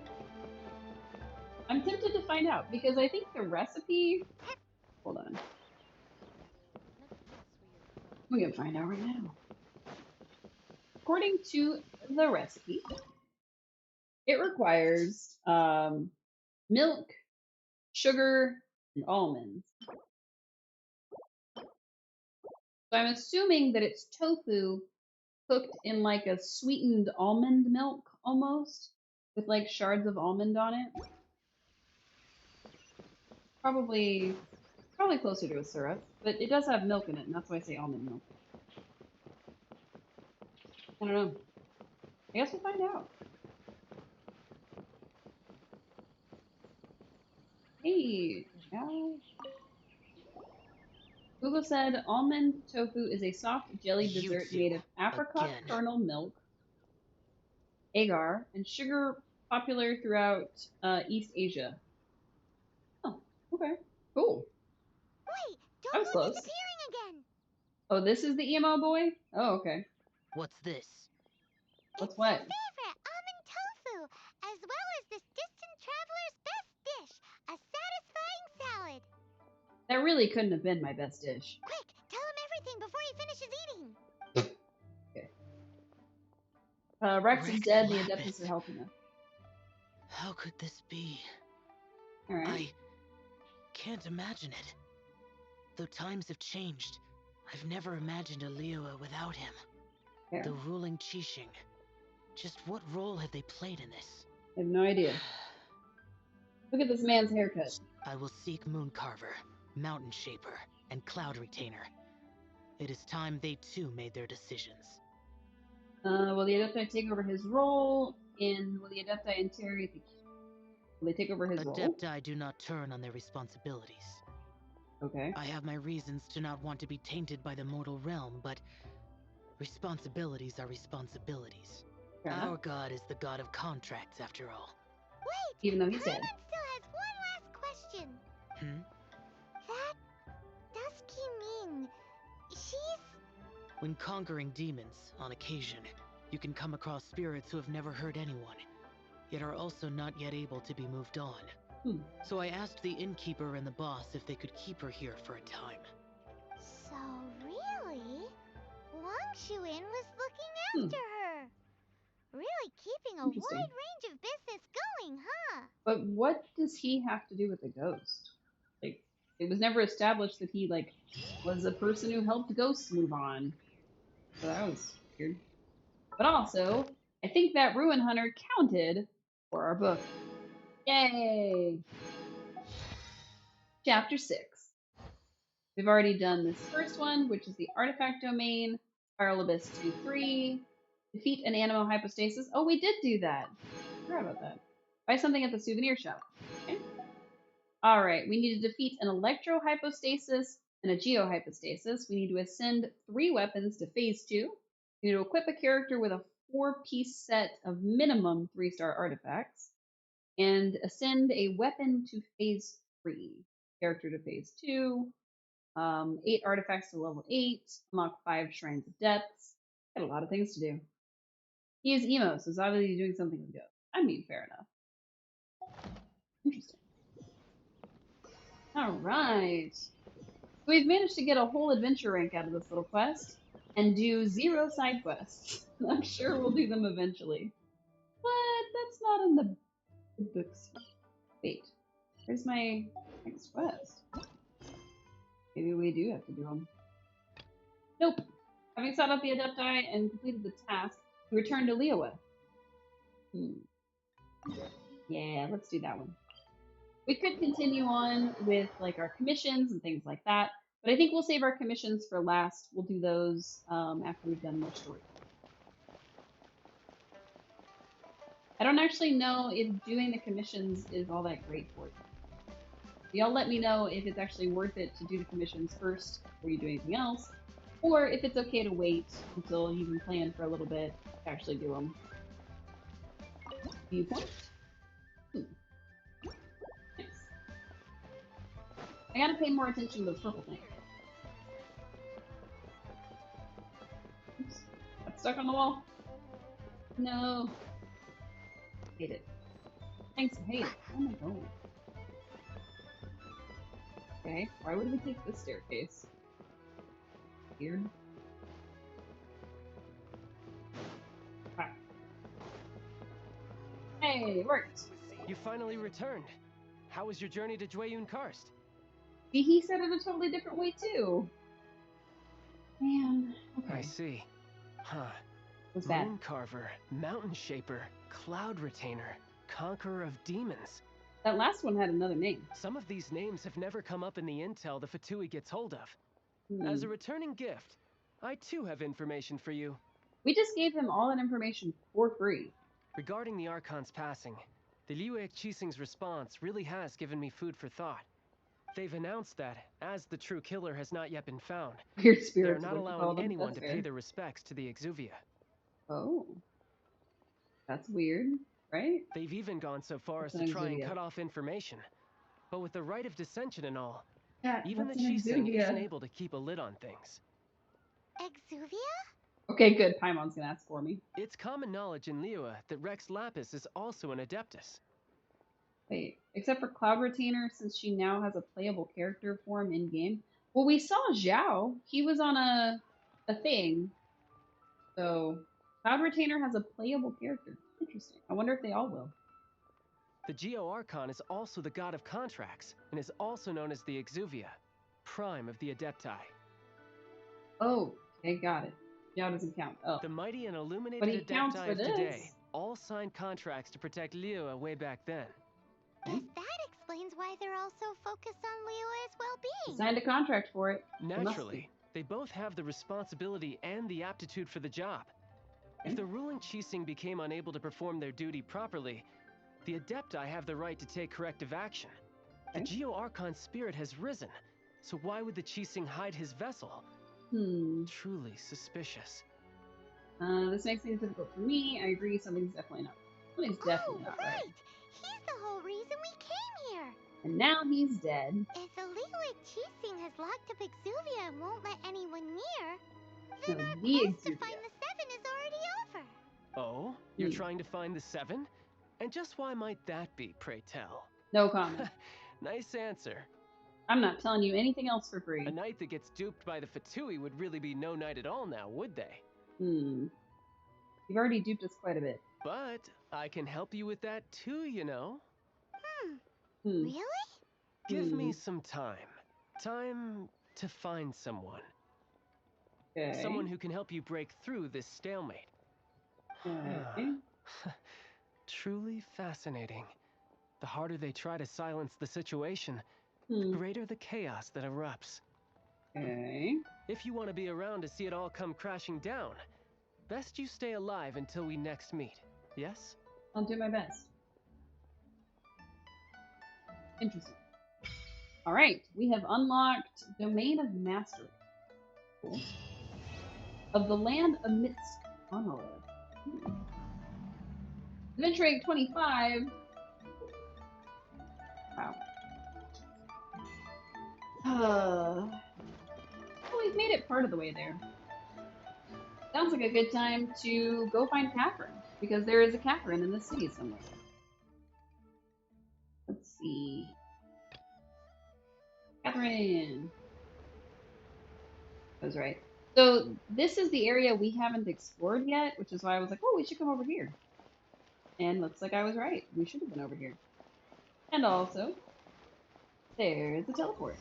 I'm tempted to find out because I think the recipe... Hold on. We can find out right now. According to the recipe, it requires milk, sugar, and almonds. So I'm assuming that it's tofu cooked in like a sweetened almond milk almost, with like shards of almond on it. Probably closer to a syrup, but it does have milk in it, and that's why I say almond milk. I don't know. I guess we'll find out. Hey, Zhao. Google said almond tofu is a soft jelly dessert made of apricot kernel milk, agar, and sugar, popular throughout East Asia. Oh, okay. Cool. Wait, That was close. disappearing again. Oh, this is the emo boy? Oh, okay. What's this? What's It's what? my favorite, almond tofu, as well as this distant traveler's best dish, a satisfying salad. That really couldn't have been my best dish. Quick, tell him everything before he finishes eating. Okay. Rex is dead. The Adeptus are helping us. How could this be? All right. I can't imagine it. Though times have changed, I've never imagined a Liyue without him. Fair. The ruling Qixing. Just what role have they played in this? I have no idea. Look at this man's haircut. I will seek Mooncarver, Mountain Shaper, and Cloud Retainer. It is time they too made their decisions. Will the Adepti take over his role? in will the Adepti interrogate the will they take over his role? Adepti do not turn on their responsibilities. Okay. I have my reasons to not want to be tainted by the mortal realm, but responsibilities are responsibilities. Our god is the god of contracts, after all. Wait! Even though he's dead. Paimon still has one last question. That Dusky Ming, she's... When conquering demons, on occasion, you can come across spirits who have never hurt anyone, yet are also not yet able to be moved on. So I asked the innkeeper and the boss if they could keep her here for a time. So really, Wang Shuin was looking after her. Really keeping a wide range of business going, huh? But what does he have to do with the ghost? Like, it was never established that he, like, was a person who helped ghosts move on. So that was weird. But also, I think that Ruin Hunter counted for our book. Yay! Chapter 6. We've already done this first one, which is the Artifact Domain, Spiral Abyss 2-3, defeat an Animo Hypostasis. Oh, we did do that. I forgot about that. Buy something at the souvenir shop. Okay. Alright, we need to defeat an Electro Hypostasis and a Geo Hypostasis. We need to ascend 3 weapons to Phase 2. We need to equip a character with a 4-piece set of minimum 3-star artifacts. And ascend a weapon to Phase 3. Character to Phase 2. 8 artifacts to level 8. Unlock 5 Shrines of Depths. Got a lot of things to do. He is emo, so he's obviously doing something with ghosts. I mean, fair enough. Interesting. Alright. So we've managed to get a whole adventure rank out of this little quest and do 0 side quests. I'm sure we'll do them eventually. But that's not in the books. Wait, where's my next quest? Maybe we do have to do them. Nope. Having sought out the Adepti and completed the task, we return to Liyue. Yeah, let's do that one. We could continue on with like our commissions and things like that, but I think we'll save our commissions for last. We'll do those after we've done more story. I don't actually know if doing the commissions is all that great for you. Y'all let me know if it's actually worth it to do the commissions first before you do anything else, or if it's okay to wait until you've been playing for a little bit to actually do them. Viewpoint. Nice. I gotta pay more attention to the purple thing. Oops. Got stuck on the wall. No. Hate it. Thanks, hate it. Oh my god. Okay, why would we take this staircase? Weird. Ah. Hey, it worked! You finally returned. How was your journey to Jueyun Karst? He said it a totally different way too. Man, okay. I see. Huh. What's that? Moon Carver, Mountain Shaper, Cloud Retainer, Conqueror of Demons. That last one had another name. Some of these names have never come up in the intel the Fatui gets hold of. As a returning gift, I too have information for you. We just gave him all that information for free. Regarding the Archon's passing, the Liyue Qixing's response really has given me food for thought. They've announced that, as the true killer has not yet been found, they're not allowing anyone to pay their respects to the Exuvia. Oh. That's weird, right? They've even gone so far as to try and cut off information. But with the right of dissension and all, even the Qixing isn't able to keep a lid on things. Exuvia? Okay, good. Paimon's gonna ask for me. It's common knowledge in Liyue that Rex Lapis is also an Adeptus. Wait, except for Cloud Retainer, since she now has a playable character form in-game. Well, we saw Zhao. He was on a thing. So, Cloud Retainer has a playable character. Interesting. I wonder if they all will. The Geo Archon is also the god of contracts, and is also known as the Exuvia, prime of the Adepti. Oh, okay, got it. Zhao doesn't count. Oh. The mighty and illuminated Adepti of today all signed contracts to protect Liyue way back then. Guess that explains why they're all so focused on Liyue's well-being. Signed a contract for it. Naturally, they both have the responsibility and the aptitude for the job. If the ruling Qixing became unable to perform their duty properly, the Adepti have the right to take corrective action. The Geo-Archon spirit has risen, so why would the Qixing hide his vessel? Truly suspicious. This makes things difficult for me. I agree, something's definitely not right. He's the whole reason we came here. And now he's dead. If the Liyue Qixing has locked up Exuvia and won't let anyone near, then our quest to find the Seven is already over. Oh? You're trying to find the Seven? And just why might that be, pray tell? No comment. Nice answer. I'm not telling you anything else for free. A knight that gets duped by the Fatui would really be no knight at all now, would they? You've already duped us quite a bit. But I can help you with that too, you know. Really? Give me some time. Time to find someone. Okay. Someone who can help you break through this stalemate. Okay. Truly fascinating. The harder they try to silence the situation, the greater the chaos that erupts. Okay. If you want to be around to see it all come crashing down, best you stay alive until we next meet. Yes? I'll do my best. Interesting. Alright, we have unlocked Domain of Mastery. Cool. Of the land amidst Monolith. Adventure rank 25. Wow. Well, we've made it part of the way there. Sounds like a good time to go find Catherine, because there is a Catherine in the city somewhere. Let's see. Catherine! That was right. So this is the area we haven't explored yet, which is why I was like, oh, we should come over here. And looks like I was right. We should have been over here. And also, there's the teleport.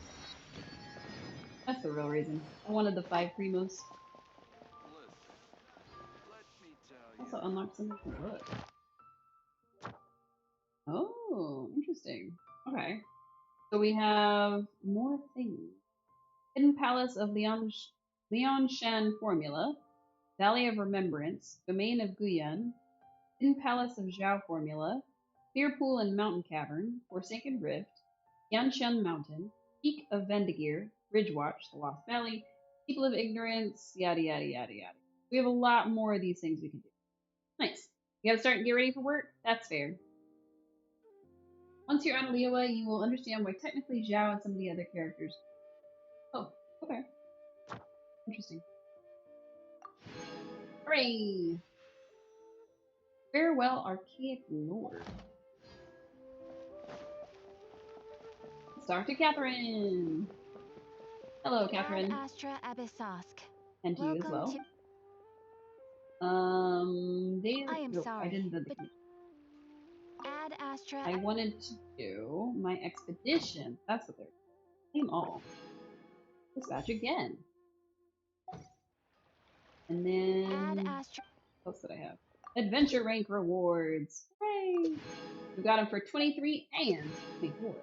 That's the real reason. I wanted the 5 primos. Also unlocked something from the book. Oh, interesting. Okay. So we have more things. Hidden Palace of Liangshan Formula, Valley of Remembrance, Domain of Guyan, Hidden Palace of Zhao Formula, Fear Pool and Mountain Cavern, Forsaken Rift, Yanshan Mountain, Peak of Vendigir, Ridgewatch, the Lost Valley, People of Ignorance, yada yada yada yada. We have a lot more of these things we can do. Nice. You gotta start and get ready for work? That's fair. Once you're on Liyue, you will understand why technically Zhao and some of the other characters. Oh, okay. Interesting. Hooray! Farewell, Archaic Lord. Let's talk to Catherine. Hello, Catherine. Ad Astra Abyssosk. And to you as well. I am sorry. I didn't do the Ad Astra. I wanted to do my expedition. That's what they're. Name all. Dispatch again. And then. Ad Astra. What else did I have? Adventure rank rewards. Hooray! We got them for 23 and 24.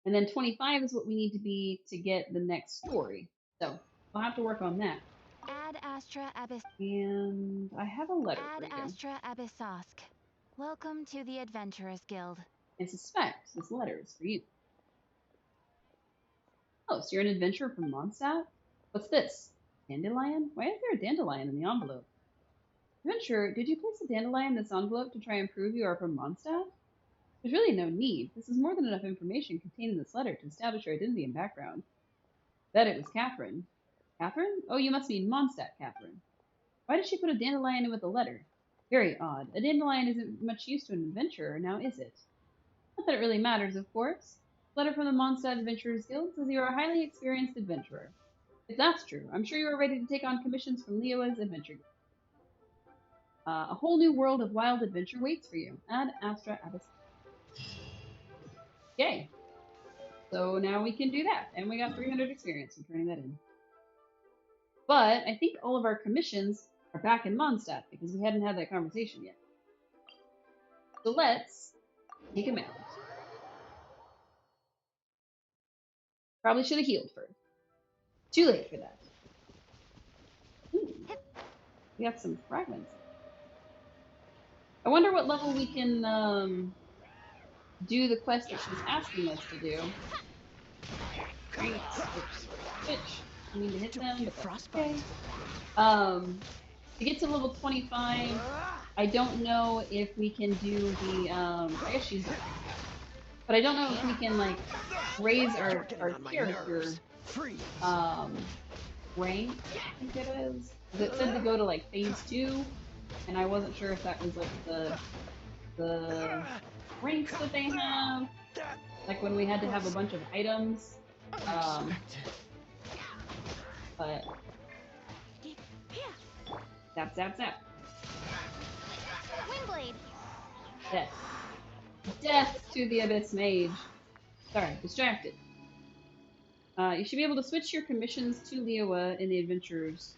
And then 25 is what we need to be to get the next story. So I'll have to work on that. Ad Astra Abyss. And I have a letter for you. Ad Astra Abyssosk. Welcome to the Adventurers Guild. I suspect this letter is for you. Oh, so you're an adventurer from Mondstadt? What's this? Dandelion? Why is there a dandelion in the envelope? Adventurer, did you place a dandelion in this envelope to try and prove you are from Mondstadt? There's really no need. This is more than enough information contained in this letter to establish your identity and background. Bet it was Catherine. Catherine? Oh, you must mean Mondstadt Catherine. Why did she put a dandelion in with the letter? Very odd. A dandelion isn't much use to an adventurer, now is it? Not that it really matters, of course. Letter from the Mondstadt Adventurers Guild says you are a highly experienced adventurer. If that's true, I'm sure you are ready to take on commissions from Liyue's Adventure Guild. A whole new world of wild adventure waits for you. Ad Astra Abyss. Yay. So now we can do that. And we got 300 experience from turning that in. But I think all of our commissions are back in Mondstadt because we hadn't had that conversation yet. So let's take them out. Probably should have healed first. Too late for that. We got some fragments. I wonder what level we can do the quest that she's asking us to do. Great. Switch. I mean to hit them, but that's okay. To get to level 25, I don't know if we can do the I guess she's there. But I don't know if we can like raise our character rank, I think it is. It said to go to like phase 2, and I wasn't sure if that was like the ranks that they have, like when we had to have a bunch of items. But zap zap zap. Windblade. Death. Death to the Abyss Mage. Sorry, distracted. You should be able to switch your commissions to Liyue in the adventures.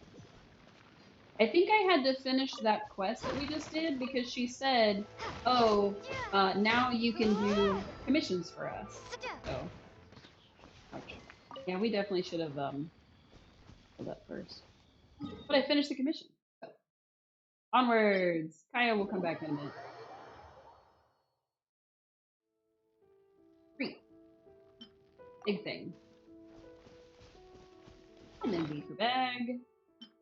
I think I had to finish that quest that we just did because she said, oh, now you can do commissions for us. So, ouch. Yeah, we definitely should have done that first. But I finished the commission. So. Onwards! Kaya will come back in a minute. 3. Big thing. And then B for bag.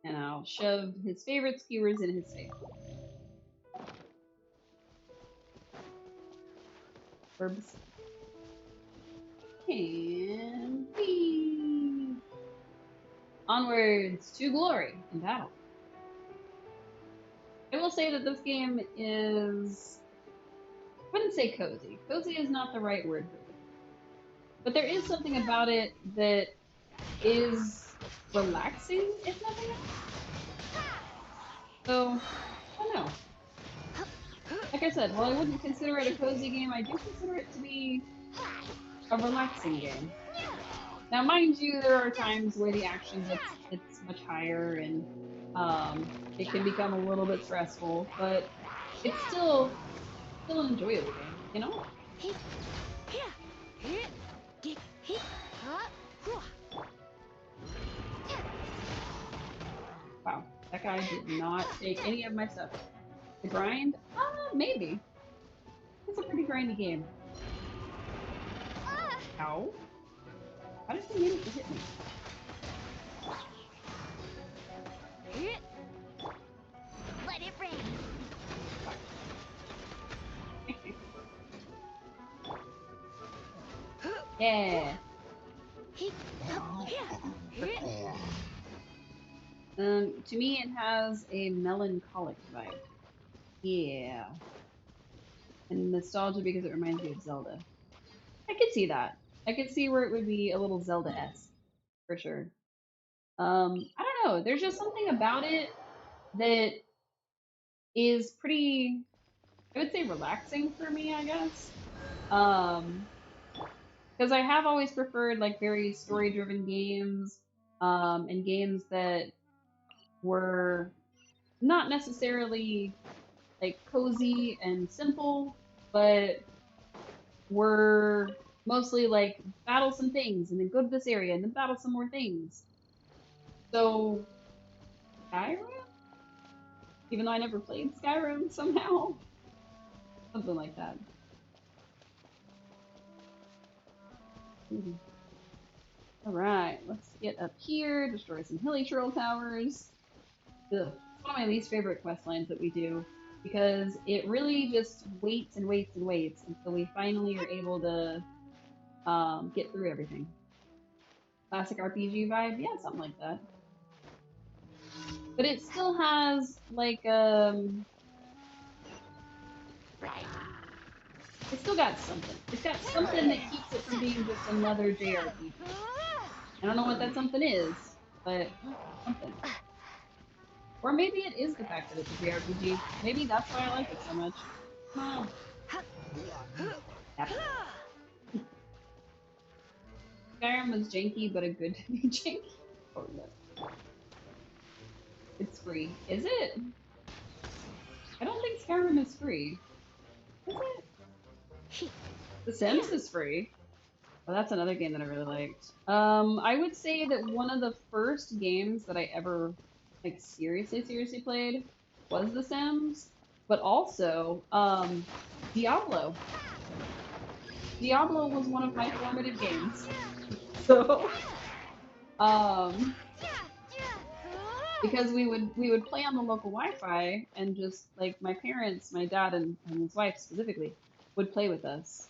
And I'll shove his favorite skewers in his face. Herbs. And whee! Onwards to glory and battle. I will say that this game is, I wouldn't say cozy. Cozy is not the right word for it. But there is something about it that is relaxing, if nothing else. So, I don't know. Like I said, while I wouldn't consider it a cozy game, I do consider it to be a relaxing game. Now, mind you, there are times where the action gets much higher and it can become a little bit stressful, but it's still an enjoyable game, you know? Wow, that guy did not take any of my stuff. The grind? Maybe. It's a pretty grindy game. Ow. How did he manage to hit me? Let it rain. Yeah. To me it has a melancholic vibe. Yeah. And nostalgia because it reminds me of Zelda. I could see that. I could see where it would be a little Zelda-esque, for sure. I don't know. There's just something about it that is pretty, I would say, relaxing for me, I guess. Because I have always preferred like very story-driven games, and games that were not necessarily like cozy and simple, but were mostly like battle some things and then go to this area and then battle some more things. So Skyrim? Even though I never played Skyrim somehow. Something like that. Alright, let's get up here, destroy some hilly troll towers. Ugh. It's one of my least favorite quest lines that we do, because it really just waits and waits and waits until we finally are able to get through everything. Classic RPG vibe? Yeah, something like that. But it still has, like, it's still got something. It's got something that keeps it from being just another JRPG. I don't know what that something is, but something. Or maybe it is the fact that it's a JRPG. Maybe that's why I like it so much. Oh. Yep. Skyrim was janky, but a good to be janky. Oh, no. It's free. Is it? I don't think Skyrim is free. Is it? The Sims is free. Well, that's another game that I really liked. I would say that one of the first games that I ever like seriously played was The Sims, but also Diablo. Diablo was one of my formative games. So because we would play on the local Wi-Fi and just like my parents, my dad and his wife specifically would play with us.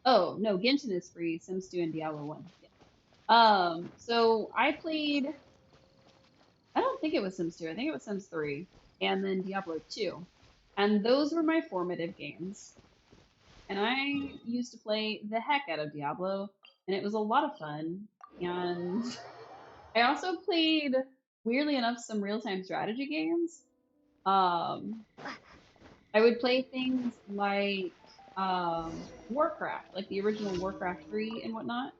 Oh no, Genshin is free. Sims 2 and Diablo 1. Yeah. So I played. I don't think it was Sims 2. I think it was Sims 3, and then Diablo 2, and those were my formative games. And I used to play the heck out of Diablo, and it was a lot of fun. And I also played, weirdly enough, some real-time strategy games. I would play things like Warcraft, like the original Warcraft 3 and whatnot.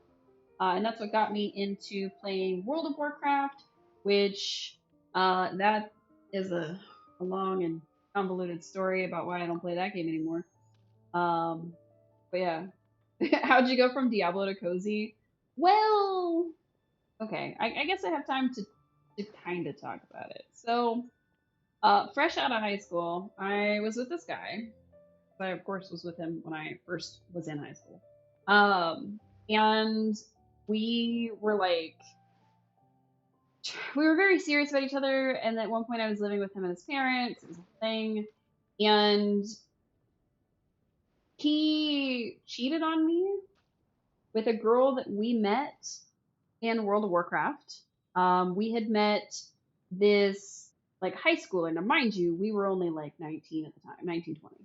And that's what got me into playing World of Warcraft, which that is a long and convoluted story about why I don't play that game anymore. But yeah, how'd you go from Diablo to Cozy? Well, okay, I guess I have time to kind of talk about it. So, fresh out of high school, I was with this guy. I, of course, was with him when I first was in high school. And we were like, we were very serious about each other. And at one point, I was living with him and his parents. It was a thing. And he cheated on me with a girl that we met in World of Warcraft. We had met this like high schooler. Now, mind you, we were only like 19 at the time, 19, 20.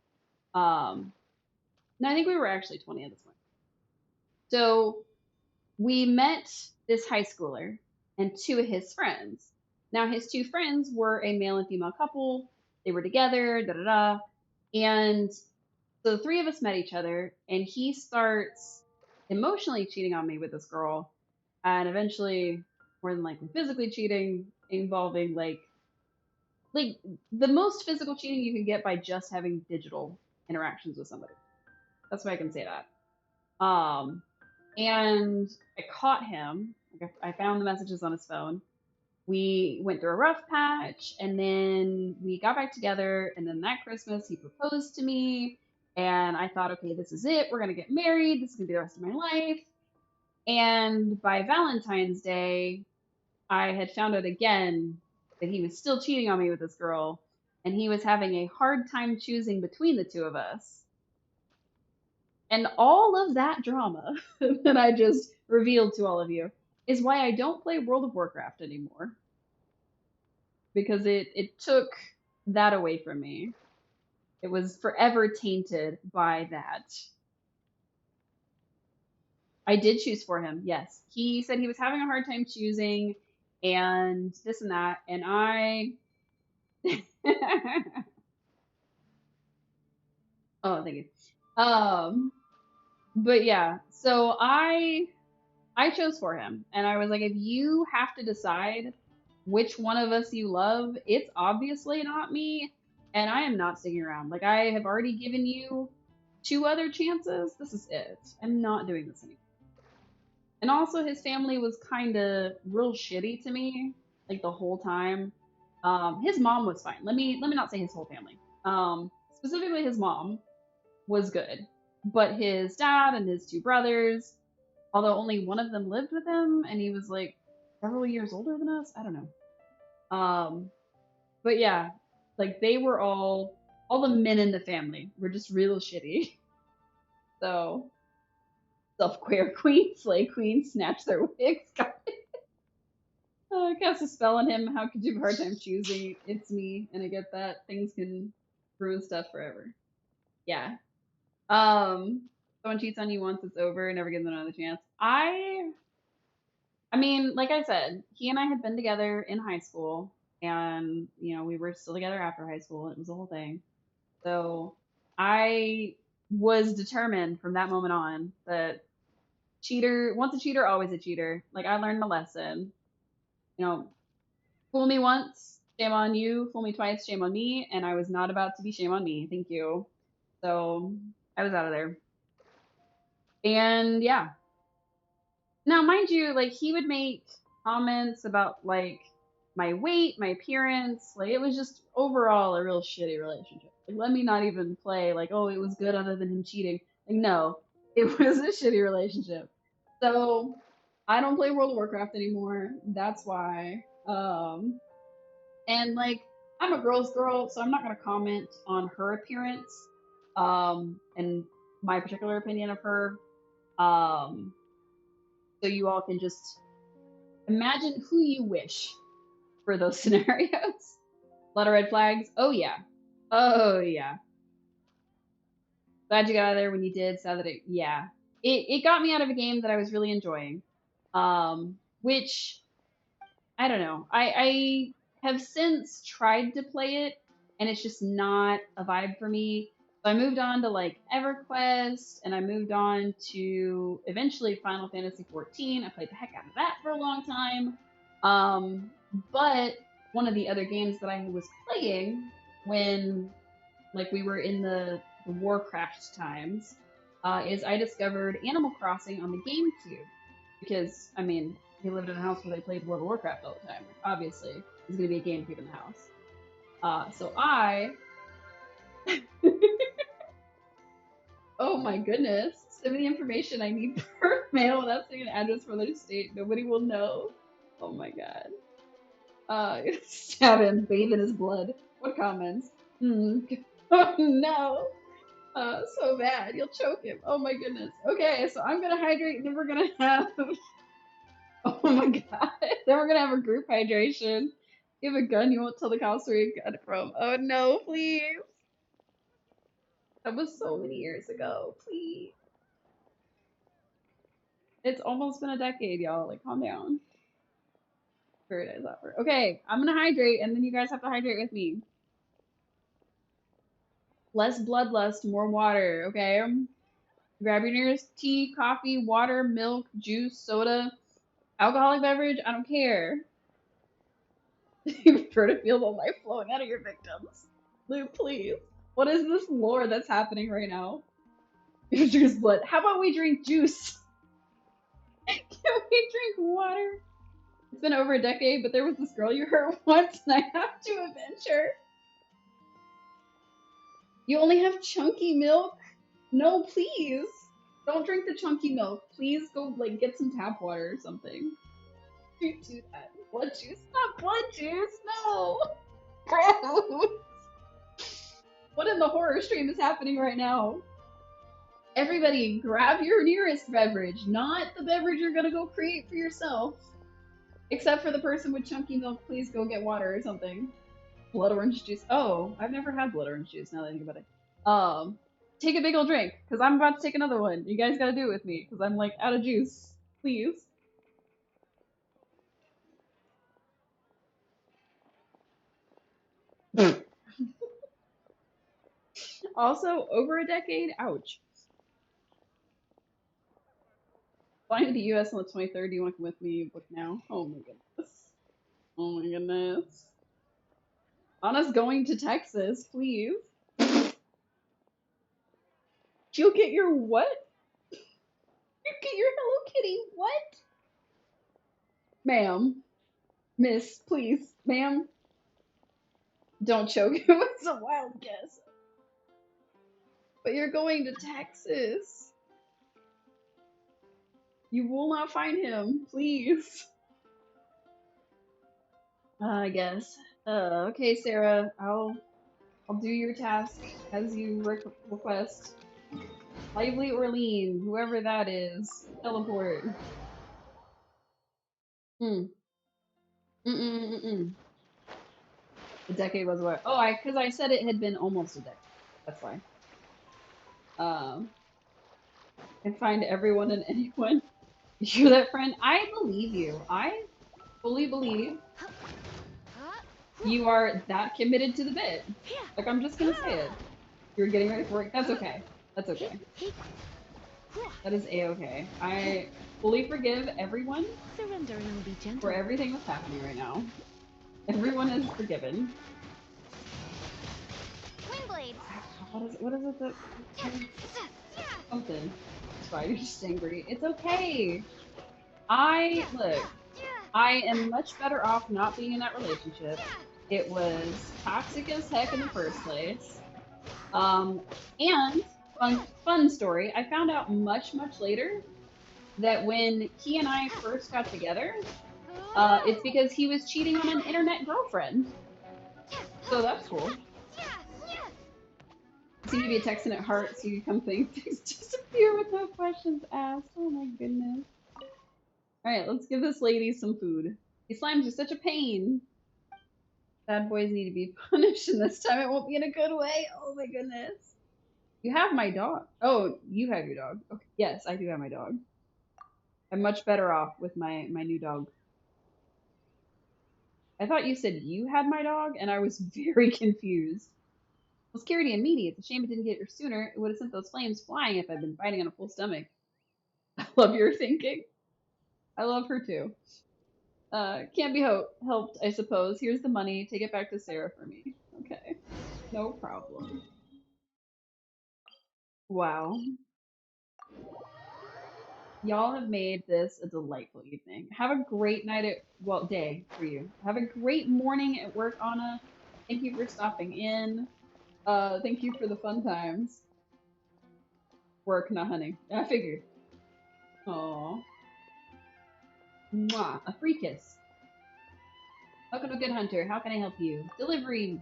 No, I think we were actually 20 at this point. So we met this high schooler and two of his friends. Now, his two friends were a male and female couple. They were together, da da da. And so the three of us met each other, and he starts emotionally cheating on me with this girl, and eventually, more than likely, physically cheating, involving like the most physical cheating you can get by just having digital interactions with somebody. That's why I can say that. And I caught him. I found the messages on his phone. We went through a rough patch, and then we got back together. And then that Christmas, he proposed to me. And I thought, okay, this is it. We're going to get married. This is going to be the rest of my life. And by Valentine's Day, I had found out again that he was still cheating on me with this girl. And he was having a hard time choosing between the two of us. And all of that drama that I just revealed to all of you is why I don't play World of Warcraft anymore. Because it took that away from me. It was forever tainted by that. I did choose for him, yes. He said he was having a hard time choosing and this and that, and I... Oh, thank you. But yeah, so I chose for him, and I was like, if you have to decide which one of us you love, it's obviously not me, and I am not sticking around. Like, I have already given you 2 other chances. This is it. I'm not doing this anymore. And also, his family was kind of real shitty to me, like the whole time. His mom was fine. Let me not say his whole family. Specifically, his mom was good, but his dad and his 2 brothers, although only one of them lived with him, and he was like several years older than us. I don't know. But yeah, like they were all the men in the family were just real shitty. So, self-queer queen, slay queen, snatch their wigs. Cast a spell on him. How could you have a hard time choosing? It's me, and I get that. Things can ruin stuff forever. Yeah. Someone cheats on you once, it's over, never gives them another chance. I mean, like I said, he and I had been together in high school, and you know, we were still together after high school. It was the whole thing. So I was determined from that moment on that once a cheater, always a cheater. Like, I learned the lesson. You know, fool me once, shame on you. Fool me twice, shame on me. And I was not about to be shame on me. Thank you. So I was out of there. And yeah. Now, mind you, like, he would make comments about, like, my weight, my appearance. Like, it was just overall a real shitty relationship. Like, let me not even play like, oh, it was good other than him cheating. Like, no, it was a shitty relationship. So I don't play World of Warcraft anymore. That's why. And like, I'm a girl's girl, so I'm not gonna comment on her appearance, and my particular opinion of her. So you all can just imagine who you wish for those scenarios. A lot of red flags. Oh yeah. Oh yeah. Glad you got out of there when you did. Sad that it got me out of a game that I was really enjoying. Which I don't know. I have since tried to play it, and it's just not a vibe for me. So I moved on to like EverQuest, and I moved on to eventually Final Fantasy XIV. I played the heck out of that for a long time. But one of the other games that I was playing when like we were in the Warcraft times is I discovered Animal Crossing on the GameCube. Because, I mean, he lived in a house where they played World of Warcraft all the time. Obviously, there's going to be a GameCube in the house. So I... oh my goodness. Send me the information I need per mail without saying an address for their state. Nobody will know. Oh my god. Stab him, bathe in his blood. What comments? Oh no. So bad. You'll choke him. Oh my goodness. Okay, so I'm gonna hydrate, and then we're gonna have... oh my god. Then we're gonna have a group hydration. You have a gun, you won't tell the cops where you got it from. Oh no, please. That was so many years ago. Please. It's almost been a decade, y'all. Like, calm down. Paradise offer. Okay, I'm gonna hydrate, and then you guys have to hydrate with me. Less bloodlust, more water, okay? Grab your nearest tea, coffee, water, milk, juice, soda, alcoholic beverage, I don't care. You prefer to feel the life flowing out of your victims. Luke, please. What is this lore that's happening right now? You drink blood. How about we drink juice? Can we drink water? It's been over a decade, but there was this girl you hurt once, and I have to avenge her. You only have chunky milk? No, please. Don't drink the chunky milk. Please go, like, get some tap water or something. Don't do that. Blood juice? Not blood juice! No! Gross! What in the horror stream is happening right now? Everybody, grab your nearest beverage, not the beverage you're gonna go create for yourself. Except for the person with chunky milk, please go get water or something. Blood orange juice. Oh, I've never had blood orange juice now that I think about it. Take a big ol' drink, because I'm about to take another one. You guys gotta do it with me, because I'm like out of juice. Please. Also, over a decade? Ouch. Flying to the US on the 23rd, do you want to come with me? Book now? Oh my goodness. Oh my goodness. Anna's going to Texas, please. You'll get your what? You get your Hello Kitty what? Ma'am. Miss, please. Ma'am. Don't choke. It was a wild guess. But you're going to Texas. You will not find him. Please. I guess. Okay, Sarah. I'll do your task as you request. Lively or lean, whoever that is. Teleport. The decade was what? Oh, because I said it had been almost a decade. That's why. And find everyone and anyone. You're that friend. I believe you. I fully believe you are that committed to the bit. Like, I'm just gonna say it. You're getting ready for work. That's okay. That's okay. That is a-okay. I fully forgive everyone for everything that's happening right now. Everyone is forgiven. What is it that... Something. It's fine, you're just angry. It's okay! Look. I am much better off not being in that relationship. It was toxic as heck in the first place. And fun story, I found out much later that when he and I first got together, it's because he was cheating on an internet girlfriend. So that's cool. Seem to be texting at heart, so you come think things disappear with no questions asked. Oh my goodness. Alright, let's give this lady some food. These slimes are such a pain. Bad boys need to be punished, and this time it won't be in a good way. Oh my goodness. You have my dog. Oh, you have your dog. Okay. Yes, I do have my dog. I'm much better off with my new dog. I thought you said you had my dog, and I was very confused. Well, scaredy and meaty. It's a shame it didn't get here sooner. It would have sent those flames flying if I'd been fighting on a full stomach. I love your thinking. I love her too. Can't be helped, I suppose. Here's the money. Take it back to Sarah for me. Okay. No problem. Wow. Y'all have made this a delightful evening. Have a great night day for you. Have a great morning at work, Anna. Thank you for stopping in. Thank you for the fun times. Work, not honey. I figured. Aww. Mwah. A free kiss. Welcome to Good Hunter. How can I help you? Delivery.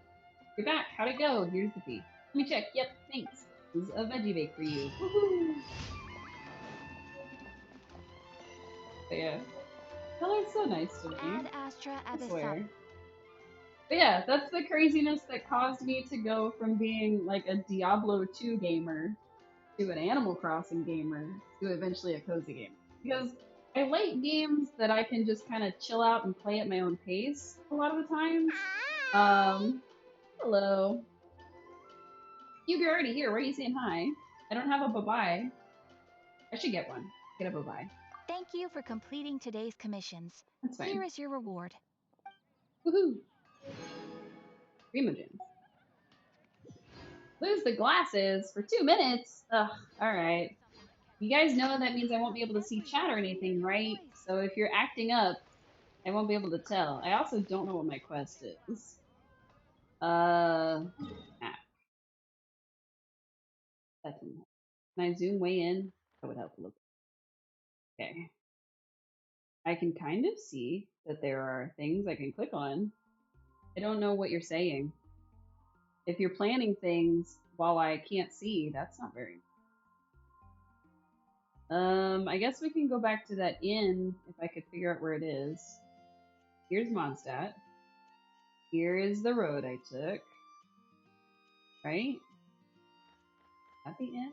You're back. How'd it go? Here's the fee. Let me check. Yep, thanks. This is a veggie bake for you. Woohoo! But yeah. Color's so nice to me. I swear. But yeah, that's the craziness that caused me to go from being like a Diablo 2 gamer to an Animal Crossing gamer to eventually a cozy gamer. Because I like games that I can just kind of chill out and play at my own pace a lot of the times. Hello. You're already here. Why are you saying hi? I don't have a bye-bye. I should get one. Get a bye-bye. Thank you for completing today's commissions. That's fine. Here is your reward. Woohoo! Primogens. Lose the glasses for 2 minutes? Ugh, alright. You guys know that means I won't be able to see chat or anything, right? So if you're acting up, I won't be able to tell. I also don't know what my quest is. Can I zoom way in? That would help a little bit. Okay. I can kind of see that there are things I can click on. I don't know what you're saying. If you're planning things while I can't see, that's not very... I guess we can go back to that inn if I could figure out where it is. Here's Mondstadt. Here is the road I took. Right? At the inn?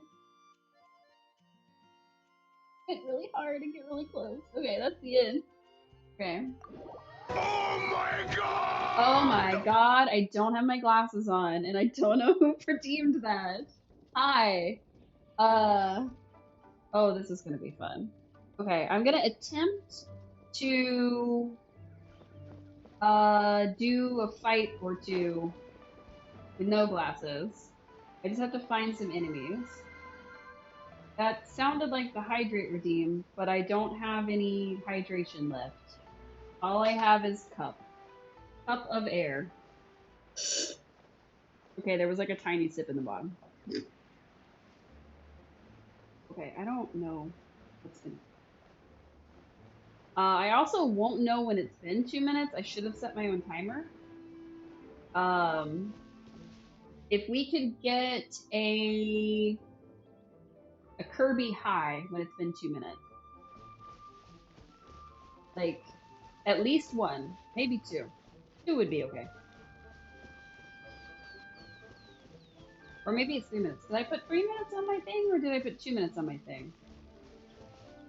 Hit really hard and get really close. Okay, that's the inn. Okay. Oh my god! Oh my god, I don't have my glasses on, and I don't know who redeemed that. Hi. Oh, this is gonna be fun. Okay, I'm gonna attempt to do a fight or two with no glasses. I just have to find some enemies. That sounded like the hydrate redeem, but I don't have any hydration left. All I have is cup. Cup of air. Okay, there was like a tiny sip in the bottom. Okay, I don't know what's been... I also won't know when it's been 2 minutes. I should have set my own timer. If we could get a Kirby high when it's been 2 minutes. Like, at least one, maybe two. 2 would be okay. Or maybe it's 3 minutes. Did I put 3 minutes on my thing, or did I put 2 minutes on my thing?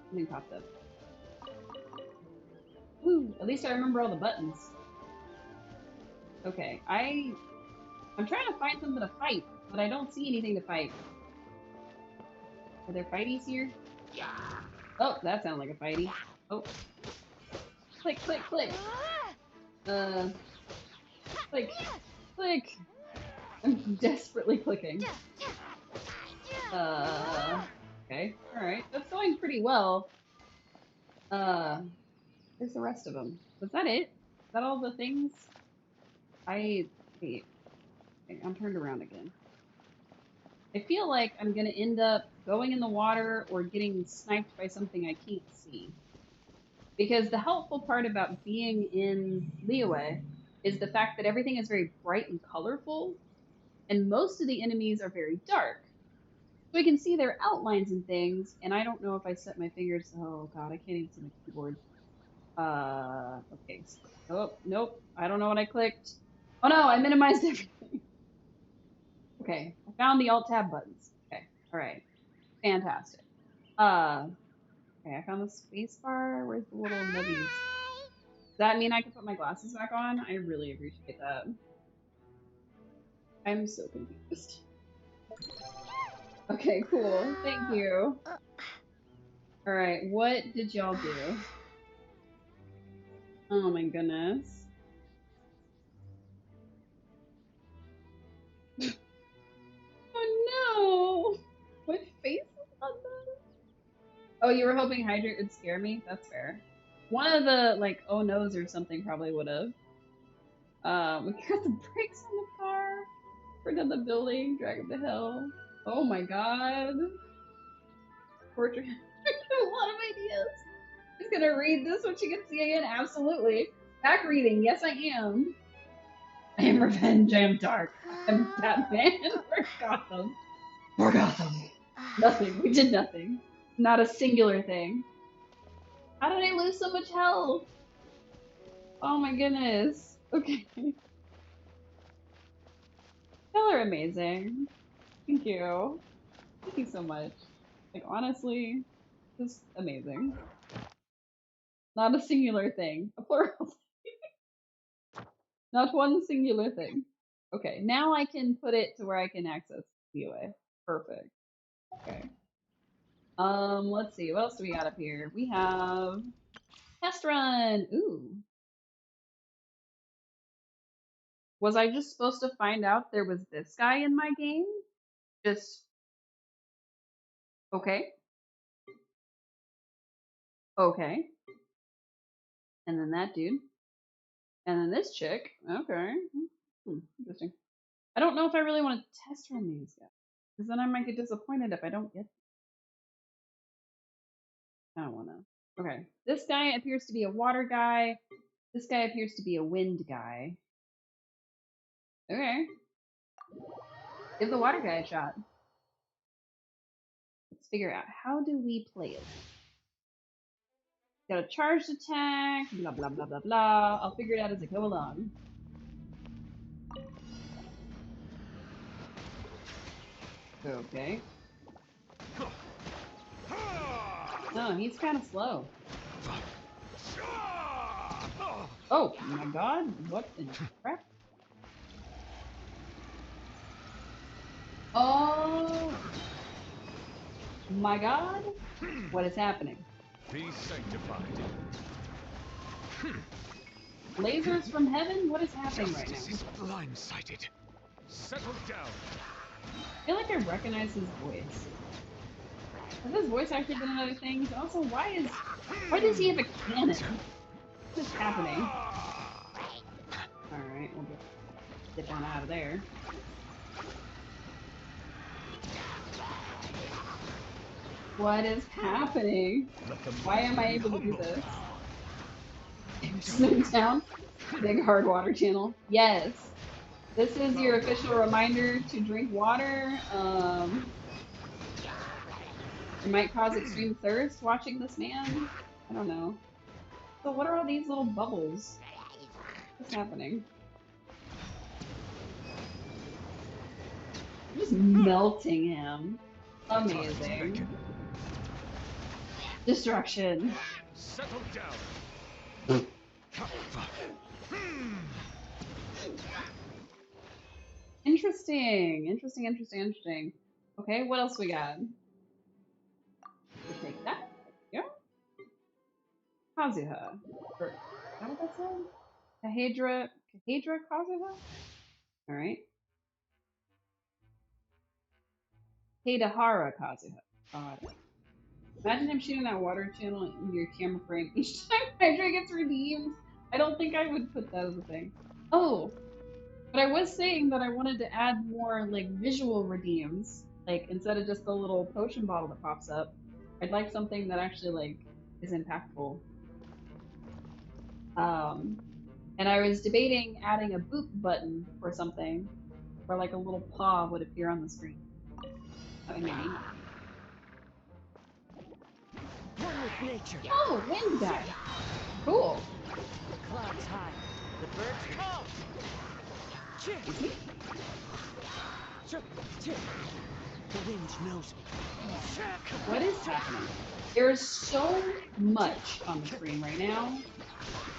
Something popped up. Woo! At least I remember all the buttons. Okay, I'm trying to find something to fight, but I don't see anything to fight. Are there fighties here? Oh, that sounded like a fighty. Oh. Click, click, click. Click, click. I'm desperately clicking. Okay, alright. That's going pretty well. Where's the rest of them? Was that it? Is that all the things? Wait. Okay, I'm turned around again. I feel like I'm gonna end up going in the water or getting sniped by something I can't see. Because the helpful part about being in Liyue is the fact that everything is very bright and colorful, and most of the enemies are very dark. So I can see their outlines and things, and I don't know if I set my fingers. Oh god, I can't even see my keyboard. Okay. Oh, nope. I don't know what I clicked. Oh no, I minimized everything. Okay, I found the Alt-Tab buttons. Okay, alright. Fantastic. Okay, I found the space bar. Where's the little nubbies? Does that mean I can put my glasses back on? I really appreciate that. I'm so confused. Okay, cool. Thank you. Alright, what did y'all do? Oh my goodness. Oh no! What face is on that? Oh, you were hoping Hydrate would scare me? That's fair. One of the, like, oh no's or something probably would have. We got the brakes on the car. We're down the building, drag him to hell. Oh my god. Portrait. A lot of ideas. She's gonna read this when she gets the again? Absolutely. Back reading. Yes, I am. I am revenge. I am dark. I'm Batman. For Gotham. For Gotham. Nothing. We did nothing. Not a singular thing. How did I lose so much health? Oh my goodness. Okay. Y'all are amazing. Thank you. Thank you so much. Like, honestly, just amazing. Not a singular thing. A plural. Not one singular thing. Okay, now I can put it to where I can access VOA. Perfect. Okay. Let's see. What else do we got up here? We have test run. Ooh. Was I just supposed to find out there was this guy in my game? Just okay. Okay. And then that dude. And then this chick. Okay. Interesting. I don't know if I really want to test run these guys. Because then I might get disappointed if I don't get them. I don't want to. Okay. This guy appears to be a water guy. This guy appears to be a wind guy. Okay. Give the water guy a shot. Let's figure out how do we play it. Got a charged attack, blah blah blah blah blah. I'll figure it out as I go along. Okay. Oh, he's kind of slow. Oh my god, what the crap? Oh my god, what is happening? Be sanctified. Lasers from heaven? What is happening right now? Justice is blindsided. Settle down. I feel like I recognize his voice. Has his voice acted in other things? Also, why does he have a cannon? What is happening? Alright, we'll just dip on out of there. What is happening? Why am I able to do this? Smoothtown? Big hard water channel. Yes. This is your official reminder to drink water. It might cause extreme thirst watching this man. I don't know. So what are all these little bubbles? What's happening? I'm just melting him. Amazing. Destruction. Settle down. Interesting. Interesting. Okay, what else we got? We'll take that. Yeah. Kazuha. Or, is that what that said? Kahedra Kazuha? Alright. Heidahara Kazuha. Got it. Imagine him shooting that water channel in your camera frame each time Hydra gets redeemed. I don't think I would put that as a thing. Oh, but I was saying that I wanted to add more like visual redeems. Like instead of just the little potion bottle that pops up, I'd like something that actually like is impactful. And I was debating adding a boop button or something, where like a little paw would appear on the screen. That would make me One with nature. Oh, wind guy. Cool. The clouds high. The birds call. The wind knows me. What is happening? There's so much on the screen right now.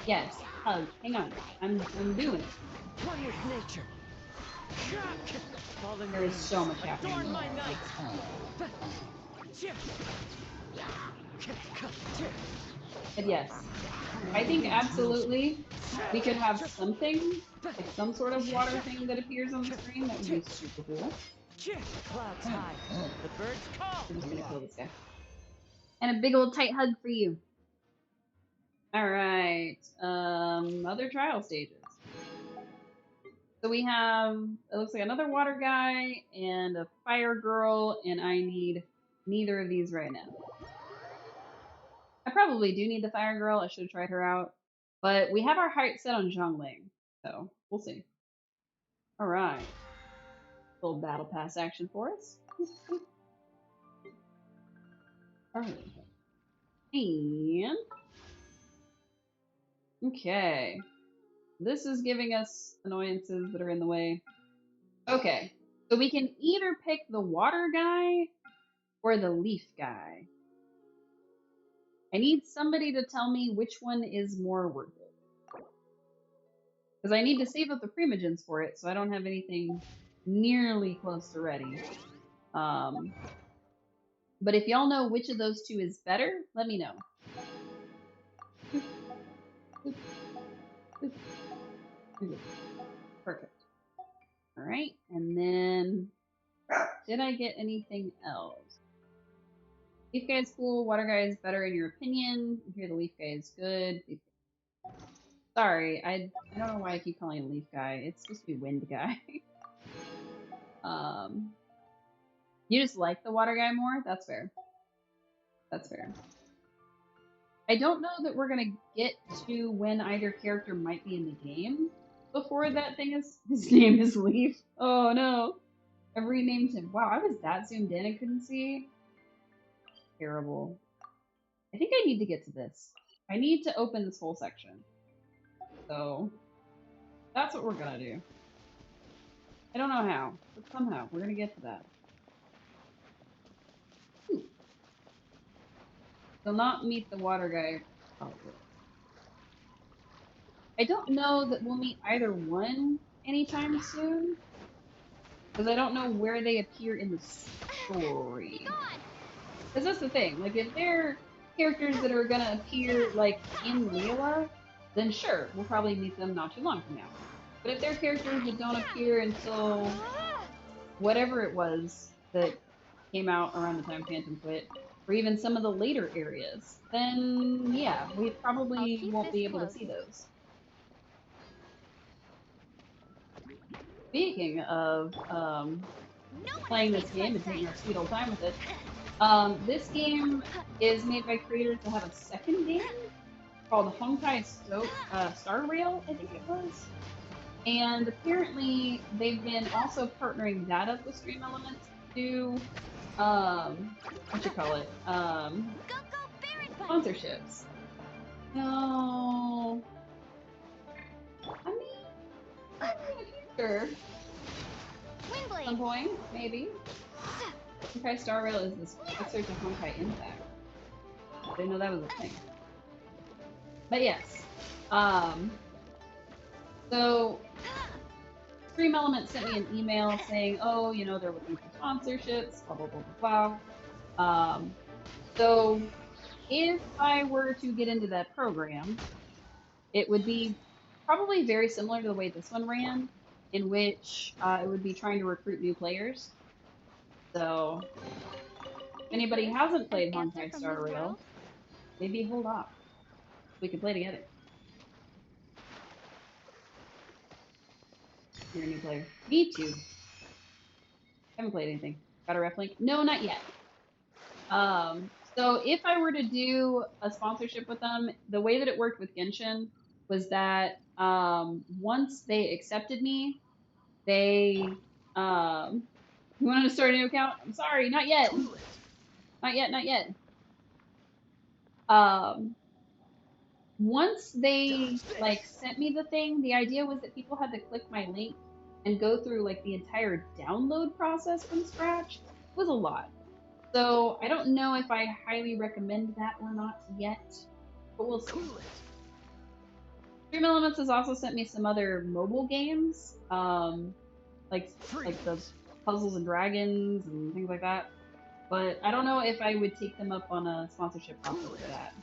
Yes, hug. Hang on. I'm doing it. One with nature. There is so much happening. But yes, I think absolutely we could have something, like some sort of water thing that appears on the screen. That would be super cool. Clouds high. The birds call. I'm just gonna kill this guy. And a big old tight hug for you. Alright, other trial stages. So we have, it looks like another water guy and a fire girl, and I need neither of these right now. I probably do need the fire girl. I should have tried her out. But we have our height set on Zhongling, so we'll see. Alright. Little battle pass action for us. Alright. And okay. This is giving us annoyances that are in the way. Okay. So we can either pick the water guy or the leaf guy. I need somebody to tell me which one is more worth it. Because I need to save up the primogens for it, so I don't have anything nearly close to ready. But if y'all know which of those two is better, let me know. Perfect. Alright, and then did I get anything else? Leaf guy is cool, water guy is better in your opinion. I hear the leaf guy is good. Sorry, I don't know why I keep calling him leaf guy. It's supposed to be wind guy. You just like the water guy more? That's fair. That's fair. I don't know that we're gonna get to when either character might be in the game before that thing is. His name is Leaf. Oh no. I've renamed him. Wow, I was that zoomed in and couldn't see. Terrible. I think I need to get to this. I need to open this whole section. So that's what we're gonna do. I don't know how, but somehow we're gonna get to that. Ooh. So not meet the water guy, probably. I don't know that we'll meet either one anytime soon, because I don't know where they appear in the story. Because that's the thing, like if they're characters that are gonna appear like in Leela, then sure, we'll probably meet them not too long from now. But if they're characters that don't appear until whatever it was that came out around the time Phantom quit, or even some of the later areas, then yeah, we probably won't be able to see those. Speaking of playing this game and taking our sweet old time with it, this game is made by creators that have a second game called Honkai Star Rail, I think it was. And apparently they've been also partnering that up with Stream Elements to sponsorships. No. I mean, in the future. At some point, maybe. Honkai Star Rail is the successor to Honkai Impact. I didn't know that was a thing. But yes. So Stream Elements sent me an email saying, oh, you know, they're looking for sponsorships, blah, blah, blah, blah, blah. So if I were to get into that program, it would be probably very similar to the way this one ran, in which it would be trying to recruit new players. So anybody hasn't played Honkai Star Rail, maybe hold off. We can play together. You're a new player. Me too. Haven't played anything. Got a ref link? No, not yet. So if I were to do a sponsorship with them, the way that it worked with Genshin was that once they accepted me, they you wanted to start a new account? I'm sorry, not yet. Not yet, not yet. Once they like sent me the thing, the idea was that people had to click my link and go through like the entire download process from scratch. It was a lot. So I don't know if I highly recommend that or not yet, but we'll see. Dream Elements has also sent me some other mobile games, like the Puzzles and Dragons and things like that. But I don't know if I would take them up on a sponsorship offer for that.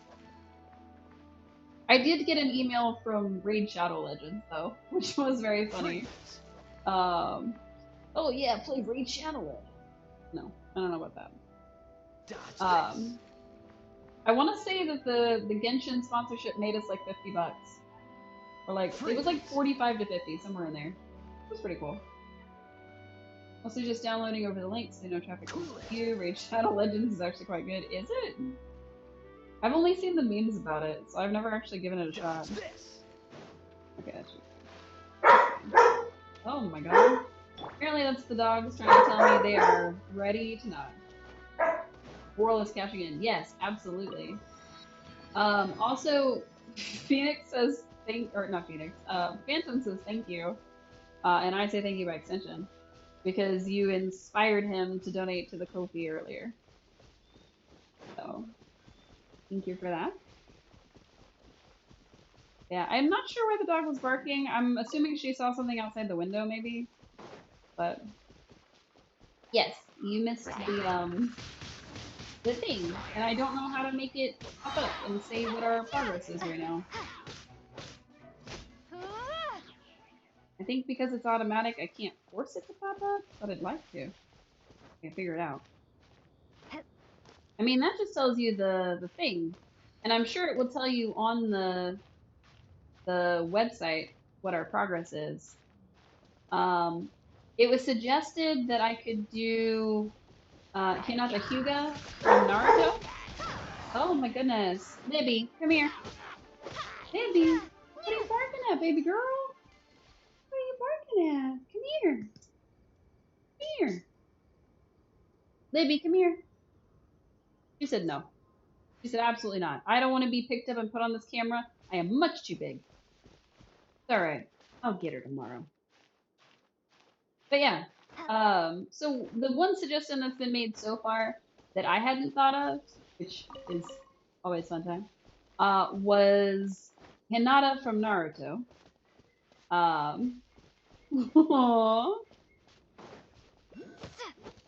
I did get an email from Raid Shadow Legends though, which was very funny. Oh yeah, play Raid Shadow Legends. No, I don't know about that. I want to say that the Genshin sponsorship made us like $50, or like it was like 45 to 50, somewhere in there. It was pretty cool. Also, just downloading over the link, so no traffic comes to you. Raid Shadow Legends is actually quite good. Is it? I've only seen the memes about it, so I've never actually given it a shot. Okay, that's oh my god. Apparently that's the dogs trying to tell me they are ready to nod. World is cashing in. Yes, absolutely. Also, Phoenix says not Phoenix. Phantom says thank you. And I say thank you by extension. Because you inspired him to donate to the Ko-fi earlier. So, thank you for that. Yeah, I'm not sure why the dog was barking. I'm assuming she saw something outside the window, maybe. But yes, you missed the thing, and I don't know how to make it pop up and say what our progress is right now. I think because it's automatic, I can't force it to pop up, but I'd like to. I can figure it out. I mean, that just tells you the thing, and I'm sure it will tell you on the website what our progress is. It was suggested that I could do Hinata Hyuga from Naruto. Oh my goodness. Libby, come here. Libby, what are you barking at, baby girl? What are you barking at? Come here. Come here. Libby, come here. She said no. She said absolutely not. I don't want to be picked up and put on this camera. I am much too big. It's alright. I'll get her tomorrow. But yeah. So the one suggestion that's been made so far that I hadn't thought of, which is always fun time, was Hinata from Naruto. Aww.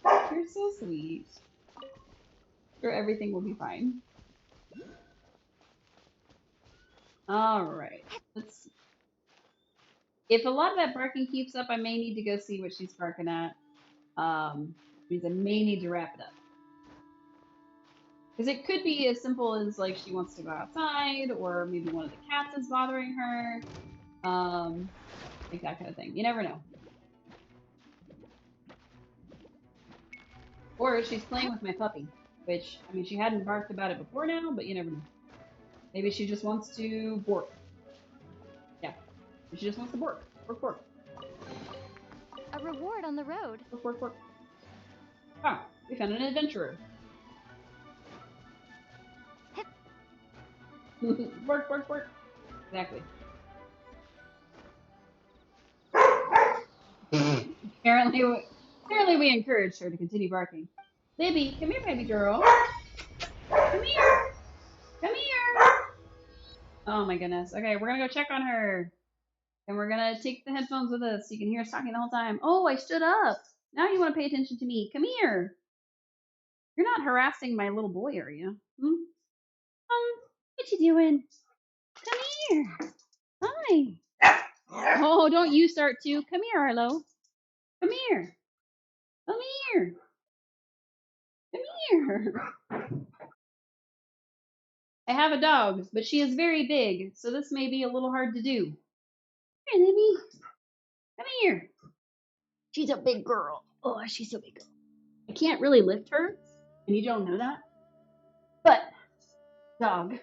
You're so sweet. Sure, everything will be fine. Alright, let's see. If a lot of that barking keeps up, I may need to go see what she's barking at. Means I may need to wrap it up. Because it could be as simple as like she wants to go outside, or maybe one of the cats is bothering her. Like that kind of thing. You never know. Or she's playing with my puppy, which, I mean, she hadn't barked about it before now, but you never know. Maybe she just wants to bork. Yeah. She just wants to bork. Bork, bork. A reward on the road. Bork, bork, bork. Ah, we found an adventurer. Bork, bork, bork. Exactly. Apparently we encouraged her to continue barking. Libby, come here, baby girl. Come here. Come here. Oh my goodness. Okay, we're gonna go check on her. And we're gonna take the headphones with us so you can hear us talking the whole time. Oh, I stood up. Now you want to pay attention to me. Come here. You're not harassing my little boy, are you? What you doing? Come here. Hi. Oh, don't you start too. Come here, Arlo. Come here. Come here. Come here. I have a dog, but she is very big, so this may be a little hard to do. Here, Libby. Come here. She's a big girl. Oh, she's a big girl. I can't really lift her, and you don't know that. But, dog.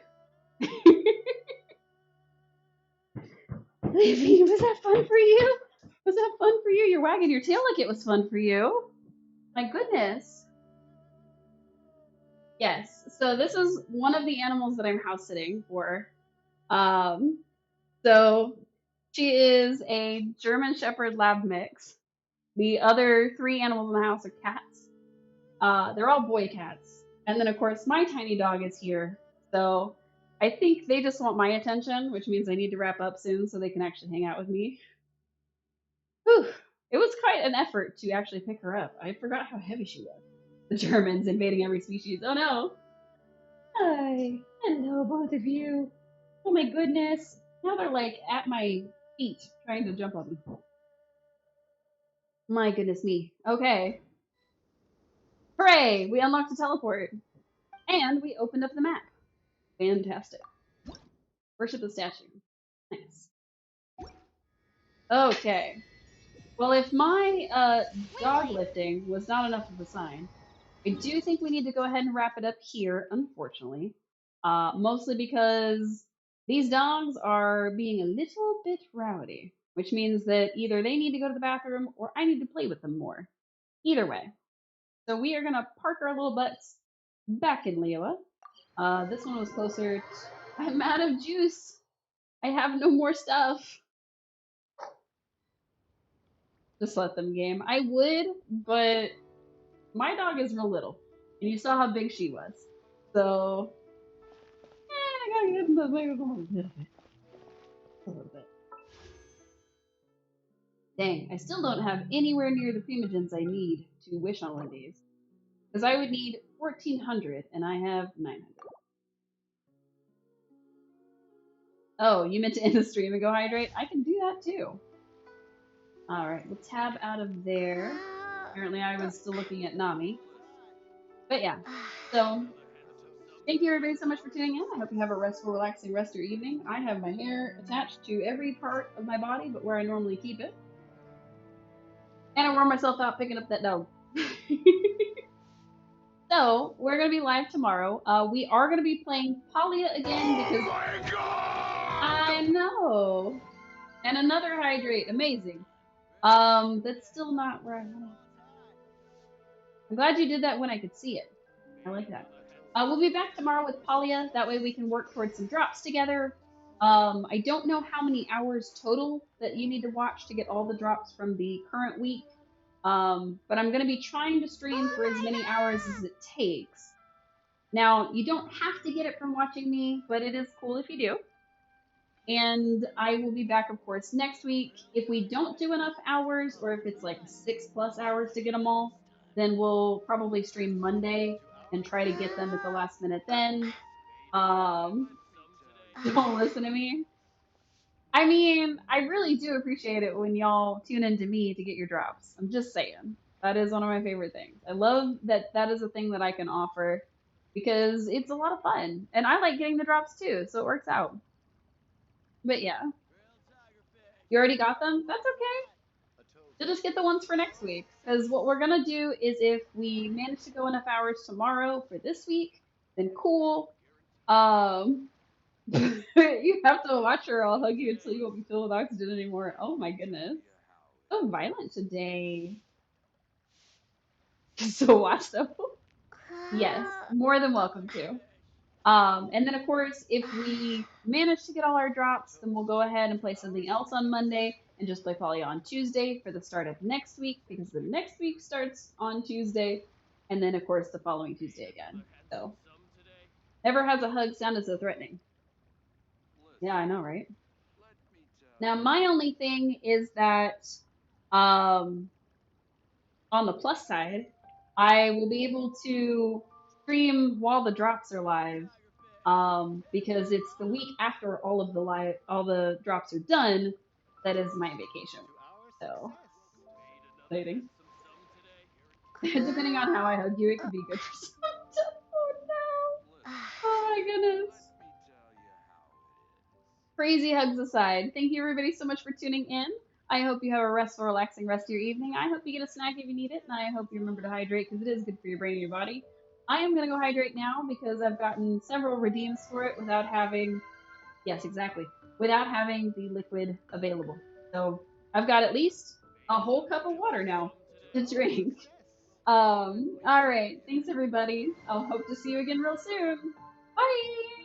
Libby, was that fun for you? Was that fun for you? You're wagging your tail like it was fun for you. My goodness. Yes, so this is one of the animals that I'm house sitting for. So she is a German Shepherd Lab mix. The other 3 animals in the house are cats. They're all boy cats. And then, of course, my tiny dog is here. So I think they just want my attention, which means I need to wrap up soon so they can actually hang out with me. Whew. It was quite an effort to actually pick her up. I forgot how heavy she was. The Germans invading every species. Oh no. Hi. Hello, both of you. Oh my goodness. Now they're like at my feet trying to jump on me. My goodness me. Okay. Hooray! We unlocked the teleport. And we opened up the map. Fantastic. Worship the statue. Nice. Okay. Well, if my dog lifting was not enough of a sign, I do think we need to go ahead and wrap it up here, unfortunately. Mostly because these dogs are being a little bit rowdy, which means that either they need to go to the bathroom or I need to play with them more. Either way. So we are going to park our little butts back in Leoa. This one was closer. I'm out of juice. I have no more stuff. Just let them game. I would, but my dog is real little. And you saw how big she was. So, I gotta get into the big a little bit. Dang, I still don't have anywhere near the primogens I need to wish on one of these. Because I would need 1,400, and I have 900. Oh, you meant to end the stream and go hydrate? I can do that too. Alright, we'll tab out of there. Apparently I was still looking at Nami. But yeah, so thank you everybody so much for tuning in. I hope you have a restful, relaxing rest of your evening. I have my hair attached to every part of my body but where I normally keep it. And I wore myself out picking up that dog. So, we're going to be live tomorrow. We are going to be playing Palia again because... Oh my god! I know! And another hydrate. Amazing. That's still not where I want it. I'm glad you did that when I could see it. I like that. We'll be back tomorrow with Palia. That way we can work towards some drops together. I don't know how many hours total that you need to watch to get all the drops from the current week. But I'm going to be trying to stream for as many hours as it takes. Now, you don't have to get it from watching me, but it is cool if you do. And I will be back, of course, next week. If we don't do enough hours, or if it's like 6+ hours to get them all, then we'll probably stream Monday and try to get them at the last minute then. Don't listen to me. I mean, I really do appreciate it when y'all tune into me to get your drops. I'm just saying. That is one of my favorite things. I love that that is a thing that I can offer because it's a lot of fun. And I like getting the drops too, so it works out. But yeah. You already got them? That's okay. So just get the ones for next week. Because what we're going to do is if we manage to go enough hours tomorrow for this week, then cool. You have to watch her. I'll hug you until you won't be filled with oxygen anymore. Oh my goodness. So violent today. So watch though. Yes, more than welcome to. And then of course, if we manage to get all our drops, then we'll go ahead and play something else on Monday and just play Poly on Tuesday for the start of next week because the next week starts on Tuesday, and then of course the following Tuesday again. So never has a hug sounded so threatening. Yeah, I know, right? Now my only thing is that on the plus side, I will be able to stream while the drops are live. Because it's the week after all the drops are done that is my vacation. So exciting. Depending on how I hug you, it could be good for some. Oh no! Oh my goodness. Crazy hugs aside, thank you everybody so much for tuning in. I hope you have a restful, relaxing rest of your evening. I hope you get a snack if you need it, and I hope you remember to hydrate because it is good for your brain and your body. I am going to go hydrate now because I've gotten several redeems for it without having, yes, exactly, without having the liquid available. So I've got at least a whole cup of water now to drink. All right. Thanks everybody. I'll hope to see you again real soon. Bye.